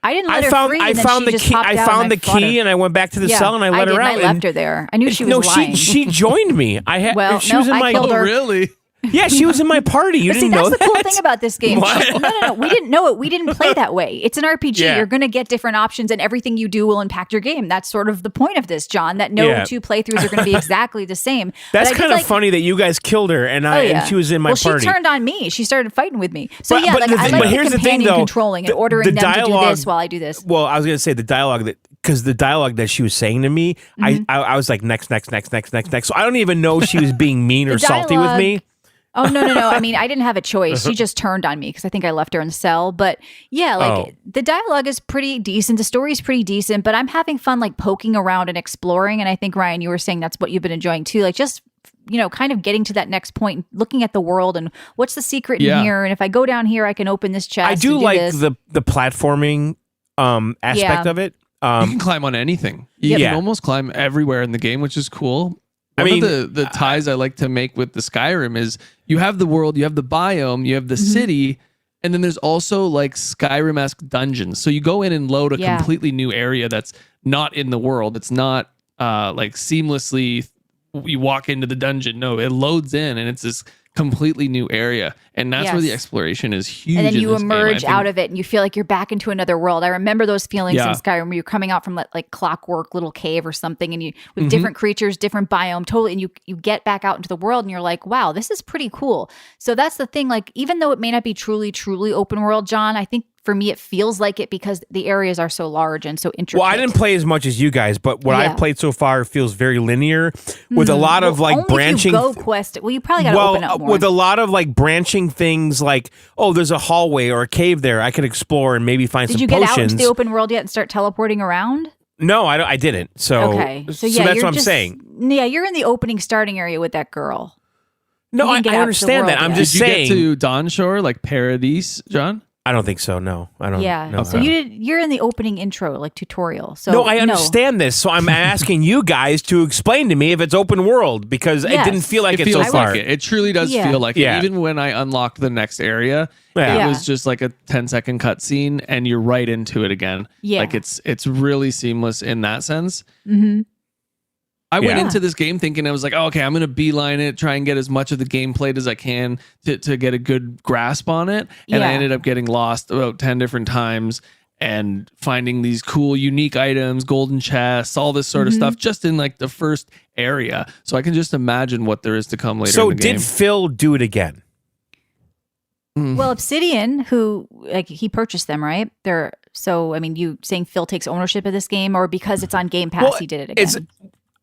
Speaker 1: I didn't let
Speaker 2: I
Speaker 1: her
Speaker 2: found
Speaker 1: free.
Speaker 2: I
Speaker 1: and then
Speaker 2: found
Speaker 1: she
Speaker 2: the
Speaker 1: just
Speaker 2: key.
Speaker 1: popped
Speaker 2: I
Speaker 1: out
Speaker 2: found the
Speaker 1: and I fought
Speaker 2: key,
Speaker 1: her.
Speaker 2: and I went back to the
Speaker 1: Yeah,
Speaker 2: cell, and I let
Speaker 1: did,
Speaker 2: her
Speaker 1: and
Speaker 2: out.
Speaker 1: I left
Speaker 2: and-
Speaker 1: her there. I knew she was
Speaker 2: No,
Speaker 1: lying.
Speaker 2: she joined me. I had.
Speaker 1: Well,
Speaker 2: she was
Speaker 1: no,
Speaker 2: in
Speaker 1: I
Speaker 2: my.
Speaker 1: killed
Speaker 3: Oh,
Speaker 1: her.
Speaker 3: really?
Speaker 2: Yeah, she was in my party. You
Speaker 1: But see,
Speaker 2: didn't know
Speaker 1: that's
Speaker 2: that.
Speaker 1: the cool thing about this game.
Speaker 2: What?
Speaker 1: No. We didn't know it. We didn't play that way. It's an RPG.
Speaker 2: Yeah.
Speaker 1: You're going to get different options, and everything you do will impact your game. That's sort of the point of this, John. That no two playthroughs are going to be exactly the same.
Speaker 2: That's
Speaker 1: But I
Speaker 2: kind
Speaker 1: did
Speaker 2: of
Speaker 1: like-
Speaker 2: funny that you guys killed her, and and she was in my
Speaker 1: well,
Speaker 2: party.
Speaker 1: she turned on me. She started fighting with me. So
Speaker 2: But-
Speaker 1: yeah,
Speaker 2: but
Speaker 1: like
Speaker 2: the
Speaker 1: I
Speaker 2: thing-
Speaker 1: like
Speaker 2: but
Speaker 1: the
Speaker 2: here's the thing,
Speaker 1: companion
Speaker 2: though.
Speaker 1: controlling and
Speaker 2: The-
Speaker 1: ordering
Speaker 2: the
Speaker 1: them to do
Speaker 2: dialogue-
Speaker 1: this while I do this.
Speaker 2: Well, I was going to say the dialogue because the dialogue that she was saying to me, I was like next. So I don't even know she was being mean or
Speaker 1: The
Speaker 2: salty with me.
Speaker 1: dialogue- Oh, no. I mean, I didn't have a choice. She just turned on me because I think I left her in the cell. But yeah, like the dialogue is pretty decent. The story is pretty decent, but I'm having fun like poking around and exploring. And I think, Ryan, you were saying that's what you've been enjoying too. Like just, kind of getting to that next point, looking at the world and what's the secret in here. And if I go down here, I can open this chest.
Speaker 2: I do
Speaker 1: and
Speaker 2: like
Speaker 1: this.
Speaker 2: the platforming aspect of it.
Speaker 3: You can climb on anything. You
Speaker 2: Yeah.
Speaker 3: can almost climb everywhere in the game, which is cool.
Speaker 2: I
Speaker 3: One
Speaker 2: mean,
Speaker 3: of the ties I like to make with the Skyrim is you have the world, you have the biome, you have the city, and then there's also like Skyrim-esque dungeons. So you go in and load a completely new area that's not in the world. It's not like seamlessly you walk into the dungeon. No, it loads in and it's this completely new area. And that's where the exploration is huge.
Speaker 1: And then you
Speaker 3: in this
Speaker 1: emerge
Speaker 3: game.
Speaker 1: out of it and you feel like you're back into another world. I remember those feelings in Skyrim where you're coming out from like clockwork little cave or something and you with different creatures, different biome, totally. And you get back out into the world and you're like, wow, this is pretty cool. So that's the thing. Like, even though it may not be truly open world, John, I think for me, it feels like it because the areas are so large and so intricate.
Speaker 2: Well, I didn't play as much as you guys, but what I've played so far feels very linear with a lot of like
Speaker 1: only
Speaker 2: branching.
Speaker 1: If you go quest. Well, you probably got to open up more.
Speaker 2: With a lot of like branching things like, oh, there's a hallway or a cave there I could explore and maybe find
Speaker 1: Did
Speaker 2: some
Speaker 1: you get
Speaker 2: potions.
Speaker 1: out into the open world yet and start teleporting around?
Speaker 2: No, I didn't. So,
Speaker 1: Okay. So
Speaker 2: that's
Speaker 1: you're
Speaker 2: what I'm
Speaker 1: just-
Speaker 2: saying.
Speaker 1: Yeah, you're in the opening starting area with that girl.
Speaker 2: No,
Speaker 1: You
Speaker 2: I
Speaker 1: didn't get out to the
Speaker 2: understand that.
Speaker 1: world
Speaker 2: I'm
Speaker 1: yet.
Speaker 2: just
Speaker 3: Did you
Speaker 2: saying.
Speaker 3: get to Dawn Shore, like Paradise, John?
Speaker 2: I don't think so. No, I don't.
Speaker 1: Yeah.
Speaker 2: No,
Speaker 1: So you're in the opening intro, like tutorial. So
Speaker 2: No, I understand this. So I'm asking you guys to explain to me if it's open world because it
Speaker 1: Yes.
Speaker 2: didn't feel like
Speaker 3: It
Speaker 2: it so
Speaker 3: feels
Speaker 2: far.
Speaker 3: like it. It truly does
Speaker 1: Yeah.
Speaker 3: feel like
Speaker 2: Yeah.
Speaker 3: it. Even when I unlocked the next area,
Speaker 2: Yeah.
Speaker 3: it was just like a 10-second cutscene and you're right into it again.
Speaker 1: Yeah.
Speaker 3: Like it's really seamless in that sense.
Speaker 1: Mm-hmm.
Speaker 3: I went
Speaker 2: Yeah.
Speaker 3: into this game thinking I was like, oh, okay, I'm going to beeline it, try and get as much of the game played as I can to get a good grasp on it. And I
Speaker 1: Yeah.
Speaker 3: ended up getting lost about 10 different times and finding these cool, unique items, golden chests, all this sort of stuff just in like the first area. So I can just imagine what there is to come later
Speaker 2: So
Speaker 3: in the game.
Speaker 2: did Phil do it again?
Speaker 1: Well, Obsidian, who like he purchased them, right? So I mean, you saying Phil takes ownership of this game, or because it's on Game Pass,
Speaker 2: Well,
Speaker 1: he did it again?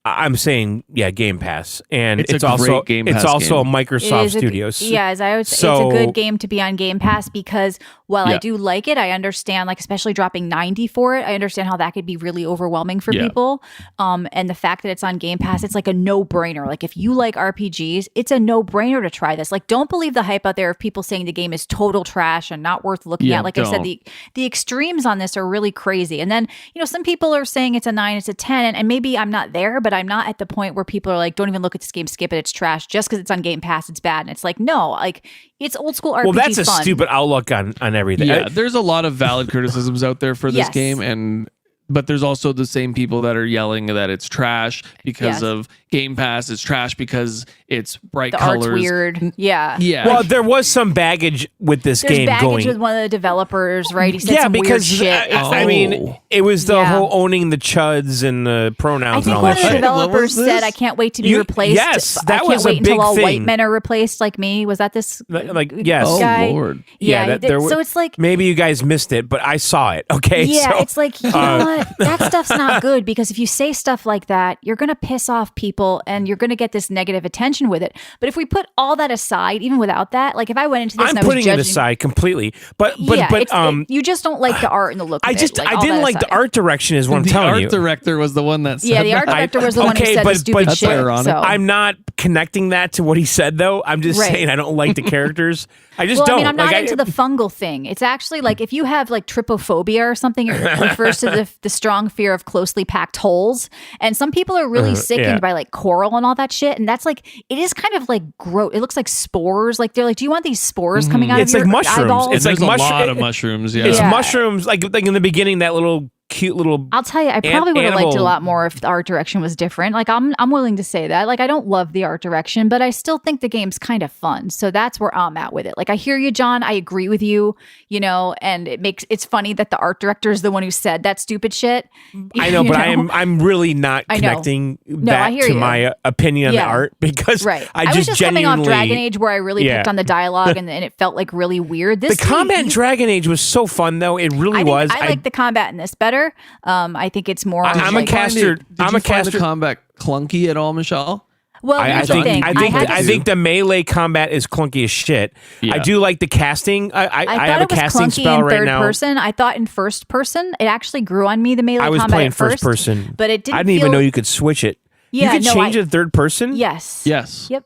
Speaker 2: I'm saying, yeah, Game Pass, and
Speaker 3: It's
Speaker 2: it's
Speaker 3: a
Speaker 2: also
Speaker 3: great Game
Speaker 2: it's
Speaker 3: Pass
Speaker 2: also
Speaker 3: game.
Speaker 2: a Microsoft
Speaker 1: It is
Speaker 2: Studios.
Speaker 1: As I would say,
Speaker 2: So-
Speaker 1: it's a good game to be on Game Pass because while I
Speaker 3: Yeah.
Speaker 1: do like it, I understand, like especially dropping 90 for it, I understand how that could be really overwhelming for
Speaker 3: Yeah.
Speaker 1: people. And the fact that it's on Game Pass, it's like a no-brainer. Like if you like RPGs, it's a no-brainer to try this. Like don't believe the hype out there of people saying the game is total trash and not worth looking
Speaker 3: Yeah,
Speaker 1: at. Like I said,
Speaker 3: don't.
Speaker 1: the extremes on this are really crazy. And then, some people are saying it's a 9, it's a 10, and maybe I'm not there, but I'm not at the point where people are like, don't even look at this game, skip it, it's trash. Just because it's on Game Pass, it's bad. And it's like, no, like it's old school RPG
Speaker 2: Well, that's a
Speaker 1: fun.
Speaker 2: stupid outlook on everything.
Speaker 3: Yeah, there's a lot of valid criticisms out there for this
Speaker 1: Yes.
Speaker 3: game, but there's also the same people that are yelling that it's trash because
Speaker 1: Yes.
Speaker 3: of Game Pass is trash because it's bright
Speaker 1: The
Speaker 3: colors.
Speaker 1: art's weird. Yeah.
Speaker 3: Yeah.
Speaker 2: Well, there was some baggage with this
Speaker 1: There's
Speaker 2: game
Speaker 1: baggage
Speaker 2: going.
Speaker 1: with one of the developers, right? He said
Speaker 2: Yeah,
Speaker 1: some weird
Speaker 2: because
Speaker 1: shit.
Speaker 2: I mean, it was the
Speaker 1: Yeah.
Speaker 2: whole owning the chuds and the
Speaker 1: I
Speaker 2: pronouns and
Speaker 1: think
Speaker 2: all
Speaker 1: one
Speaker 2: that
Speaker 1: of the
Speaker 2: shit.
Speaker 1: developers
Speaker 3: What was
Speaker 1: said,
Speaker 3: this?
Speaker 1: "I can't wait to be
Speaker 2: You-
Speaker 1: replaced."
Speaker 2: yes,
Speaker 1: I
Speaker 2: that
Speaker 1: can't
Speaker 2: was a
Speaker 1: wait until
Speaker 2: big
Speaker 1: all white
Speaker 2: thing.
Speaker 1: men are replaced like me. Was that this?
Speaker 2: Like, yes.
Speaker 3: Oh,
Speaker 1: guy?
Speaker 3: Lord.
Speaker 1: Yeah.
Speaker 2: there
Speaker 1: so it's like,
Speaker 2: maybe you guys missed it, but I saw it. Okay,
Speaker 1: yeah,
Speaker 2: so,
Speaker 1: it's like, you know what? That stuff's not good because if you say stuff like that, you're going to piss off people and you're going to get this negative attention with it. But if we put all that aside, even without that, like if I went into this
Speaker 2: I'm
Speaker 1: and I was
Speaker 2: putting
Speaker 1: judging,
Speaker 2: it aside completely. But
Speaker 1: you just don't like the art and the look.
Speaker 2: I
Speaker 1: of
Speaker 2: just
Speaker 1: it, like,
Speaker 2: I
Speaker 1: all
Speaker 2: didn't
Speaker 1: that
Speaker 2: like the
Speaker 1: aside.
Speaker 2: art direction. Is what I'm
Speaker 3: The
Speaker 2: telling
Speaker 3: art
Speaker 2: you.
Speaker 3: director was the one that said
Speaker 1: Yeah, the art
Speaker 3: that.
Speaker 1: director was the one who
Speaker 2: okay,
Speaker 1: said
Speaker 2: but-
Speaker 1: the stupid
Speaker 2: but-
Speaker 1: shit.
Speaker 3: ironic.
Speaker 1: So.
Speaker 2: I'm not connecting that to what he said, though. I'm just
Speaker 1: Right.
Speaker 2: saying I don't like the characters. I just
Speaker 1: Well,
Speaker 2: don't.
Speaker 1: I mean, I'm not
Speaker 2: Like,
Speaker 1: into the fungal thing. It's actually like if you have like trypophobia or something, it refers to the strong fear of closely packed holes. And some people are really sickened
Speaker 2: yeah.
Speaker 1: by like coral and all that shit. And that's like, it is kind of like gross. It looks like spores. Like they're like, do you want these spores coming out
Speaker 2: It's
Speaker 1: of
Speaker 2: like
Speaker 1: your
Speaker 2: mushrooms.
Speaker 1: eyeballs?
Speaker 2: It's
Speaker 3: There's
Speaker 2: like
Speaker 3: a lot of
Speaker 2: mushroom-
Speaker 3: mushrooms. Yeah.
Speaker 2: It's
Speaker 1: Yeah.
Speaker 2: mushrooms. Like in the beginning, that little cute little.
Speaker 1: I'll tell you, I probably would have liked it a
Speaker 2: animal-
Speaker 1: lot more if the art direction was different. Like I'm willing to say that. Like I don't love the art direction, but I still think the game's kind of fun. So that's where I'm at with it. Like I hear you, John. I agree with you. You know, and it's funny that the art director is the one who said that stupid shit.
Speaker 2: I know,
Speaker 1: You
Speaker 2: but I'm really not
Speaker 1: I know.
Speaker 2: connecting
Speaker 1: I
Speaker 2: that
Speaker 1: hear
Speaker 2: to
Speaker 1: you.
Speaker 2: my opinion on
Speaker 1: Yeah.
Speaker 2: the art because
Speaker 1: Right.
Speaker 2: I
Speaker 1: was
Speaker 2: just
Speaker 1: just
Speaker 2: genuinely
Speaker 1: coming off Dragon Age where I really
Speaker 2: Yeah.
Speaker 1: picked on the dialogue and it felt like really weird. This
Speaker 2: The combat in
Speaker 1: game,
Speaker 2: Dragon Age was so fun, though. It really
Speaker 1: I think
Speaker 2: was.
Speaker 1: I like the combat in this better. I think it's more.
Speaker 2: I'm a
Speaker 1: like,
Speaker 2: caster.
Speaker 3: Did
Speaker 2: I'm
Speaker 3: you
Speaker 2: a
Speaker 3: find the
Speaker 2: caster.
Speaker 3: combat clunky at all, Michelle?
Speaker 1: Well,
Speaker 2: I
Speaker 1: here's the
Speaker 2: think
Speaker 1: thing.
Speaker 2: I think the melee combat is clunky as shit.
Speaker 3: Yeah.
Speaker 2: I do like the casting. I
Speaker 1: I
Speaker 2: have
Speaker 1: thought
Speaker 2: a
Speaker 1: it was
Speaker 2: casting
Speaker 1: clunky
Speaker 2: spell
Speaker 1: in
Speaker 2: right
Speaker 1: third
Speaker 2: now.
Speaker 1: person. I thought in first person it actually grew on me the melee
Speaker 2: I was
Speaker 1: combat
Speaker 2: playing
Speaker 1: at first
Speaker 2: person,
Speaker 1: but it didn't.
Speaker 2: I didn't even
Speaker 1: feel-
Speaker 2: know you could switch it.
Speaker 1: Yeah,
Speaker 2: you could
Speaker 1: no,
Speaker 2: change it to third person.
Speaker 1: Yes.
Speaker 3: Yes.
Speaker 1: Yep.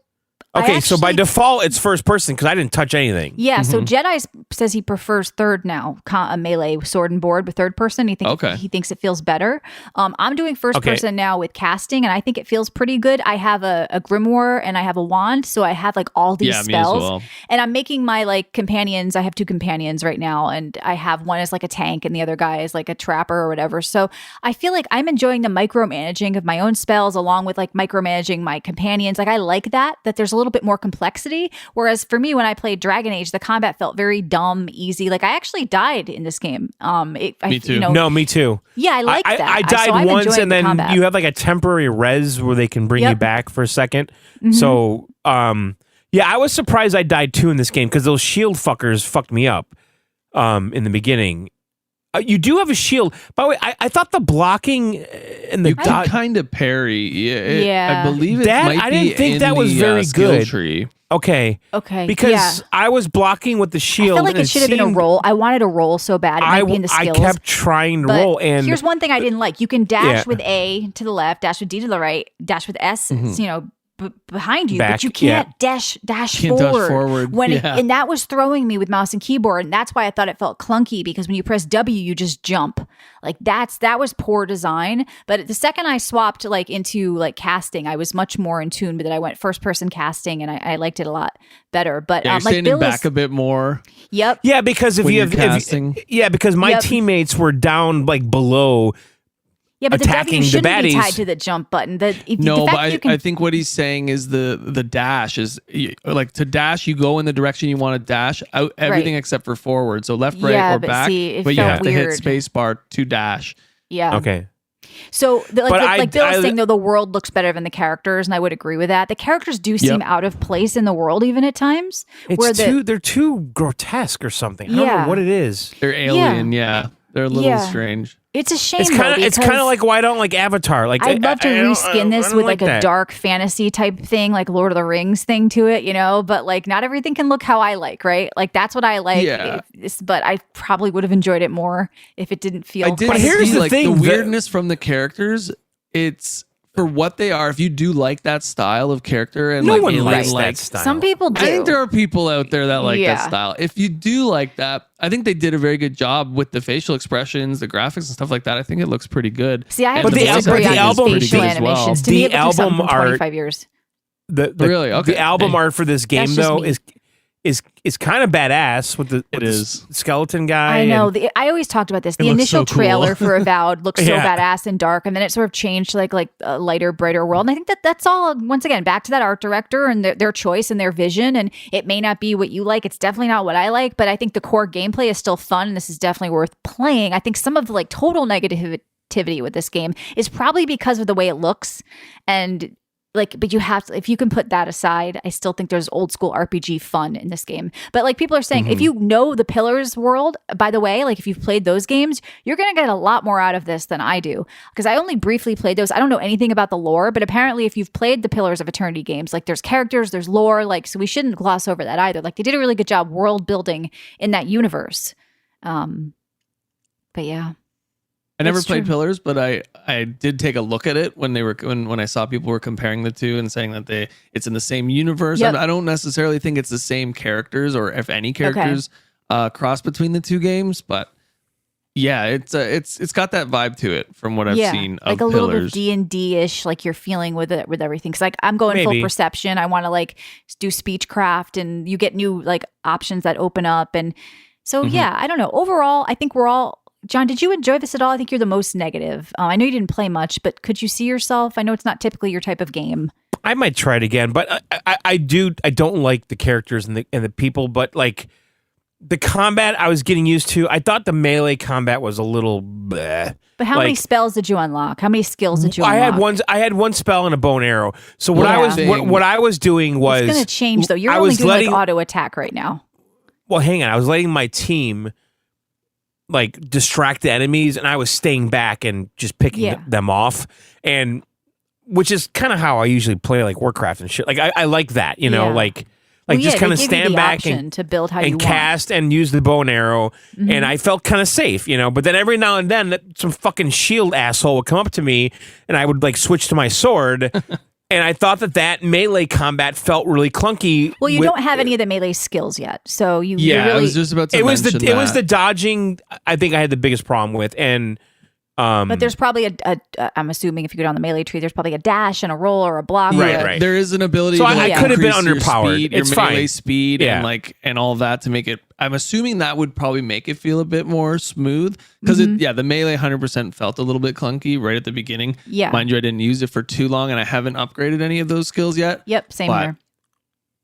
Speaker 1: I
Speaker 2: Okay, so by
Speaker 1: actually-
Speaker 2: default it's first person because I didn't touch anything.
Speaker 1: Yeah, so Jedi says he prefers third now, a melee sword and board with third person. He thinks it feels better. I'm doing first person now with casting, and I think it feels pretty good. I have a grimoire and I have a wand, so I have like all these
Speaker 3: Yeah, me as
Speaker 1: spells.
Speaker 3: well.
Speaker 1: And I'm making my like companions. I have two companions right now, and I have one as like a tank, and the other guy is like a trapper or whatever. So I feel like I'm enjoying the micromanaging of my own spells, along with like micromanaging my companions. Like I like that there's a little bit more complexity. Whereas for me, when I played Dragon Age, the combat felt very dumb, easy. Like I actually died in this game.
Speaker 3: Me too.
Speaker 2: No, me too.
Speaker 1: Yeah, I like that.
Speaker 2: I
Speaker 1: So
Speaker 2: died
Speaker 1: I'm
Speaker 2: once,
Speaker 1: enjoying
Speaker 2: and
Speaker 1: the
Speaker 2: then
Speaker 1: combat.
Speaker 2: you have like a temporary res where they can bring you
Speaker 1: Yep.
Speaker 2: back for a second.
Speaker 1: Mm-hmm.
Speaker 2: So, yeah, I was surprised I died too in this game because those shield fuckers fucked me up in the beginning. You do have a shield. By the way, I thought the blocking and the
Speaker 3: You can kind of parry.
Speaker 1: Yeah.
Speaker 3: I believe it
Speaker 2: That-
Speaker 3: might
Speaker 2: I didn't
Speaker 3: be
Speaker 2: think
Speaker 3: in
Speaker 2: that was
Speaker 3: the,
Speaker 2: very
Speaker 3: skill
Speaker 2: good.
Speaker 3: tree.
Speaker 2: okay.
Speaker 1: Yeah.
Speaker 2: I was blocking with the
Speaker 1: I
Speaker 2: shield.
Speaker 1: feel like
Speaker 2: and
Speaker 1: it should have been a
Speaker 2: seemed-
Speaker 1: roll. I wanted a roll so bad. It might be in the
Speaker 2: I
Speaker 1: skills.
Speaker 2: kept trying to
Speaker 1: But
Speaker 2: roll, and
Speaker 1: here's one thing I didn't like. You can dash
Speaker 2: Yeah.
Speaker 1: with A to the left, dash with D to the right, dash with S, you know, behind you,
Speaker 2: Back,
Speaker 1: but you can't dash
Speaker 3: Can't dash
Speaker 1: forward.
Speaker 3: forward.
Speaker 1: When
Speaker 3: Yeah.
Speaker 1: and that was throwing me with mouse and keyboard, and that's why I thought it felt clunky because when you press W, you just jump. Like that was poor design. But the second I swapped like into like casting, I was much more in tune with it. I went first person casting, and I liked it a lot better. But
Speaker 3: Yeah, you're
Speaker 1: like
Speaker 3: standing
Speaker 1: Bill
Speaker 3: back
Speaker 1: is,
Speaker 3: a bit more.
Speaker 1: yep.
Speaker 2: yeah, because if
Speaker 3: when
Speaker 2: you
Speaker 3: you're
Speaker 2: have
Speaker 3: casting.
Speaker 2: because my
Speaker 1: Yep.
Speaker 2: teammates were down like below.
Speaker 1: Yeah, but the
Speaker 2: attacking
Speaker 1: W
Speaker 2: the
Speaker 1: shouldn't be
Speaker 2: baddies.
Speaker 1: tied to the jump button. The
Speaker 3: No,
Speaker 1: fact
Speaker 3: but
Speaker 1: that you can
Speaker 3: I think what he's saying is the dash is like to dash. You go in the direction you want to dash. Out everything
Speaker 1: Right.
Speaker 3: except for forward. So left, right,
Speaker 1: Yeah,
Speaker 3: or
Speaker 1: but
Speaker 3: back.
Speaker 1: see, it
Speaker 3: but you
Speaker 1: felt
Speaker 3: have to hit
Speaker 1: weird.
Speaker 3: space bar to dash.
Speaker 1: yeah.
Speaker 2: Okay.
Speaker 1: So,
Speaker 2: But
Speaker 1: like Bill was
Speaker 2: I-
Speaker 1: saying, though, the world looks better than the characters, and I would agree with that. The characters do seem out of place in the world, even at times.
Speaker 2: They're too grotesque or something. I don't know what it is.
Speaker 3: They're alien. Yeah, they're a little
Speaker 1: Yeah.
Speaker 3: strange.
Speaker 1: It's a shame.
Speaker 2: It's kind of
Speaker 1: because
Speaker 2: like why I don't like Avatar. Like
Speaker 1: I'd love to
Speaker 2: I don't-
Speaker 1: reskin
Speaker 2: I
Speaker 1: this
Speaker 2: don't
Speaker 1: with like a
Speaker 2: that.
Speaker 1: dark fantasy type thing, like Lord of the Rings thing to it, you know. But like, not everything can look how I like, right? Like that's what I like.
Speaker 3: Yeah.
Speaker 1: But I probably would have enjoyed it more if it didn't feel.
Speaker 3: I did
Speaker 2: But
Speaker 3: see
Speaker 2: here's the
Speaker 3: like
Speaker 2: thing,
Speaker 3: the
Speaker 2: the-
Speaker 3: weirdness from the characters. It's for what they are. If you do like that style of character and
Speaker 2: No
Speaker 3: like
Speaker 2: one
Speaker 3: alien,
Speaker 2: likes
Speaker 3: like
Speaker 2: that style.
Speaker 1: Some people do.
Speaker 3: I think there are people out there that like
Speaker 1: Yeah.
Speaker 3: that style. If you do like that, I think they did a very good job with the facial expressions, the graphics and stuff like that. I think it looks pretty good.
Speaker 1: See, I have
Speaker 3: And
Speaker 1: to
Speaker 2: the al-
Speaker 1: disagree
Speaker 2: but
Speaker 1: on
Speaker 2: the album-
Speaker 1: these facial
Speaker 3: as well.
Speaker 1: animations. To
Speaker 2: The
Speaker 1: me, it looks like
Speaker 2: album
Speaker 1: something from
Speaker 2: art-
Speaker 1: 25 years.
Speaker 2: The
Speaker 3: Really? Okay.
Speaker 2: The album
Speaker 3: Hey.
Speaker 2: art for this game
Speaker 1: That's just
Speaker 2: though
Speaker 1: me.
Speaker 2: is kind of badass with the skeleton guy.
Speaker 1: I know. I always talked about this. The initial trailer for Avowed looked so badass and dark, and then it sort of changed to like a lighter, brighter world. And I think that's all, once again, back to that art director and their choice and their vision. And it may not be what you like. It's definitely not what I like, but I think the core gameplay is still fun, and this is definitely worth playing. I think some of the like total negativity with this game is probably because of the way it looks, and like, but you have to, if you can put that aside, I still think there's old school RPG fun in this game. But like people are saying, if you know the Pillars world, by the way, like if you've played those games, you're going to get a lot more out of this than I do. Because I only briefly played those. I don't know anything about the lore, but apparently if you've played the Pillars of Eternity games, like there's characters, there's lore, like, so we shouldn't gloss over that either. Like they did a really good job world building in that universe. But yeah.
Speaker 3: I never played Pillars, but I did take a look at it when I saw people were comparing the two and saying that it's in the same universe.
Speaker 1: Yep.
Speaker 3: I don't necessarily think it's the same characters, or if any characters cross between the two games, but yeah, it's got that vibe to it from what I've seen of
Speaker 1: like a
Speaker 3: Pillars.
Speaker 1: little bit D&D ish, like you're feeling with it, with everything. Cause like I'm going full perception. I want to like do speechcraft, and you get new like options that open up, and so yeah, I don't know. Overall, I think we're all. John, did you enjoy this at all? I think you're the most negative. I know you didn't play much, but could you see yourself? I know it's not typically your type of game.
Speaker 2: I might try it again, but I don't like the characters and the people, but like the combat I was getting used to. I thought the melee combat was a little bleh.
Speaker 1: But how many spells did you unlock? How many skills did you unlock?
Speaker 2: I had one spell and a bow and arrow. So what I was doing was,
Speaker 1: it's going to change though. You're only doing like auto attack right now.
Speaker 2: Well, hang on. I was letting my team like distract the enemies, and I was staying back and just picking them off, and which is kind of how I usually play like Warcraft and shit. Like I like that, you know, like just kind of stand back and
Speaker 1: to build how you
Speaker 2: cast and use the bow and arrow, and I felt kind of safe, you know. But then every now and then, some fucking shield asshole would come up to me, and I would like switch to my sword. And I thought that melee combat felt really clunky.
Speaker 1: Well, you don't have any of the melee skills yet, so you really.
Speaker 3: I was just about to mention that.
Speaker 2: It was the dodging. I think I had the biggest problem with, and
Speaker 1: but there's probably I'm assuming if you go down the melee tree, there's probably a dash and a roll or a block.
Speaker 2: Right.
Speaker 3: There is an ability.
Speaker 2: So
Speaker 3: to
Speaker 2: I could have been underpowered.
Speaker 3: Your
Speaker 2: It's
Speaker 3: melee
Speaker 2: fine.
Speaker 3: speed and all that to make it. I'm assuming that would probably make it feel a bit more smooth because the melee 100% felt a little bit clunky right at the beginning.
Speaker 1: Yeah,
Speaker 3: mind you, I didn't use it for too long, and I haven't upgraded any of those skills yet.
Speaker 1: Yep, same here.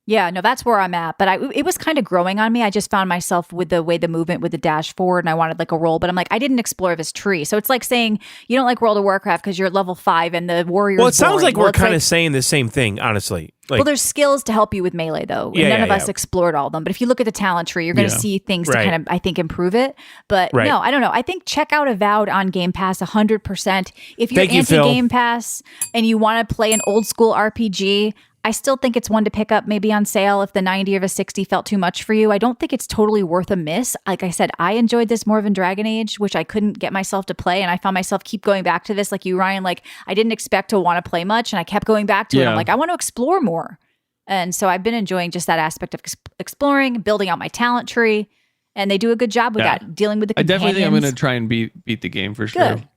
Speaker 1: Yeah, no, that's where I'm at. But it was kind of growing on me. I just found myself with the way the movement with the dash forward, and I wanted like a roll. But I'm like, I didn't explore this tree. So it's like saying you don't like World of Warcraft because you're at level 5 and the warrior.
Speaker 2: Well, it sounds like we're kind of saying the same thing, honestly.
Speaker 1: Like, well, there's skills to help you with melee, though. And none of us explored all of them. But if you look at the talent tree, you're going to see things to kind of, I think, improve it. But no, I don't know. I think check out Avowed on Game Pass 100%. If you're anti-Game Pass and you want to play an old school RPG, I still think it's one to pick up maybe on sale if the 90 or the 60 felt too much for you. I don't think it's totally worth a miss. Like I said, I enjoyed this more than Dragon Age, which I couldn't get myself to play. And I found myself keep going back to this like you, Ryan. Like I didn't expect to want to play much, and I kept going back to it. I'm like, I want to explore more. And so I've been enjoying just that aspect of exploring, building out my talent tree. And they do a good job with that, dealing with the companions.
Speaker 3: I definitely think I'm going to try and beat the game for sure.
Speaker 1: Good.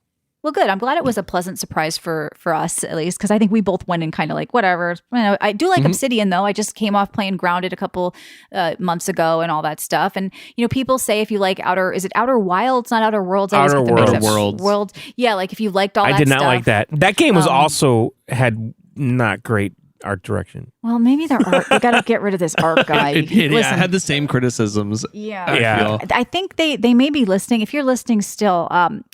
Speaker 1: Well, good. I'm glad it was a pleasant surprise for us, at least, because I think we both went in kind of like, whatever. You know, I do like Obsidian, though. I just came off playing Grounded a couple months ago and all that stuff. And, you know, people say if you like is it Outer Wilds, not Outer Worlds?
Speaker 2: Outer Worlds.
Speaker 1: Yeah, like if you liked all that stuff.
Speaker 2: I did not like that. That game was also had not great art direction.
Speaker 1: Well, maybe their art. We got to get rid of this art guy.
Speaker 3: I had the same criticisms.
Speaker 1: I think they may be listening. If you're listening still,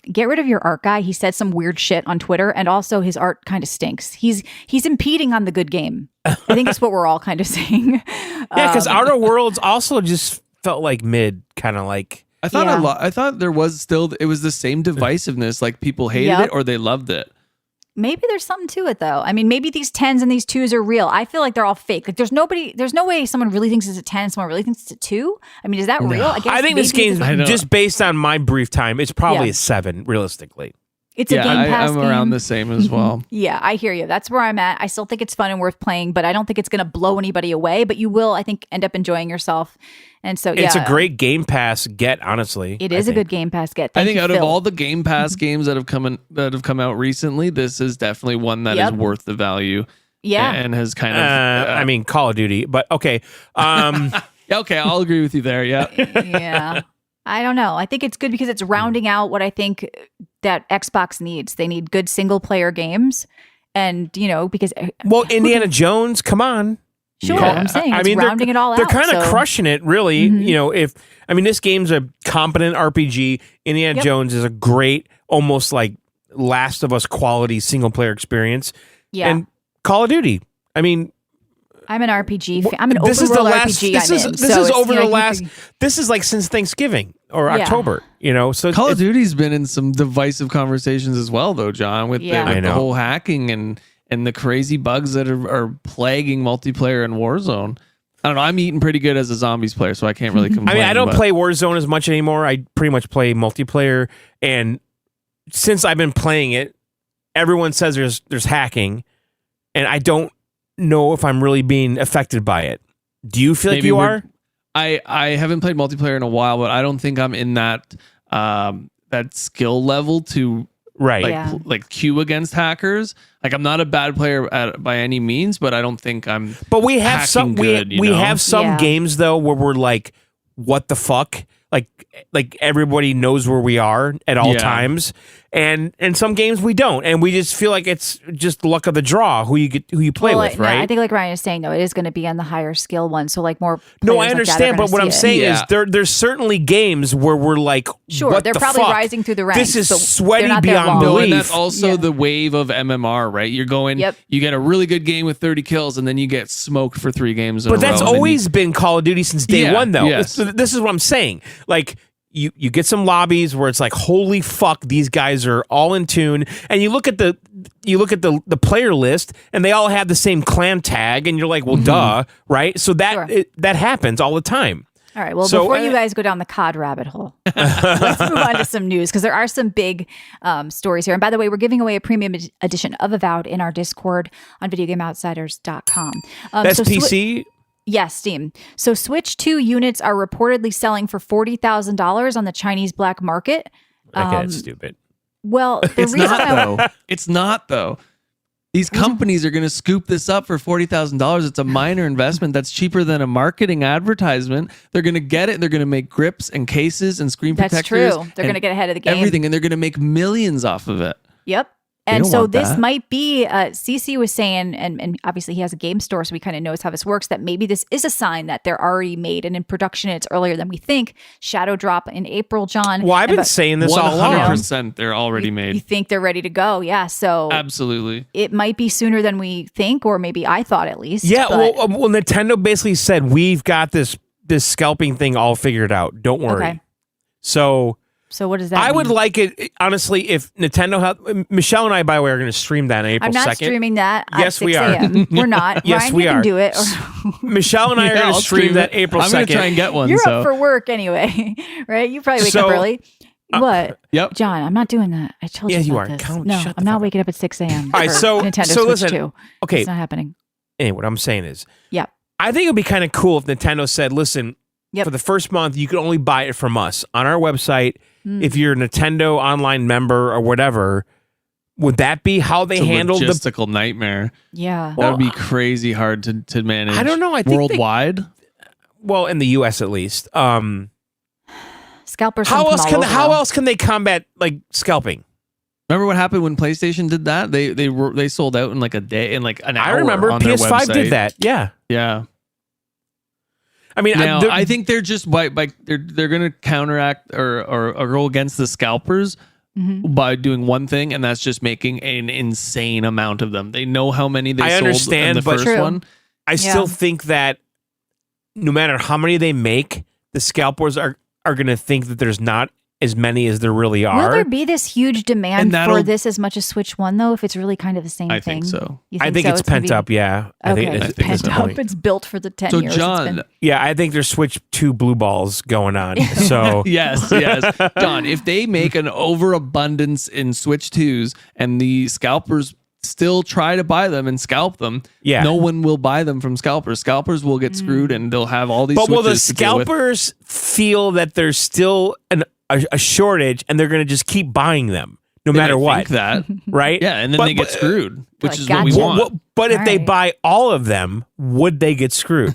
Speaker 1: get rid of your art guy. He said some weird shit on Twitter, and also his art kind of stinks. He's impeding on the good game. I think it's what we're all kind of saying.
Speaker 2: Yeah, because Outer Worlds also just felt like mid, kind of like.
Speaker 3: I thought I thought there was still it was the same divisiveness. Like people hated it or they loved it.
Speaker 1: Maybe there's something to it, though. I mean, maybe these 10s and these 2s are real. I feel like they're all fake. Like, there's no way someone really thinks it's a 10, someone really thinks it's a 2. I mean, is that real?
Speaker 2: I think this game's just based on my brief time. It's probably a 7, realistically.
Speaker 1: It's a Game Pass game.
Speaker 3: I'm around the same as well.
Speaker 1: Yeah, I hear you. That's where I'm at. I still think it's fun and worth playing, but I don't think it's going to blow anybody away. But you will, I think, end up enjoying yourself. And so,
Speaker 2: it's a great Game Pass get. Honestly,
Speaker 1: it is a good Game Pass get.
Speaker 3: I think out of all the Game Pass games that have come out recently, this is definitely one that is worth the value.
Speaker 1: Yeah,
Speaker 3: and has kind of.
Speaker 2: I mean, Call of Duty, but okay.
Speaker 3: Yeah, okay, I'll agree with you there. Yeah.
Speaker 1: Yeah. I don't know. I think it's good because it's rounding out what I think that Xbox needs. They need good single player games. And, because.
Speaker 2: Well, Indiana Jones, come on.
Speaker 1: Sure, I'm saying it's rounding it all out.
Speaker 2: They're kind of crushing it, really. This game's a competent RPG. Indiana Jones is a great, almost like Last of Us quality single player experience.
Speaker 1: Yeah.
Speaker 2: And Call of Duty. I'm an
Speaker 1: RPG fan. I'm an open world RPG.
Speaker 2: This is like since Thanksgiving or October, So
Speaker 3: Call of Duty's been in some divisive conversations as well, though, John, with the whole hacking and the crazy bugs that are plaguing multiplayer in Warzone. I don't know. I'm eating pretty good as a zombies player, so I can't really complain.
Speaker 2: I don't play Warzone as much anymore. I pretty much play multiplayer, and since I've been playing it, everyone says there's hacking, and I don't know if I'm really being affected by it. Do you feel like you are?
Speaker 3: I haven't played multiplayer in a while, but I don't think I'm in that skill level to like queue against hackers. Like, I'm not a bad player by any means, but I don't think I'm.
Speaker 2: But we have some
Speaker 3: good,
Speaker 2: we have some games though where we're like, what the fuck? Like everybody knows where we are at all times, and some games we don't, and we just feel like it's just luck of the draw who you play with, right?
Speaker 1: I think like Ryan is saying though, it is going to be on the higher skill one, so like more.
Speaker 2: No, I understand, but what I'm saying is there's certainly games where we're like,
Speaker 1: sure,
Speaker 2: what
Speaker 1: they're
Speaker 2: the
Speaker 1: probably
Speaker 2: fuck?
Speaker 1: rising through the ranks.
Speaker 2: This is sweaty beyond
Speaker 3: No,
Speaker 2: belief.
Speaker 3: and that's also the wave of MMR, right? You're going, you get a really good game with 30 kills, and then you get smoked for 3 games in a row.
Speaker 2: But that's always been Call of Duty since day one, though.
Speaker 3: Yes.
Speaker 2: This is what I'm saying. Like, you get some lobbies where it's like, holy fuck, these guys are all in tune, and you look at the player list, and they all have the same clan tag, and you're like, well, duh, right? So that happens all the time.
Speaker 1: All right. Well, before you guys go down the COD rabbit hole, let's move on to some news, because there are some big stories here. And by the way, we're giving away a premium edition of Avowed in our Discord on videogameoutsiders.com.
Speaker 2: That's PC.
Speaker 1: Yes, Steam. So Switch 2 units are reportedly selling for $40,000 on the Chinese black market.
Speaker 2: Okay, that's stupid.
Speaker 1: Well,
Speaker 3: it's not though. These companies are going to scoop this up for $40,000. It's a minor investment that's cheaper than a marketing advertisement. They're going to get it. They're going to make grips and cases and screen protectors.
Speaker 1: That's true. They're going to get ahead of the game.
Speaker 3: Everything, and they're going to make millions off of it.
Speaker 1: Yep. And so this might be, CC was saying, and obviously he has a game store, so he kind of knows how this works, that maybe this is a sign that they're already made and in production. It's earlier than we think. Shadow drop in April, John.
Speaker 2: Well, I've been saying this all along.
Speaker 3: 100% they're already made.
Speaker 1: You think they're ready to go? Yeah. So
Speaker 3: absolutely.
Speaker 1: It might be sooner than we think, or maybe I thought at least.
Speaker 2: Yeah. Well, Nintendo basically said, we've got this scalping thing all figured out. Don't worry. Okay.
Speaker 1: So what does that mean?
Speaker 2: I would like it, honestly, if Nintendo had... Michelle and I, by the way, are going to stream that on April 2nd.
Speaker 1: I'm not streaming that at
Speaker 2: yes,
Speaker 1: 6
Speaker 2: we are.
Speaker 1: We're not.
Speaker 2: Yes,
Speaker 1: Ryan,
Speaker 2: we
Speaker 1: you
Speaker 2: are.
Speaker 1: can do it.
Speaker 2: Michelle and I are going to stream that April 2nd.
Speaker 3: I'm going to try and get one.
Speaker 1: You're up for work anyway, right? You probably wake up early. What?
Speaker 3: Yep.
Speaker 1: John, I'm not doing that. I told you
Speaker 2: you
Speaker 1: about
Speaker 2: are.
Speaker 1: this. No, I'm not waking up at 6 a.m.
Speaker 2: All right, so
Speaker 1: Nintendo Switch 2.
Speaker 2: Okay.
Speaker 1: It's not happening.
Speaker 2: Anyway, what I'm saying is...
Speaker 1: Yeah.
Speaker 2: I think it would be kind of cool if Nintendo said, listen, for the first month, you can only buy it from us on our website. If you're a Nintendo online member or whatever, would that be how they handled the
Speaker 3: logistical nightmare?
Speaker 1: Yeah.
Speaker 3: That would be crazy hard to manage.
Speaker 2: I don't know. I think
Speaker 3: worldwide?
Speaker 2: Well, in the US at least.
Speaker 1: Scalpers.
Speaker 2: How else can they combat like scalping?
Speaker 3: Remember what happened when PlayStation did that? They sold out in like a day, in like an hour.
Speaker 2: I remember
Speaker 3: on
Speaker 2: PS5
Speaker 3: their website.
Speaker 2: did that. Yeah.
Speaker 3: Yeah.
Speaker 2: I mean,
Speaker 3: now, I think they're just they're going to counteract or go against the scalpers by doing one thing, and that's just making an insane amount of them. They know how many they sold in the first one.
Speaker 2: I still think that no matter how many they make, the scalpers are going to think that there's not as many as there really are.
Speaker 1: Will there be this huge demand for this as much as Switch 1, though, if it's really kind of the same thing?
Speaker 3: I think so.
Speaker 2: I think it's pent up, yeah.
Speaker 1: Okay,
Speaker 2: I think
Speaker 1: it's pent up. It's built for the 10 years.
Speaker 3: So, John...
Speaker 2: Yeah, I think there's Switch 2 blue balls going on. So
Speaker 3: yes. John, if they make an overabundance in Switch 2s and the scalpers still try to buy them and scalp them, no one will buy them from scalpers. Scalpers will get screwed, and they'll have all these
Speaker 2: But will the
Speaker 3: Switches to deal with.
Speaker 2: scalpers feel that there's still a shortage, and they're going to just keep buying them no matter what?
Speaker 3: Think that.
Speaker 2: Right?
Speaker 3: Yeah, and then they get screwed, which is what we
Speaker 1: gotcha.
Speaker 3: want.
Speaker 2: But if they buy all of them, would they get screwed?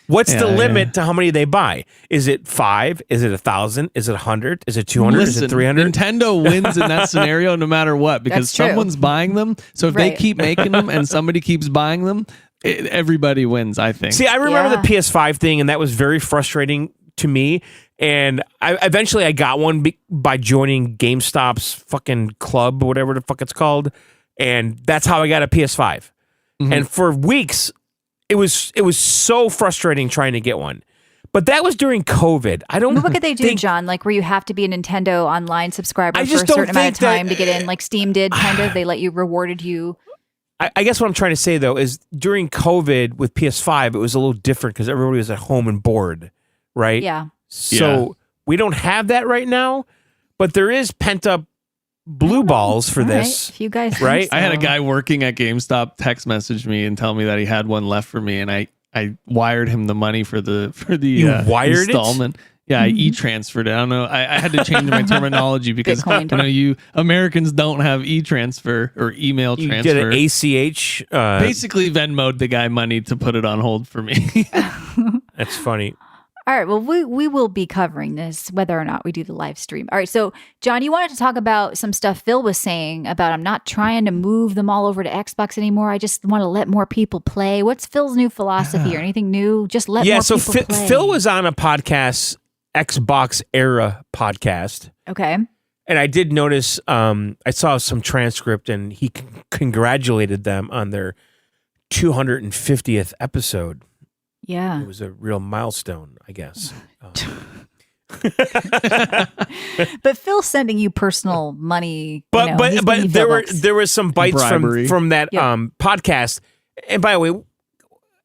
Speaker 2: What's the limit to how many they buy? Is it 5? Is it 1,000? Is it 100? Is it 200? Is it 300?
Speaker 3: Nintendo wins in that scenario no matter what, because someone's buying them. So if they keep making them and somebody keeps buying them, everybody wins, I think.
Speaker 2: See, I remember the PS5 thing, and that was very frustrating to me. And eventually I got one by joining GameStop's fucking club, or whatever the fuck it's called. And that's how I got a PS5. Mm-hmm. And for weeks, it was so frustrating trying to get one. But that was during COVID. I don't know.
Speaker 1: What could they do, John? Like where you have to be a Nintendo online subscriber for a certain amount of time to get in, like Steam did, kind of. They rewarded you.
Speaker 2: I guess what I'm trying to say, though, is during COVID with PS5, it was a little different because everybody was at home and bored, right?
Speaker 1: Yeah.
Speaker 2: So we don't have that right now, but there is pent-up blue balls for this.
Speaker 1: If you guys
Speaker 2: right?
Speaker 1: So.
Speaker 3: I had a guy working at GameStop text message me and tell me that he had one left for me, and I wired him the money for the installment.
Speaker 2: It?
Speaker 3: Yeah, I e-transferred it. I don't know. I had to change my terminology because you Americans don't have e-transfer or email transfer.
Speaker 2: You get an ACH.
Speaker 3: Basically Venmo'd the guy money to put it on hold for me.
Speaker 2: That's funny.
Speaker 1: All right, well, we will be covering this, whether or not we do the live stream. All right, so, John, you wanted to talk about some stuff Phil was saying about I'm not trying to move them all over to Xbox anymore. I just want to let more people play. What's Phil's new philosophy or anything new? Just let more people play.
Speaker 2: Phil was on a podcast, Xbox Era podcast.
Speaker 1: Okay.
Speaker 2: And I did notice, I saw some transcript, and he congratulated them on their 250th episode.
Speaker 1: Yeah.
Speaker 2: It was a real milestone, I guess.
Speaker 1: But Phil's sending you personal money.
Speaker 2: But there were some bites from that podcast. And by the way,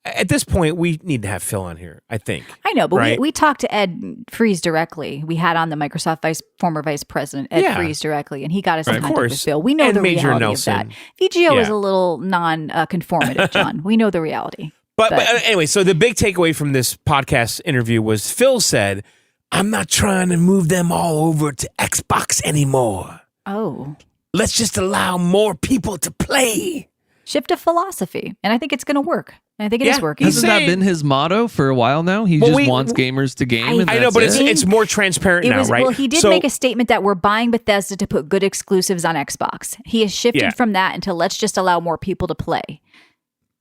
Speaker 2: at this point, we need to have Phil on here, I think.
Speaker 1: I know, but
Speaker 2: right?
Speaker 1: we talked to Ed Freeze directly. We had on the Microsoft former vice president, Ed Freeze, directly, and he got us in contact with Phil. We know the reality of that. VGO is a little non-conformative, John. We know the reality.
Speaker 2: But anyway, so the big takeaway from this podcast interview was Phil said, I'm not trying to move them all over to Xbox anymore.
Speaker 1: Oh.
Speaker 2: Let's just allow more people to play.
Speaker 1: Shift of philosophy. And I think it's going to work. I think it is working.
Speaker 3: Hasn't that been his motto for a while now? He just wants gamers to game.
Speaker 2: I know, but it's more transparent now, right?
Speaker 1: Well, he did make a statement that we're buying Bethesda to put good exclusives on Xbox. He has shifted from that into let's just allow more people to play.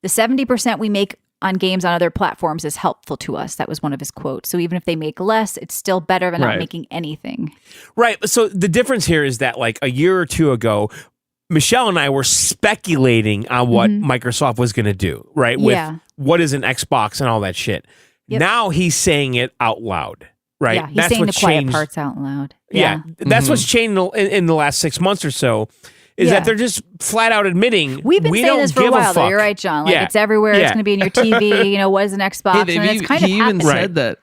Speaker 1: The 70% we make on games on other platforms is helpful to us. That was one of his quotes. So even if they make less, it's still better than not making anything. Right.
Speaker 2: So the difference here is that like a year or two ago, Michelle and I were speculating on what Microsoft was going to do, right? With what is an Xbox and all that shit. Yep. Now he's saying it out loud, right?
Speaker 1: Yeah, he's saying the quiet parts out loud.
Speaker 2: Yeah. That's what's changed in the last 6 months or so. Is that they're just flat out admitting
Speaker 1: we've been saying this for a while, though. You're right, John. Like it's everywhere. It's going to be in your TV. What is an Xbox? And it's kind of happening.
Speaker 3: Said that.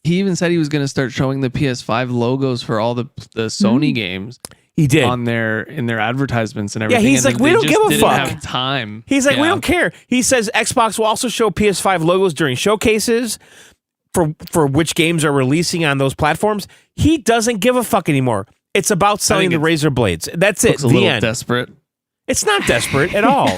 Speaker 3: He even said he was going to start showing the PS5 logos for all the Sony games.
Speaker 2: He did
Speaker 3: in their advertisements and everything.
Speaker 2: Yeah, he's like, we don't give a fuck.
Speaker 3: Have time.
Speaker 2: He's like, we don't care. He says Xbox will also show PS5 logos during showcases for which games are releasing on those platforms. He doesn't give a fuck anymore. It's about selling the razor blades. That's it.
Speaker 3: Looks a little desperate.
Speaker 2: It's not desperate at all.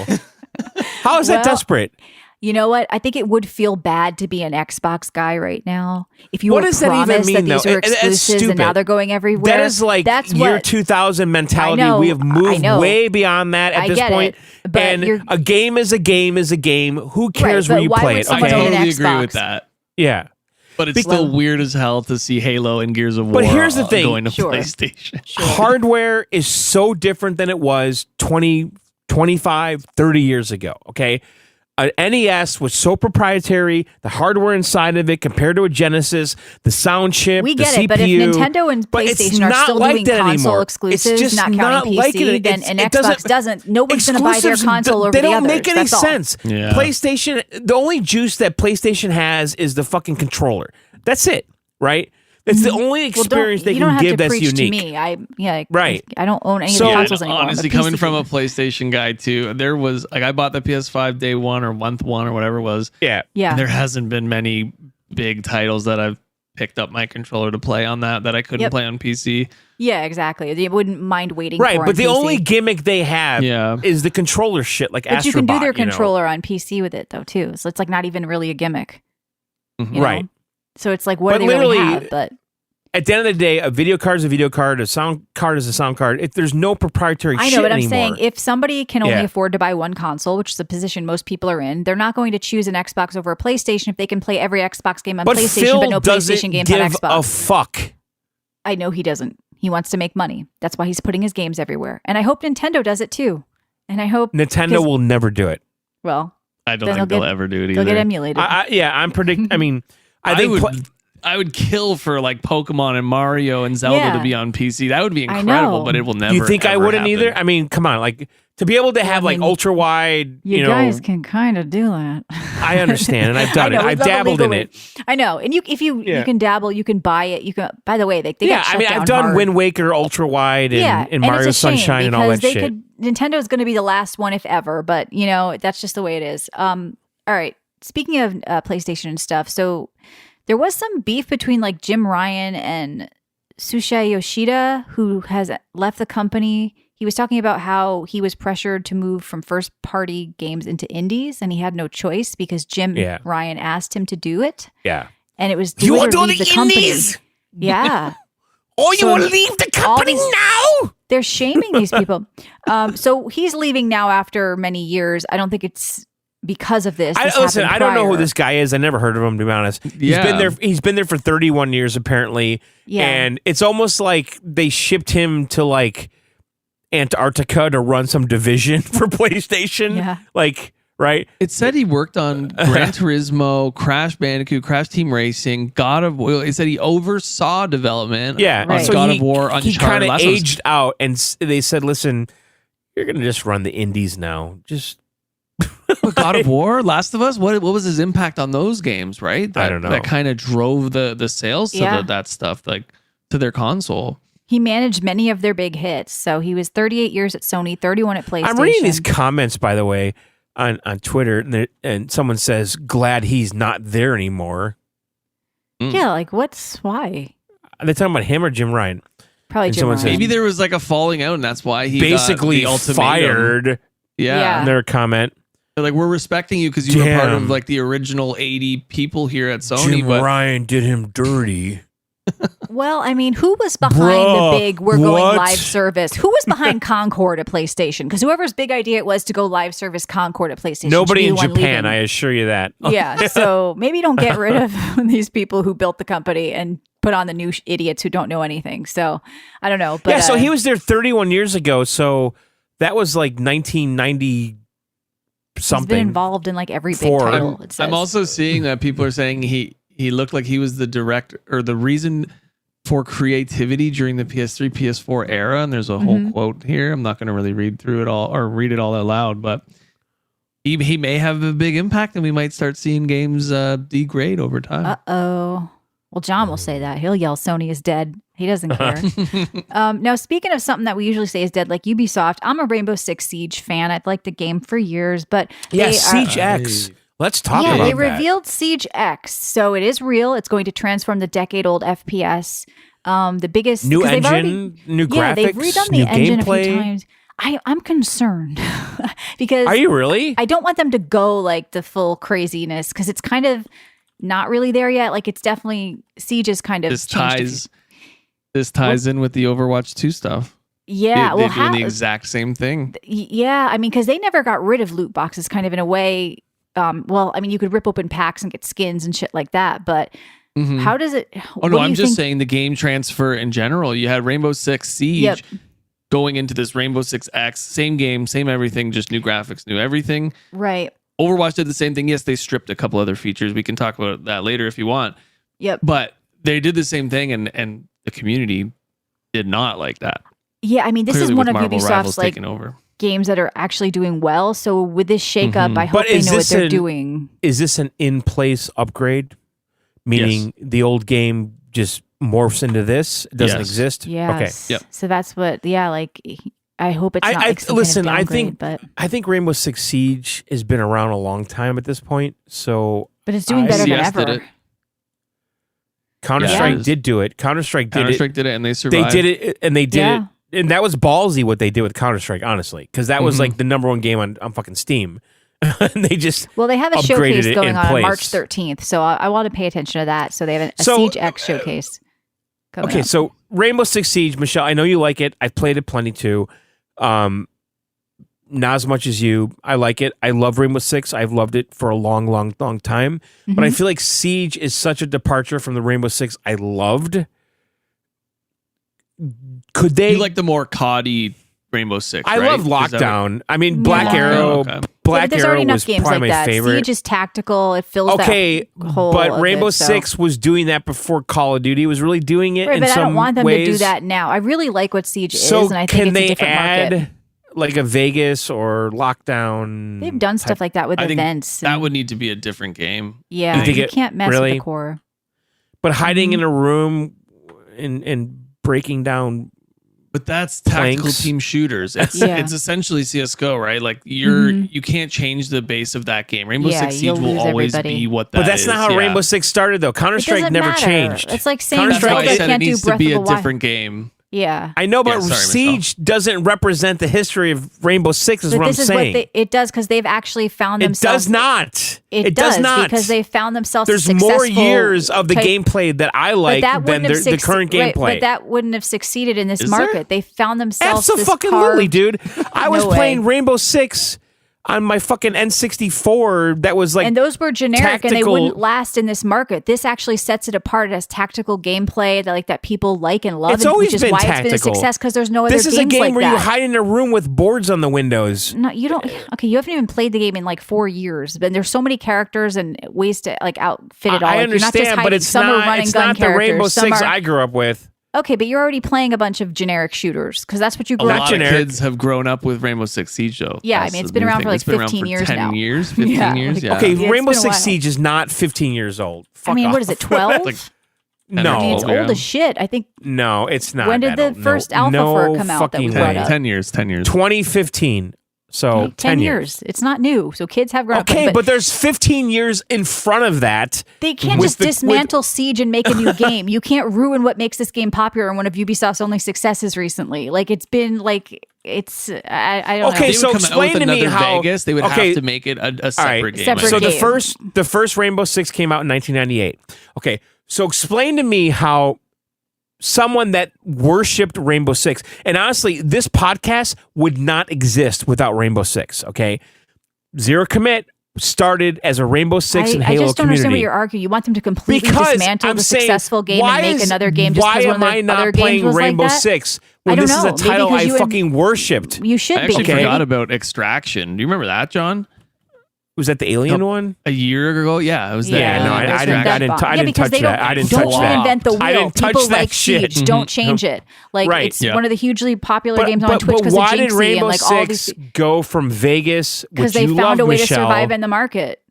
Speaker 2: How is that desperate?
Speaker 1: You know what? I think it would feel bad to be an Xbox guy right now. If you
Speaker 2: what
Speaker 1: were
Speaker 2: does
Speaker 1: promised
Speaker 2: that even mean,
Speaker 1: that these were exclusives and now they're going everywhere.
Speaker 2: That is like year 2000 mentality. We have moved way beyond that at this point. And a game is a game is a game. Who cares where you play it?
Speaker 3: I totally agree with that.
Speaker 2: Yeah.
Speaker 3: But it's still weird as hell to see Halo and Gears of War
Speaker 2: but here's the thing.
Speaker 3: Going to PlayStation.
Speaker 2: Hardware is so different than it was 20, 25, 30 years ago, okay? An NES was so proprietary, the hardware inside of it compared to a Genesis, the sound chip,
Speaker 1: we get
Speaker 2: the CPU.
Speaker 1: It, but if Nintendo and PlayStation are still doing console exclusives, not counting PC, then Xbox doesn't. Nobody's going to buy their console over the others.
Speaker 2: They don't make any sense. Yeah. PlayStation, the only juice that PlayStation has is the fucking controller. That's it, right? It's the only experience they can give that's unique.
Speaker 1: To me. I don't own any of the consoles anymore.
Speaker 3: Honestly, coming from a PlayStation guy too, there was I bought the PS5 day one or month one or whatever it was.
Speaker 2: Yeah.
Speaker 3: And there hasn't been many big titles that I've picked up my controller to play on that I couldn't play on PC.
Speaker 1: Yeah, exactly. You wouldn't mind waiting
Speaker 2: for
Speaker 1: but
Speaker 2: the
Speaker 1: PC.
Speaker 2: only gimmick they have is the controller shit like Astrobot.
Speaker 1: But you can do their controller on PC with it though too. So it's like not even really a gimmick. you know?
Speaker 2: Right.
Speaker 1: So it's like, what
Speaker 2: But
Speaker 1: do they really
Speaker 2: literally,
Speaker 1: have? But
Speaker 2: at the end of the day, a video card is a video card, a sound card is a sound card. If there's no proprietary
Speaker 1: I
Speaker 2: shit
Speaker 1: know, but I'm
Speaker 2: anymore.
Speaker 1: saying if somebody can only
Speaker 2: Yeah.
Speaker 1: afford to buy one console, which is a position most people are in, they're not going to choose an Xbox over a PlayStation if they can play every Xbox game on
Speaker 2: but
Speaker 1: PlayStation,
Speaker 2: Phil
Speaker 1: but no
Speaker 2: doesn't
Speaker 1: PlayStation games
Speaker 2: give
Speaker 1: on Xbox.
Speaker 2: a fuck.
Speaker 1: I know he doesn't. He wants to make money. That's why he's putting his games everywhere. And I hope Nintendo does it too. And I hope
Speaker 2: Nintendo will never do it.
Speaker 1: well,
Speaker 3: I don't
Speaker 1: then
Speaker 3: think
Speaker 1: they'll
Speaker 3: they'll
Speaker 1: get-
Speaker 3: ever do it
Speaker 1: they'll
Speaker 3: either.
Speaker 1: get emulated.
Speaker 2: I'm predicting. I mean, I
Speaker 3: I
Speaker 2: think.
Speaker 3: would kill for like Pokemon and Mario and Zelda
Speaker 1: Yeah.
Speaker 3: to be on PC. That would be
Speaker 1: I
Speaker 3: incredible,
Speaker 1: know.
Speaker 3: but it will never.
Speaker 2: you think I
Speaker 3: ever
Speaker 2: wouldn't
Speaker 3: happen.
Speaker 2: either? I mean, come on, like to be able to have like
Speaker 1: mean,
Speaker 2: ultra wide.
Speaker 1: you
Speaker 2: know,
Speaker 1: guys can kind of do that.
Speaker 2: I understand, and I've done
Speaker 1: I know,
Speaker 2: it. I've
Speaker 1: we've done
Speaker 2: dabbled
Speaker 1: the
Speaker 2: in
Speaker 1: legal
Speaker 2: it.
Speaker 1: I know. And if you
Speaker 2: Yeah.
Speaker 1: can dabble, you can buy it. You can. By the way, they
Speaker 2: Yeah,
Speaker 1: got shut
Speaker 2: I mean,
Speaker 1: down
Speaker 2: I've done
Speaker 1: hard.
Speaker 2: Wind Waker ultra wide and Mario
Speaker 1: it's a shame
Speaker 2: Sunshine and all that
Speaker 1: because
Speaker 2: shit.
Speaker 1: Nintendo's going to be the last one if ever, but you know that's just the way it is. All right. Speaking of PlayStation and stuff, so there was some beef between like Jim Ryan and Susha Yoshida, who has left the company. He was talking about how he was pressured to move from first-party games into indies, and he had no choice because Jim Ryan asked him to do it.
Speaker 2: Yeah.
Speaker 1: And it was
Speaker 2: You
Speaker 1: do
Speaker 2: want
Speaker 1: it
Speaker 2: to
Speaker 1: or
Speaker 2: do
Speaker 1: leave
Speaker 2: the
Speaker 1: the company.
Speaker 2: indies?
Speaker 1: Yeah.
Speaker 2: Oh, you
Speaker 1: So
Speaker 2: want to leave the company
Speaker 1: these-
Speaker 2: now?
Speaker 1: They're shaming these people. So he's leaving now after many years. I don't think it's because of this. This
Speaker 2: Listen,
Speaker 1: happened
Speaker 2: I don't know who
Speaker 1: prior.
Speaker 2: this guy is. I never heard of him, to be honest.
Speaker 3: Yeah.
Speaker 2: He's been there for 31 years, apparently.
Speaker 1: Yeah.
Speaker 2: And it's almost like they shipped him to like Antarctica to run some division for PlayStation.
Speaker 1: Yeah.
Speaker 2: Like, right?
Speaker 3: It said he worked on Gran Turismo, Crash Bandicoot, Crash Team Racing, God of War. It said he oversaw development.
Speaker 2: Yeah.
Speaker 3: on
Speaker 1: Right.
Speaker 3: God
Speaker 2: he,
Speaker 3: of War,
Speaker 2: he
Speaker 3: Uncharted.
Speaker 2: kind of
Speaker 3: Last of Us.
Speaker 2: aged out, and they said, listen, you're going to just run the indies now. Just.
Speaker 3: But God of War, Last of Us. What was his impact on those games? Right,
Speaker 2: I don't know.
Speaker 3: That kind of drove the sales to
Speaker 1: Yeah.
Speaker 3: that stuff, like to their console.
Speaker 1: He managed many of their big hits. So he was 38 years at Sony, 31 at PlayStation.
Speaker 2: I'm reading these comments, by the way, on Twitter, and someone says, glad he's not there anymore.
Speaker 1: Yeah, like why?
Speaker 2: Are they talking about him or Jim Ryan?
Speaker 1: Probably
Speaker 2: And
Speaker 1: Jim
Speaker 2: someone
Speaker 1: Ryan.
Speaker 2: says-
Speaker 3: Maybe there was like a falling out, and that's why he
Speaker 2: Basically
Speaker 3: got the ultimatum.
Speaker 2: fired
Speaker 1: Yeah.
Speaker 2: in their comment.
Speaker 3: They're like, we're respecting you because you were part
Speaker 2: Damn.
Speaker 3: of like the original 80 people here at Sony,
Speaker 2: Jim
Speaker 3: but
Speaker 2: Ryan did him dirty.
Speaker 1: Well, I mean, who was behind
Speaker 2: Bruh,
Speaker 1: the big we're going
Speaker 2: what?
Speaker 1: live service? Who was behind Concord at PlayStation? Because whoever's big idea it was to go live service Concord at PlayStation.
Speaker 2: Nobody
Speaker 1: should be
Speaker 2: in
Speaker 1: the one
Speaker 2: Japan,
Speaker 1: leaving.
Speaker 2: I assure you that.
Speaker 1: Yeah, so maybe don't get rid of these people who built the company and put on the new idiots who don't know anything. So I don't know. But,
Speaker 2: Yeah, so he was there 31 years ago, so that was like 1990
Speaker 1: he's
Speaker 2: something.
Speaker 1: been involved in like every big
Speaker 2: Four.
Speaker 1: title. it says.
Speaker 3: I'm also seeing that people are saying he looked like he was the director or the reason for creativity during the PS3, PS4 era. And there's a whole quote here. I'm not going to really read through it all or read it all out loud, but he may have a big impact, and we might start seeing games degrade over time.
Speaker 1: Uh-oh. Well, John will say that. He'll yell Sony is dead. He doesn't care. Now, speaking of something that we usually say is dead, like Ubisoft, I'm a Rainbow Six Siege fan. I've liked the game for years, but
Speaker 2: Yeah,
Speaker 1: they
Speaker 2: Siege
Speaker 1: are,
Speaker 2: X. Let's talk
Speaker 1: yeah,
Speaker 2: about
Speaker 1: they
Speaker 2: that.
Speaker 1: revealed Siege X. So it is real. It's going to transform the decade-old FPS. The biggest...
Speaker 2: New
Speaker 1: 'cause they've
Speaker 2: engine, new graphics,
Speaker 1: Yeah, they've redone the
Speaker 2: new
Speaker 1: engine a
Speaker 2: gameplay.
Speaker 1: few times. I'm concerned because...
Speaker 2: Are you really?
Speaker 1: I don't want them to go like the full craziness because it's kind of not really there yet. Like it's definitely Siege is kind of
Speaker 3: This
Speaker 1: changed a few-
Speaker 3: ties in with the Overwatch 2 stuff.
Speaker 1: Yeah,
Speaker 3: They're doing the exact same thing.
Speaker 1: yeah. I mean, because they never got rid of loot boxes, kind of in a way. Well, I mean, you could rip open packs and get skins and shit like that, but how does it?
Speaker 3: Oh no, I'm just saying the game transfer in general. You had Rainbow Six Siege
Speaker 1: Yep.
Speaker 3: going into this Rainbow Six X, same game, same everything, just new graphics, new everything.
Speaker 1: Right.
Speaker 3: Overwatch did the same thing. Yes, they stripped a couple other features. We can talk about that later if you want.
Speaker 1: Yep.
Speaker 3: But they did the same thing, and the community did not like that.
Speaker 1: Yeah, I mean, this
Speaker 3: Clearly
Speaker 1: is one
Speaker 3: with
Speaker 1: of
Speaker 3: Marvel
Speaker 1: Ubisoft's
Speaker 3: Rivals
Speaker 1: like
Speaker 3: taking over.
Speaker 1: games that are actually doing well. So with this shakeup, I hope
Speaker 2: But
Speaker 1: they
Speaker 2: is
Speaker 1: know what
Speaker 2: this
Speaker 1: they're
Speaker 2: an-
Speaker 1: doing.
Speaker 2: Is this an in-place upgrade? Meaning the old game just morphs into this? It doesn't
Speaker 3: Yes.
Speaker 2: exist?
Speaker 1: Yes.
Speaker 3: Yep.
Speaker 1: So that's what. Yeah, like I hope it's not. like some
Speaker 2: listen,
Speaker 1: kind of
Speaker 2: I think
Speaker 1: downgrade,
Speaker 2: I think Rainbow Six Siege has been around a long time at this point, so
Speaker 1: but it's doing better than
Speaker 3: CS
Speaker 1: ever.
Speaker 3: did it.
Speaker 2: Counter-Strike
Speaker 3: Yeah.
Speaker 2: did do it. Counter-Strike did
Speaker 3: Counter-Strike did it, and they survived.
Speaker 2: They did it, and they did
Speaker 1: Yeah.
Speaker 2: it, and that was ballsy what they did with Counter-Strike, honestly, because that was like the number one game on fucking Steam. and they just
Speaker 1: they have a
Speaker 2: upgraded
Speaker 1: showcase
Speaker 2: it
Speaker 1: going
Speaker 2: in
Speaker 1: on
Speaker 2: place.
Speaker 1: March 13th, so I want to pay attention to that. So they have a Siege X showcase coming
Speaker 2: Okay,
Speaker 1: up.
Speaker 2: so Rainbow Six Siege, Michelle, I know you like it. I've played it plenty too. Not as much as you. I like it. I love Rainbow Six. I've loved it for a long, long, long time. But I feel like Siege is such a departure from the Rainbow Six I loved. Could they...
Speaker 3: You like the more COD Rainbow Six,
Speaker 2: I
Speaker 3: right?
Speaker 2: love Lockdown. I mean, Black Arrow...
Speaker 3: Okay.
Speaker 2: Black
Speaker 1: there's
Speaker 2: Arrow
Speaker 1: already enough
Speaker 2: was
Speaker 1: games
Speaker 2: probably
Speaker 1: like
Speaker 2: my
Speaker 1: that.
Speaker 2: favorite.
Speaker 1: Siege is tactical. It fills
Speaker 2: Okay,
Speaker 1: that hole
Speaker 2: but
Speaker 1: of
Speaker 2: Rainbow
Speaker 1: it, so.
Speaker 2: Six was doing that before Call of Duty was really doing it
Speaker 1: Right,
Speaker 2: in
Speaker 1: but
Speaker 2: some
Speaker 1: I don't want them
Speaker 2: ways.
Speaker 1: to do that now. I really like what Siege
Speaker 2: So
Speaker 1: is, and I think
Speaker 2: can
Speaker 1: it's a
Speaker 2: they
Speaker 1: different
Speaker 2: add
Speaker 1: market.
Speaker 2: like a Vegas or Lockdown?
Speaker 1: They've done stuff like that with
Speaker 3: I think
Speaker 1: events.
Speaker 3: that
Speaker 1: and-
Speaker 3: would need to be a different game.
Speaker 1: yeah,
Speaker 2: You think
Speaker 1: you
Speaker 2: it-
Speaker 1: can't mess
Speaker 2: really?
Speaker 1: with the core.
Speaker 2: But hiding
Speaker 1: Mm-hmm.
Speaker 2: in a room and breaking down.
Speaker 3: But that's tactical
Speaker 2: Planks.
Speaker 3: team shooters. It's
Speaker 1: Yeah.
Speaker 3: it's essentially CS:GO, right? Like you can't change the base of that game. Rainbow
Speaker 1: Yeah,
Speaker 3: Six
Speaker 1: you'll
Speaker 3: Siege will
Speaker 1: lose
Speaker 3: always
Speaker 1: everybody.
Speaker 3: be what that
Speaker 2: But that's not
Speaker 3: is,
Speaker 2: how
Speaker 3: yeah.
Speaker 2: Rainbow Six started, though. Counter
Speaker 1: It
Speaker 2: Strike
Speaker 1: doesn't
Speaker 2: never
Speaker 1: matter.
Speaker 2: changed.
Speaker 1: It's like saying
Speaker 3: That's why
Speaker 1: Zelda
Speaker 3: I said it
Speaker 1: can't do
Speaker 3: needs to
Speaker 1: Breath
Speaker 3: be
Speaker 1: of
Speaker 3: a
Speaker 1: the Wild.
Speaker 3: different game.
Speaker 1: Yeah.
Speaker 2: I know, but
Speaker 3: Yeah, sorry,
Speaker 2: Siege doesn't represent the history of Rainbow Six, is
Speaker 1: But
Speaker 2: what I'm
Speaker 1: this is
Speaker 2: saying.
Speaker 1: what it does because they've actually found
Speaker 2: It
Speaker 1: themselves.
Speaker 2: does not.
Speaker 1: It
Speaker 2: does
Speaker 1: does
Speaker 2: not.
Speaker 1: because they found themselves.
Speaker 2: There's
Speaker 1: a
Speaker 2: more
Speaker 1: successful
Speaker 2: years of the
Speaker 1: type-
Speaker 2: gameplay that I
Speaker 1: but
Speaker 2: like
Speaker 1: that
Speaker 2: than
Speaker 1: wouldn't have
Speaker 2: the current
Speaker 1: right,
Speaker 2: gameplay.
Speaker 1: but that wouldn't have succeeded in this
Speaker 3: Is there?
Speaker 1: market. They found themselves. this
Speaker 2: Absolutely,
Speaker 1: carved-
Speaker 2: dude. I was
Speaker 1: No way.
Speaker 2: playing Rainbow Six on my fucking N64 that was like
Speaker 1: And those were generic, and they
Speaker 2: tactical-
Speaker 1: wouldn't last in this market. This actually sets it apart as tactical gameplay that people like and love,
Speaker 2: It's
Speaker 1: and
Speaker 2: always
Speaker 1: which is
Speaker 2: been
Speaker 1: why it's been a
Speaker 2: tactical.
Speaker 1: success because there's no other
Speaker 2: This is a
Speaker 1: games
Speaker 2: game
Speaker 1: like
Speaker 2: where
Speaker 1: that.
Speaker 2: you hide in a room with boards on the windows.
Speaker 1: No, you don't. Okay, you haven't even played the game in like 4 years, but there's so many characters and ways to like outfit it all.
Speaker 2: I
Speaker 1: Like, you're not just
Speaker 2: understand,
Speaker 1: hiding.
Speaker 2: but it's
Speaker 1: Some are
Speaker 2: not.
Speaker 1: running
Speaker 2: It's
Speaker 1: gun
Speaker 2: not the
Speaker 1: characters.
Speaker 2: Rainbow
Speaker 1: Some
Speaker 2: Six
Speaker 1: are,
Speaker 2: I grew up with.
Speaker 1: Okay, but you're already playing a bunch of generic shooters because that's what you
Speaker 3: A
Speaker 1: grew up
Speaker 3: lot
Speaker 1: with.
Speaker 3: of
Speaker 2: generic.
Speaker 3: kids have grown up with Rainbow Six Siege, though.
Speaker 1: Yeah, I
Speaker 3: That's
Speaker 1: mean, it's
Speaker 3: the
Speaker 1: been
Speaker 3: new
Speaker 1: around
Speaker 3: thing.
Speaker 1: for like
Speaker 3: It's been around
Speaker 1: 15
Speaker 3: for
Speaker 1: years
Speaker 3: 10
Speaker 1: now.
Speaker 3: years, 15
Speaker 1: Yeah,
Speaker 3: years.
Speaker 1: like-
Speaker 3: Yeah.
Speaker 2: Okay,
Speaker 1: Yeah, it's
Speaker 2: Rainbow
Speaker 1: been a
Speaker 2: Six
Speaker 1: while.
Speaker 2: Siege is not 15 years old.
Speaker 1: I mean,
Speaker 2: Fuck
Speaker 1: what is
Speaker 2: off.
Speaker 1: it, 12?
Speaker 3: Like,
Speaker 2: No.
Speaker 1: I mean, it's
Speaker 3: Yeah.
Speaker 1: old as shit. I think
Speaker 2: No, it's not.
Speaker 1: When did
Speaker 2: that
Speaker 1: the
Speaker 2: old.
Speaker 1: first
Speaker 2: no,
Speaker 1: alpha
Speaker 2: no
Speaker 1: for it come out that
Speaker 2: fucking
Speaker 1: was
Speaker 2: way.
Speaker 1: brought up?
Speaker 3: 10 years.
Speaker 2: 2015. So
Speaker 1: okay, 10 years. It's not new, so kids have grown up.
Speaker 2: Okay, but there's 15 years in front of that.
Speaker 1: they can't
Speaker 2: with
Speaker 1: just
Speaker 2: the-
Speaker 1: dismantle Siege and make a new game. You can't ruin what makes this game popular and one of Ubisoft's only successes recently. Like it's been like it's I don't
Speaker 2: Okay,
Speaker 1: know.
Speaker 3: They
Speaker 2: so
Speaker 3: would come out
Speaker 2: explain
Speaker 3: with
Speaker 2: to me
Speaker 3: another
Speaker 2: how-
Speaker 3: Vegas. They would
Speaker 2: okay,
Speaker 3: have to make it a
Speaker 2: All
Speaker 3: separate
Speaker 2: right.
Speaker 3: game.
Speaker 1: Separate
Speaker 2: So
Speaker 1: game.
Speaker 2: the first Rainbow Six came out in 1998. Okay, so explain to me how someone that worshipped Rainbow Six, and honestly, this podcast would not exist without Rainbow Six. Okay, Zero Commit started as a Rainbow Six and
Speaker 1: I
Speaker 2: Halo
Speaker 1: just don't understand what
Speaker 2: community.
Speaker 1: you're arguing. You want them to completely
Speaker 2: Because
Speaker 1: dismantle
Speaker 2: I'm
Speaker 1: the
Speaker 2: saying,
Speaker 1: successful game
Speaker 2: why
Speaker 1: and make
Speaker 2: is-
Speaker 1: another game just
Speaker 2: why
Speaker 1: because one
Speaker 2: am
Speaker 1: of
Speaker 2: I
Speaker 1: the
Speaker 2: not
Speaker 1: other games
Speaker 2: playing
Speaker 1: was
Speaker 2: Rainbow
Speaker 1: like that?
Speaker 2: Six
Speaker 1: I
Speaker 2: when
Speaker 1: don't
Speaker 2: this is
Speaker 1: know.
Speaker 2: a
Speaker 1: Maybe
Speaker 2: title
Speaker 1: because
Speaker 2: I
Speaker 1: you and-
Speaker 2: fucking worshipped?
Speaker 1: You should
Speaker 3: I
Speaker 1: be.
Speaker 3: actually
Speaker 2: Okay.
Speaker 3: forgot about Extraction. Do you remember that, John?
Speaker 2: Was that the Alien one?
Speaker 3: A year ago? Yeah, it was that.
Speaker 2: Yeah, no, I
Speaker 1: there's
Speaker 2: didn't-
Speaker 1: been
Speaker 2: I didn't-
Speaker 1: that
Speaker 2: I
Speaker 1: bomb.
Speaker 2: didn't
Speaker 1: because
Speaker 2: touch
Speaker 1: they don't,
Speaker 2: that. I didn't
Speaker 1: don't
Speaker 2: touch that.
Speaker 1: reinvent the wheel.
Speaker 2: I didn't touch
Speaker 1: People
Speaker 2: that
Speaker 1: like
Speaker 2: shit.
Speaker 1: Siege. Don't change it. Like
Speaker 2: Right.
Speaker 1: it's
Speaker 3: Yeah.
Speaker 1: one of the hugely popular games on Twitch because of
Speaker 2: why did
Speaker 1: Jinxie
Speaker 2: Rainbow
Speaker 1: and like all
Speaker 2: Six
Speaker 1: these
Speaker 2: go from Vegas,
Speaker 1: because
Speaker 2: which
Speaker 1: they
Speaker 2: you
Speaker 1: found
Speaker 2: love,
Speaker 1: a way
Speaker 2: Michelle,
Speaker 1: to survive in the market.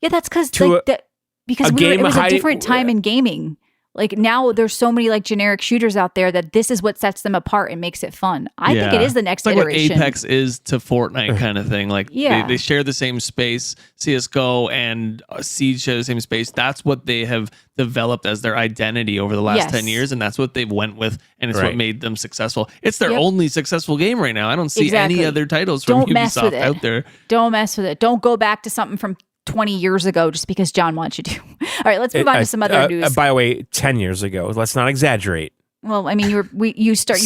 Speaker 1: Yeah, that's because
Speaker 2: to
Speaker 1: like that because
Speaker 2: a
Speaker 1: we were,
Speaker 2: game
Speaker 1: it was a
Speaker 2: hiding-
Speaker 1: different time in gaming. Like now there's so many like generic shooters out there that this is what sets them apart and makes it fun. I think it is the next
Speaker 3: it's like
Speaker 1: iteration.
Speaker 3: what Apex is to Fortnite kind of thing. Like
Speaker 1: Yeah.
Speaker 3: they share the same space. CS:GO and Siege share the same space. That's what they have developed as their identity over the last
Speaker 1: Yes.
Speaker 3: 10 years, and that's what they've went with, and it's
Speaker 2: Right.
Speaker 3: what made them successful. It's their
Speaker 1: Yep.
Speaker 3: only successful game right now. I don't see
Speaker 1: Exactly.
Speaker 3: any other titles from
Speaker 1: Don't mess with
Speaker 3: Ubisoft
Speaker 1: it.
Speaker 3: out there.
Speaker 1: Don't mess with it. Don't go back to something from 20 years ago just because John wants you to. All right, let's move on to some other news.
Speaker 2: By the way, 10 years ago. Let's not exaggerate.
Speaker 1: Well, I mean, you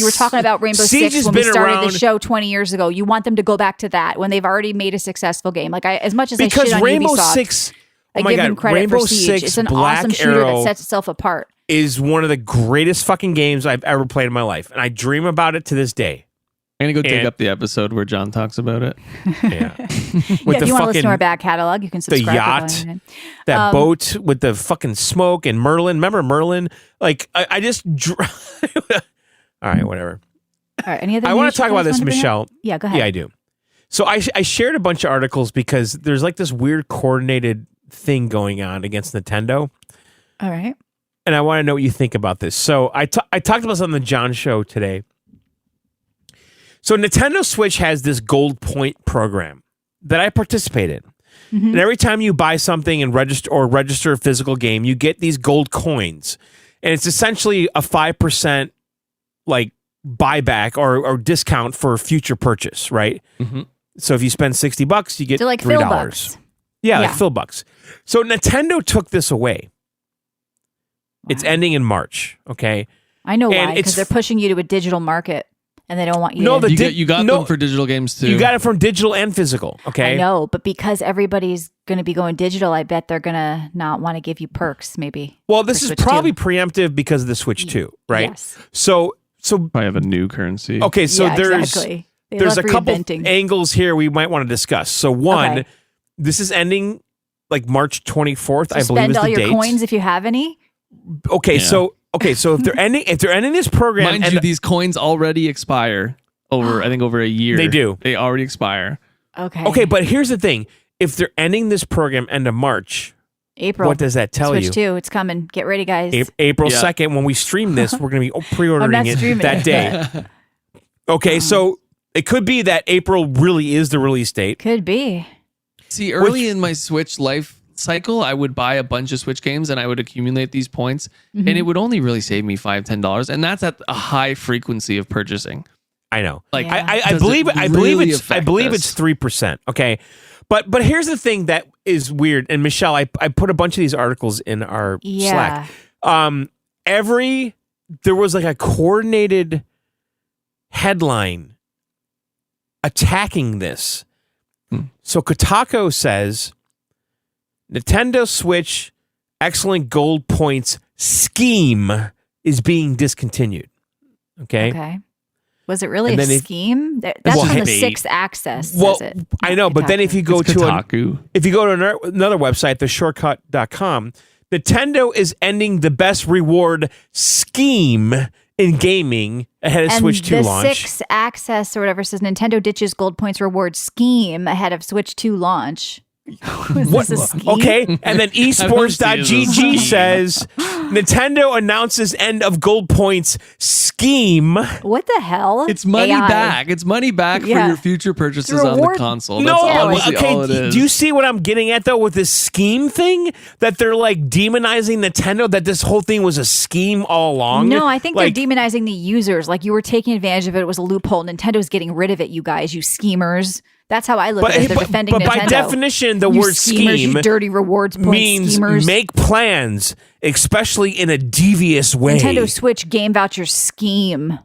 Speaker 1: were talking about Rainbow
Speaker 2: Siege
Speaker 1: Six
Speaker 2: has
Speaker 1: when we
Speaker 2: been
Speaker 1: started
Speaker 2: around-
Speaker 1: the show 20 years ago. You want them to go back to that when they've already made a successful game. Like as much as I
Speaker 2: Because
Speaker 1: shit on
Speaker 2: Rainbow
Speaker 1: Ubisoft,
Speaker 2: Six,
Speaker 1: I
Speaker 2: oh my
Speaker 1: give
Speaker 2: God,
Speaker 1: them credit
Speaker 2: Rainbow
Speaker 1: for Siege.
Speaker 2: Six
Speaker 1: It's an
Speaker 2: Black
Speaker 1: awesome shooter
Speaker 2: Arrow
Speaker 1: that sets itself apart.
Speaker 2: is one of the greatest fucking games I've ever played in my life, and I dream about it to this day.
Speaker 3: I'm gonna go dig
Speaker 2: And-
Speaker 3: up the episode where John talks about it.
Speaker 2: Yeah,
Speaker 1: Yeah,
Speaker 2: with
Speaker 1: if you want to listen
Speaker 2: fucking
Speaker 1: to our back catalog, you can subscribe.
Speaker 2: yacht. that boat with the fucking smoke and Merlin. Remember Merlin? Like I just. All right, whatever.
Speaker 1: All right, any other
Speaker 2: I want
Speaker 1: news
Speaker 2: to talk
Speaker 1: you
Speaker 2: about
Speaker 1: guys
Speaker 2: this,
Speaker 1: wanna bring up?
Speaker 2: Michelle.
Speaker 1: Yeah, go ahead.
Speaker 2: Yeah, I do. So I shared a bunch of articles because there's like this weird coordinated thing going on against Nintendo,
Speaker 1: All right.
Speaker 2: and I want to know what you think about this. So I talked about this on the John Show today. So Nintendo Switch has this gold point program that I participate in. And every time you buy something and register a physical game, you get these gold coins. And it's essentially a 5% like buyback or discount for future purchase, right? So if you spend $60, you get
Speaker 1: So like
Speaker 2: $3.
Speaker 1: $5.
Speaker 2: Yeah, like
Speaker 1: Yeah.
Speaker 2: $5. So Nintendo took this away. It's ending in March. Okay.
Speaker 1: I know
Speaker 2: And
Speaker 1: why, because they're pushing you to a digital market, and they don't want you.
Speaker 2: No,
Speaker 1: to...
Speaker 3: You got them for digital games too.
Speaker 2: You got it from digital and physical. Okay.
Speaker 1: I know, but because everybody's going to be going digital, I bet they're going to not want to give you perks. Maybe.
Speaker 2: Well, this
Speaker 1: for
Speaker 2: is
Speaker 1: Switch
Speaker 2: probably
Speaker 1: 2.
Speaker 2: preemptive because of the Switch 2, right?
Speaker 1: Yes.
Speaker 2: So
Speaker 3: I have a new currency.
Speaker 2: okay, so
Speaker 1: Yeah,
Speaker 2: there's
Speaker 1: exactly. They
Speaker 2: there's a
Speaker 1: love
Speaker 2: couple
Speaker 1: reinventing.
Speaker 2: angles here we might want to discuss. So one,
Speaker 1: Okay.
Speaker 2: this is ending like March 24th,
Speaker 1: So
Speaker 2: I believe
Speaker 1: spend
Speaker 2: is
Speaker 1: all
Speaker 2: the
Speaker 1: your
Speaker 2: date.
Speaker 1: coins if you have any.
Speaker 2: Okay,
Speaker 3: Yeah.
Speaker 2: so if they're ending this program,
Speaker 3: Mind
Speaker 2: and
Speaker 3: you, these coins already expire over a year.
Speaker 2: They do.
Speaker 3: They already expire.
Speaker 2: okay, but here's the thing: if they're ending this program end of March,
Speaker 1: April.
Speaker 2: what does that tell
Speaker 1: Switch
Speaker 2: you?
Speaker 1: 2, it's coming. Get ready, guys.
Speaker 2: April
Speaker 3: Yeah.
Speaker 2: 2nd, when we stream this, we're going to be
Speaker 1: I'm
Speaker 2: pre-ordering
Speaker 1: not
Speaker 2: it
Speaker 1: streaming
Speaker 2: that
Speaker 1: it.
Speaker 2: day. Okay, so it could be that April really is the release date.
Speaker 1: Could be.
Speaker 3: See, early in my Switch life cycle, I would buy a bunch of Switch games and I would accumulate these points, and it would only really save me $5-10, and that's at a high frequency of purchasing.
Speaker 2: I know.
Speaker 3: Like,
Speaker 1: Yeah.
Speaker 2: I
Speaker 3: does
Speaker 2: believe
Speaker 3: it
Speaker 2: I believe
Speaker 3: really
Speaker 2: it's
Speaker 3: affect us?
Speaker 2: 3%. Okay. But here's the thing that is weird. And Michelle, I put a bunch of these articles in our
Speaker 1: Yeah.
Speaker 2: Slack. There was like a coordinated headline attacking this. So Kotaku says Nintendo Switch excellent gold points scheme is being discontinued. Okay.
Speaker 1: Was it really
Speaker 2: And
Speaker 1: a
Speaker 2: then
Speaker 1: scheme? That's
Speaker 2: Well,
Speaker 1: on the
Speaker 2: hey-
Speaker 1: 6 Access.
Speaker 2: Well,
Speaker 1: says it.
Speaker 2: I know, but then if you go
Speaker 3: It's
Speaker 2: to
Speaker 3: Kotaku.
Speaker 2: if you go to another website, theshortcut.com, Nintendo is ending the best reward scheme in gaming ahead of
Speaker 1: and
Speaker 2: Switch 2
Speaker 1: the
Speaker 2: launch.
Speaker 1: 6 Access or whatever says Nintendo ditches gold points reward scheme ahead of Switch 2 launch. Is this a scheme?
Speaker 2: Okay, and then
Speaker 3: see it as a
Speaker 2: esports.gg
Speaker 3: scheme.
Speaker 2: says Nintendo announces end of gold points scheme.
Speaker 1: What the hell?
Speaker 3: It's money
Speaker 1: AI.
Speaker 3: back. It's money back
Speaker 1: Yeah.
Speaker 3: for your future purchases
Speaker 1: It's a
Speaker 3: on the
Speaker 1: reward-
Speaker 3: console.
Speaker 2: No,
Speaker 3: That's honestly
Speaker 2: okay.
Speaker 3: all it is.
Speaker 2: Do you see what I'm getting at though with this scheme thing? That they're like demonizing Nintendo. That this whole thing was a scheme all along.
Speaker 1: No, I think
Speaker 2: like,
Speaker 1: they're demonizing the users. Like you were taking advantage of it. It was a loophole. Nintendo's getting rid of it, you guys, you schemers. That's how I look at it. They're defending
Speaker 2: but by
Speaker 1: Nintendo.
Speaker 2: definition, the
Speaker 1: You
Speaker 2: word
Speaker 1: schemers,
Speaker 2: scheme
Speaker 1: you dirty rewards point
Speaker 2: means
Speaker 1: schemers.
Speaker 2: make plans, especially in a devious way.
Speaker 1: Nintendo Switch game voucher scheme.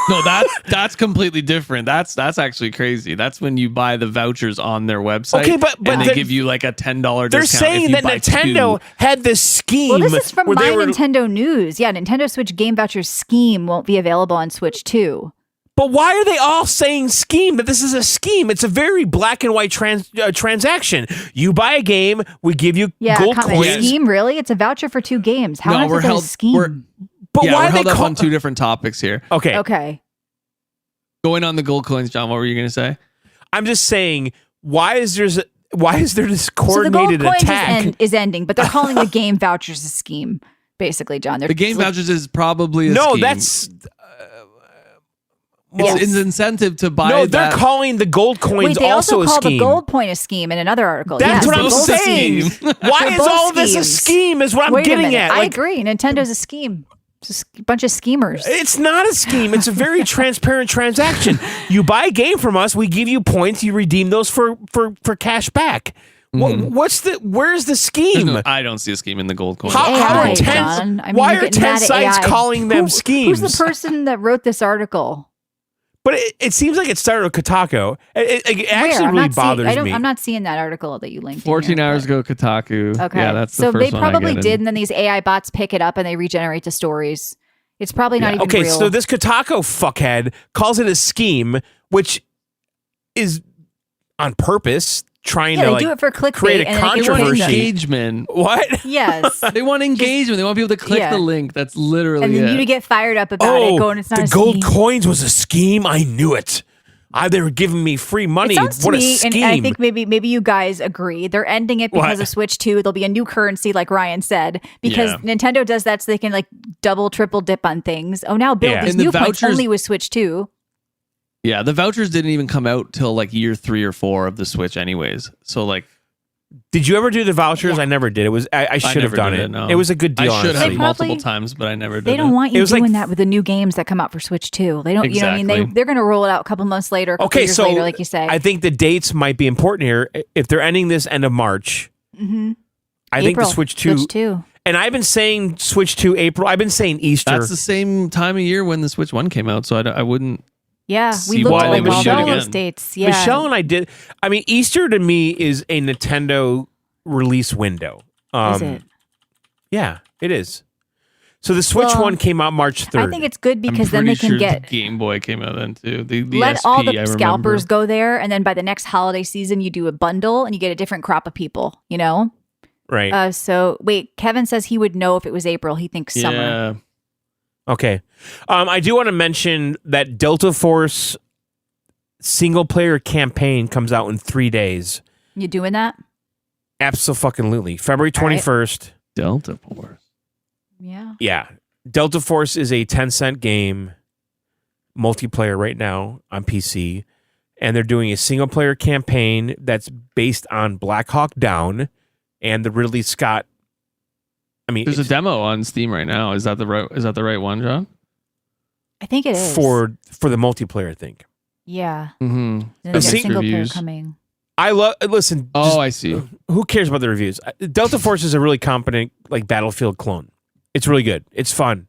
Speaker 3: No, that's completely different. That's actually crazy. That's when you buy the vouchers on their website.
Speaker 2: Okay, but
Speaker 3: and they
Speaker 2: they're-
Speaker 3: give you like a $10 discount.
Speaker 2: They're
Speaker 3: if
Speaker 2: saying
Speaker 3: you
Speaker 2: that
Speaker 3: buy
Speaker 2: Nintendo
Speaker 3: 2.
Speaker 2: had this scheme.
Speaker 1: Well, this is from
Speaker 2: where
Speaker 1: My
Speaker 2: they were,
Speaker 1: Nintendo News. Yeah, Nintendo Switch game voucher scheme won't be available on Switch 2.
Speaker 2: But why are they all saying scheme? That this is a scheme. It's a very black and white transaction. You buy a game, we give you
Speaker 1: Yeah,
Speaker 2: gold
Speaker 1: comment.
Speaker 2: coins.
Speaker 1: Scheme, really? It's a voucher for 2 games. How
Speaker 3: No,
Speaker 1: is
Speaker 3: we're
Speaker 1: it a
Speaker 3: held.
Speaker 1: scheme?
Speaker 2: But
Speaker 3: Yeah,
Speaker 2: why
Speaker 3: we're
Speaker 2: are they
Speaker 3: held up
Speaker 2: call-
Speaker 3: on 2 different topics here.
Speaker 2: Okay,
Speaker 1: Okay.
Speaker 3: Going on the gold coins, John. What were you going to say?
Speaker 2: I'm just saying, why is there this
Speaker 1: So the gold
Speaker 2: coordinated
Speaker 1: coins
Speaker 2: attack?
Speaker 1: is ending, but they're calling the game vouchers a scheme, basically, John. They're
Speaker 3: The game
Speaker 1: like,
Speaker 3: vouchers is probably a
Speaker 2: No,
Speaker 3: scheme.
Speaker 2: that's
Speaker 3: It's an incentive to buy.
Speaker 2: no. They're
Speaker 3: that.
Speaker 2: calling the gold coins
Speaker 1: Wait, they also
Speaker 2: a
Speaker 1: call
Speaker 2: scheme.
Speaker 1: the gold point a scheme in another article.
Speaker 2: That's
Speaker 1: Yes,
Speaker 2: what
Speaker 1: they're
Speaker 2: I'm
Speaker 1: both
Speaker 2: saying.
Speaker 1: schemes.
Speaker 2: Why
Speaker 1: They're
Speaker 2: is
Speaker 1: both
Speaker 2: all this a
Speaker 1: schemes.
Speaker 2: scheme? Is what I'm
Speaker 1: Wait a
Speaker 2: getting
Speaker 1: minute.
Speaker 2: at.
Speaker 1: I
Speaker 2: Like,
Speaker 1: agree. Nintendo's a scheme. It's a bunch of schemers.
Speaker 2: it's not a scheme. It's a very transparent transaction. You buy a game from us, we give you points. You redeem those for cash back. Where's the scheme?
Speaker 3: I don't see a scheme in the gold coins.
Speaker 2: How are
Speaker 1: AI,
Speaker 2: 10
Speaker 1: John. I mean,
Speaker 2: why
Speaker 1: you're
Speaker 2: are
Speaker 1: getting
Speaker 2: 10
Speaker 1: mad at
Speaker 2: sites
Speaker 1: AI.
Speaker 2: calling them schemes?
Speaker 1: Who's the person that wrote this article?
Speaker 2: But it seems like it started with Kotaku. It
Speaker 1: Where?
Speaker 2: actually
Speaker 1: I'm
Speaker 2: really
Speaker 1: not seeing-
Speaker 2: bothers me.
Speaker 1: I'm not seeing that article that you linked. in
Speaker 3: 14
Speaker 1: here,
Speaker 3: hours
Speaker 1: but-
Speaker 3: ago, Kotaku.
Speaker 1: Okay.
Speaker 3: Yeah, that's the
Speaker 1: so
Speaker 3: first
Speaker 1: they
Speaker 3: one I
Speaker 1: probably
Speaker 3: get
Speaker 1: did,
Speaker 3: in.
Speaker 1: and then these AI bots pick it up and they regenerate the stories. It's probably not even
Speaker 2: Okay,
Speaker 1: real.
Speaker 2: so this Kotaku fuckhead calls it a scheme, which is on purpose trying
Speaker 1: yeah,
Speaker 2: to
Speaker 1: they
Speaker 2: like
Speaker 1: do it for clickbait
Speaker 2: create a
Speaker 1: and then they
Speaker 3: They want
Speaker 2: controversy.
Speaker 3: engagement.
Speaker 2: What?
Speaker 1: Yes.
Speaker 3: They want engagement. They want people to click
Speaker 1: yeah.
Speaker 3: the link. That's literally
Speaker 1: And then
Speaker 3: it.
Speaker 1: you to get fired up about it, going, it's not
Speaker 2: the
Speaker 1: a
Speaker 2: gold
Speaker 1: scheme.
Speaker 2: coins was a scheme. I knew it. They were giving me free money.
Speaker 1: It sounds to
Speaker 2: What a
Speaker 1: me,
Speaker 2: scheme!
Speaker 1: and I think maybe you guys agree. They're ending it because
Speaker 2: What?
Speaker 1: of Switch 2. There'll be a new currency, like Ryan said, because
Speaker 3: Yeah.
Speaker 1: Nintendo does that so they can like double, triple dip on things. Oh, now build
Speaker 2: Yeah.
Speaker 1: these
Speaker 3: And the
Speaker 1: new points
Speaker 3: vouchers-
Speaker 1: only with Switch 2.
Speaker 3: Yeah, the vouchers didn't even come out till like year 3 or 4 of the Switch, anyways. So like,
Speaker 2: Did you ever do the vouchers? I never did. It was I should have done it.
Speaker 3: No.
Speaker 2: It was a good deal.
Speaker 3: I should
Speaker 2: honestly.
Speaker 3: have multiple times, but I never did.
Speaker 1: They don't want you doing
Speaker 2: like,
Speaker 1: that with the new games that come out for Switch 2. They don't.
Speaker 3: Exactly.
Speaker 1: You know what I mean? They're going to roll it out a couple months later. A couple years later, like you say.
Speaker 2: I think the dates might be important here. If they're ending this end of March, I think the Switch 2. And I've been saying Switch 2 April. I've been saying Easter.
Speaker 3: That's the same time of year when the Switch 1 came out, so I wouldn't.
Speaker 1: Yeah, we
Speaker 3: see
Speaker 1: looked
Speaker 3: why
Speaker 1: at
Speaker 3: they would
Speaker 1: all
Speaker 3: do it
Speaker 1: those
Speaker 3: again.
Speaker 1: dates. Yeah,
Speaker 2: Michelle and I did. I mean, Easter to me is a Nintendo release window.
Speaker 1: Is it?
Speaker 2: Yeah, it is. So the Switch one came out March 3rd.
Speaker 1: I think it's good because
Speaker 3: I'm
Speaker 1: then they
Speaker 3: pretty
Speaker 1: can
Speaker 3: sure
Speaker 1: get
Speaker 3: the Game Boy came out then too. The
Speaker 1: let
Speaker 3: SP,
Speaker 1: all the
Speaker 3: I
Speaker 1: scalpers
Speaker 3: remember.
Speaker 1: go there, and then by the next holiday season, you do a bundle and you get a different crop of people. You know.
Speaker 2: Right.
Speaker 1: So wait, Kevin says he would know if it was April. He thinks summer.
Speaker 3: Yeah.
Speaker 2: Okay. I do want to mention that Delta Force single player campaign comes out in 3 days.
Speaker 1: You doing that?
Speaker 2: Absolutely. February 21st.
Speaker 3: Delta Force.
Speaker 1: Yeah.
Speaker 2: Yeah. Delta Force is a 10-cent game, multiplayer right now on PC, and they're doing a single player campaign that's based on Black Hawk Down and the Ridley Scott. I mean,
Speaker 3: There's a demo on Steam right now. Is that the right one, John?
Speaker 1: I think it is
Speaker 2: for the multiplayer, I think.
Speaker 1: Yeah.
Speaker 3: Mm-hmm.
Speaker 1: Then there's a
Speaker 2: Mixed
Speaker 1: single player
Speaker 3: reviews.
Speaker 1: coming.
Speaker 2: I love. Listen.
Speaker 3: Oh, I see.
Speaker 2: Who cares about the reviews? Delta Force is a really competent like Battlefield clone. It's really good. It's fun.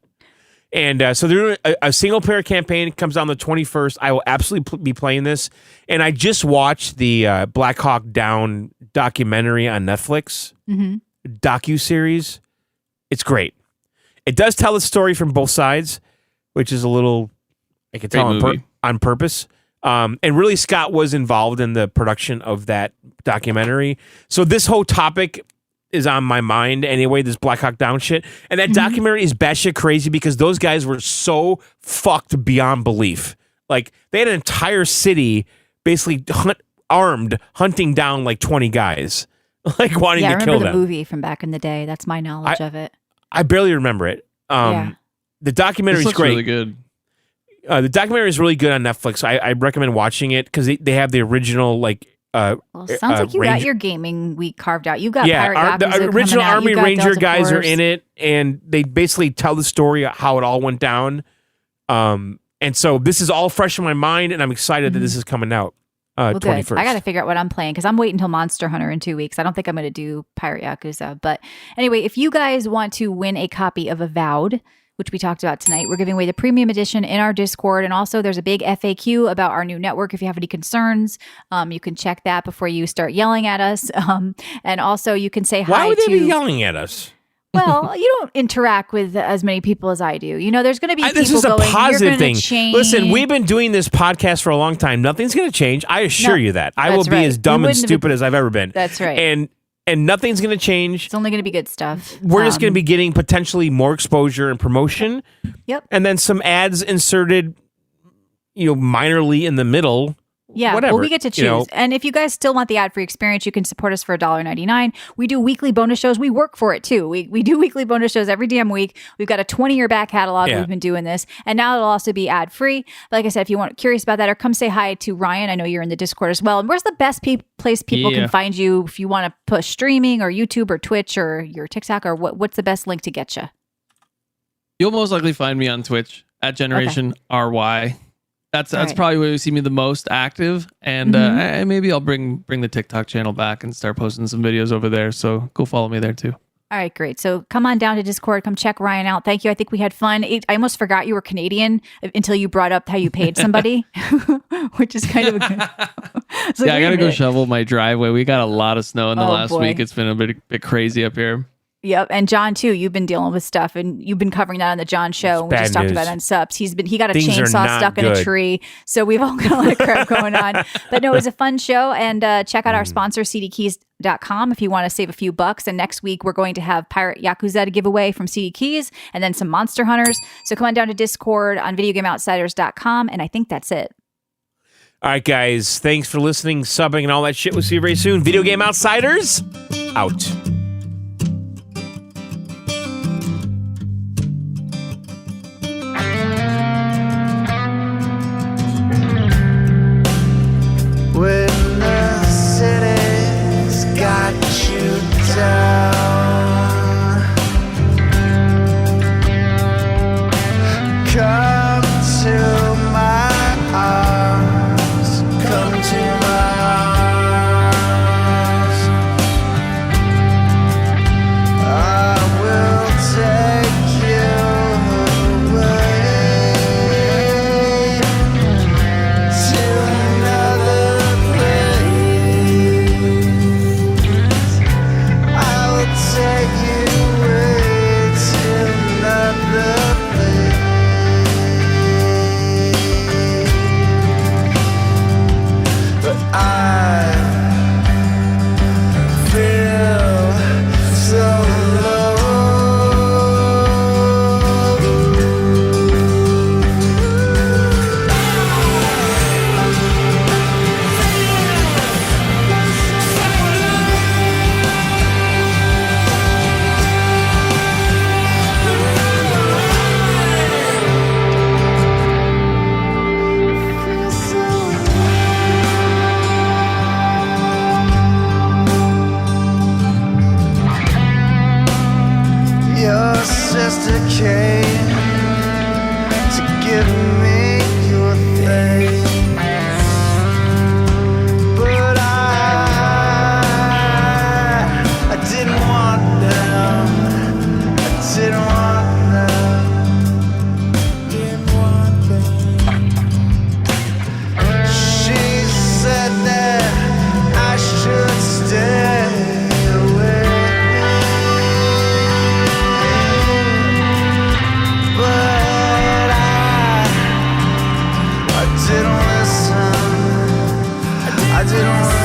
Speaker 2: And so they're doing a single player campaign. It comes out on the 21st. I will absolutely be playing this. And I just watched the Black Hawk Down documentary on Netflix, docu-series. It's great. It does tell the story from both sides, which is a little, I can tell on purpose. And really, Scott was involved in the production of that documentary. So this whole topic is on my mind anyway, this Black Hawk Down shit. And that documentary is batshit crazy because those guys were so fucked beyond belief. Like, they had an entire city basically armed, hunting down like 20 guys, like wanting to kill them.
Speaker 1: I remember the movie from back in the day. That's my knowledge of it.
Speaker 2: I barely remember it. The documentary is great.
Speaker 3: Really good.
Speaker 2: The documentary is really good on Netflix. I recommend watching it because they have the original like.
Speaker 1: Well, sounds like you got your gaming week carved out. You got Pirate
Speaker 2: the
Speaker 1: Yakuza
Speaker 2: original
Speaker 1: coming out.
Speaker 2: Army
Speaker 1: You got
Speaker 2: Ranger
Speaker 1: Delta
Speaker 2: guys are
Speaker 1: Force.
Speaker 2: in it, and they basically tell the story of how it all went down. And so this is all fresh in my mind, and I'm excited that this is coming out.
Speaker 1: Well,
Speaker 2: 21st.
Speaker 1: good. I got to figure out what I'm playing because I'm waiting until Monster Hunter in 2 weeks. I don't think I'm going to do Pirate Yakuza. But anyway, if you guys want to win a copy of Avowed, which we talked about tonight, we're giving away the premium edition in our Discord. And also there's a big FAQ about our new network. If you have any concerns, you can check that before you start yelling at us. And also you can say hi to...
Speaker 2: Why would they be yelling at us?
Speaker 1: Well, you don't interact with as many people as I do. You know, there's going to be people
Speaker 2: this is a
Speaker 1: going,
Speaker 2: positive
Speaker 1: you're
Speaker 2: thing.
Speaker 1: gonna change.
Speaker 2: Listen, we've been doing this podcast for a long time. Nothing's going to change. I assure you that. I will be as dumb and stupid as I've ever been.
Speaker 1: That's right.
Speaker 2: And nothing's going to change.
Speaker 1: It's only going to be good stuff.
Speaker 2: We're just going to be getting potentially more exposure and promotion.
Speaker 1: Yep.
Speaker 2: And then some ads inserted, minorly in the middle.
Speaker 1: Yeah,
Speaker 2: whatever,
Speaker 1: well, we get to choose. And if you guys still want the ad-free experience, you can support us for $1.99. We do weekly bonus shows. We work for it, too. We do weekly bonus shows every damn week. We've got a 20-year back catalog. We've been doing this. And now it'll also be ad-free. Like I said, if you want curious about that, or come say hi to Ryan. I know you're in the Discord as well. And where's the best place people can find you if you want to push streaming or YouTube or Twitch or your TikTok? Or what's the best link to get you?
Speaker 3: You'll most likely find me on Twitch at Generation RY. That's probably where you see me the most active, and maybe I'll bring the TikTok channel back and start posting some videos over there. So go follow me there too.
Speaker 1: All right, great. So come on down to Discord. Come check Ryan out. Thank you. I think we had fun. I almost forgot you were Canadian until you brought up how you paid somebody, which is kind of a good. Like,
Speaker 3: I got to go shovel my driveway. We got a lot of snow in the last
Speaker 1: boy.
Speaker 3: week. It's been a bit crazy up here.
Speaker 1: Yep, and John too. You've been dealing with stuff, and you've been covering that on the John Show. And we just talked about it on Subs. He got a chainsaw stuck in a tree, so we've all got a lot of crap going on. But no, it was a fun show, and check out our sponsor CDKeys.com if you want to save a few bucks. And next week we're going to have Pirate Yakuza to give away from CD Keys, and then some Monster Hunters. So come on down to Discord on VideoGameOutsiders.com, and I think that's it.
Speaker 2: All right, guys. Thanks for listening, subbing, and all that shit. We'll see you very soon. Video Game Outsiders, out.
Speaker 6: When the city's got didn't listen. I didn't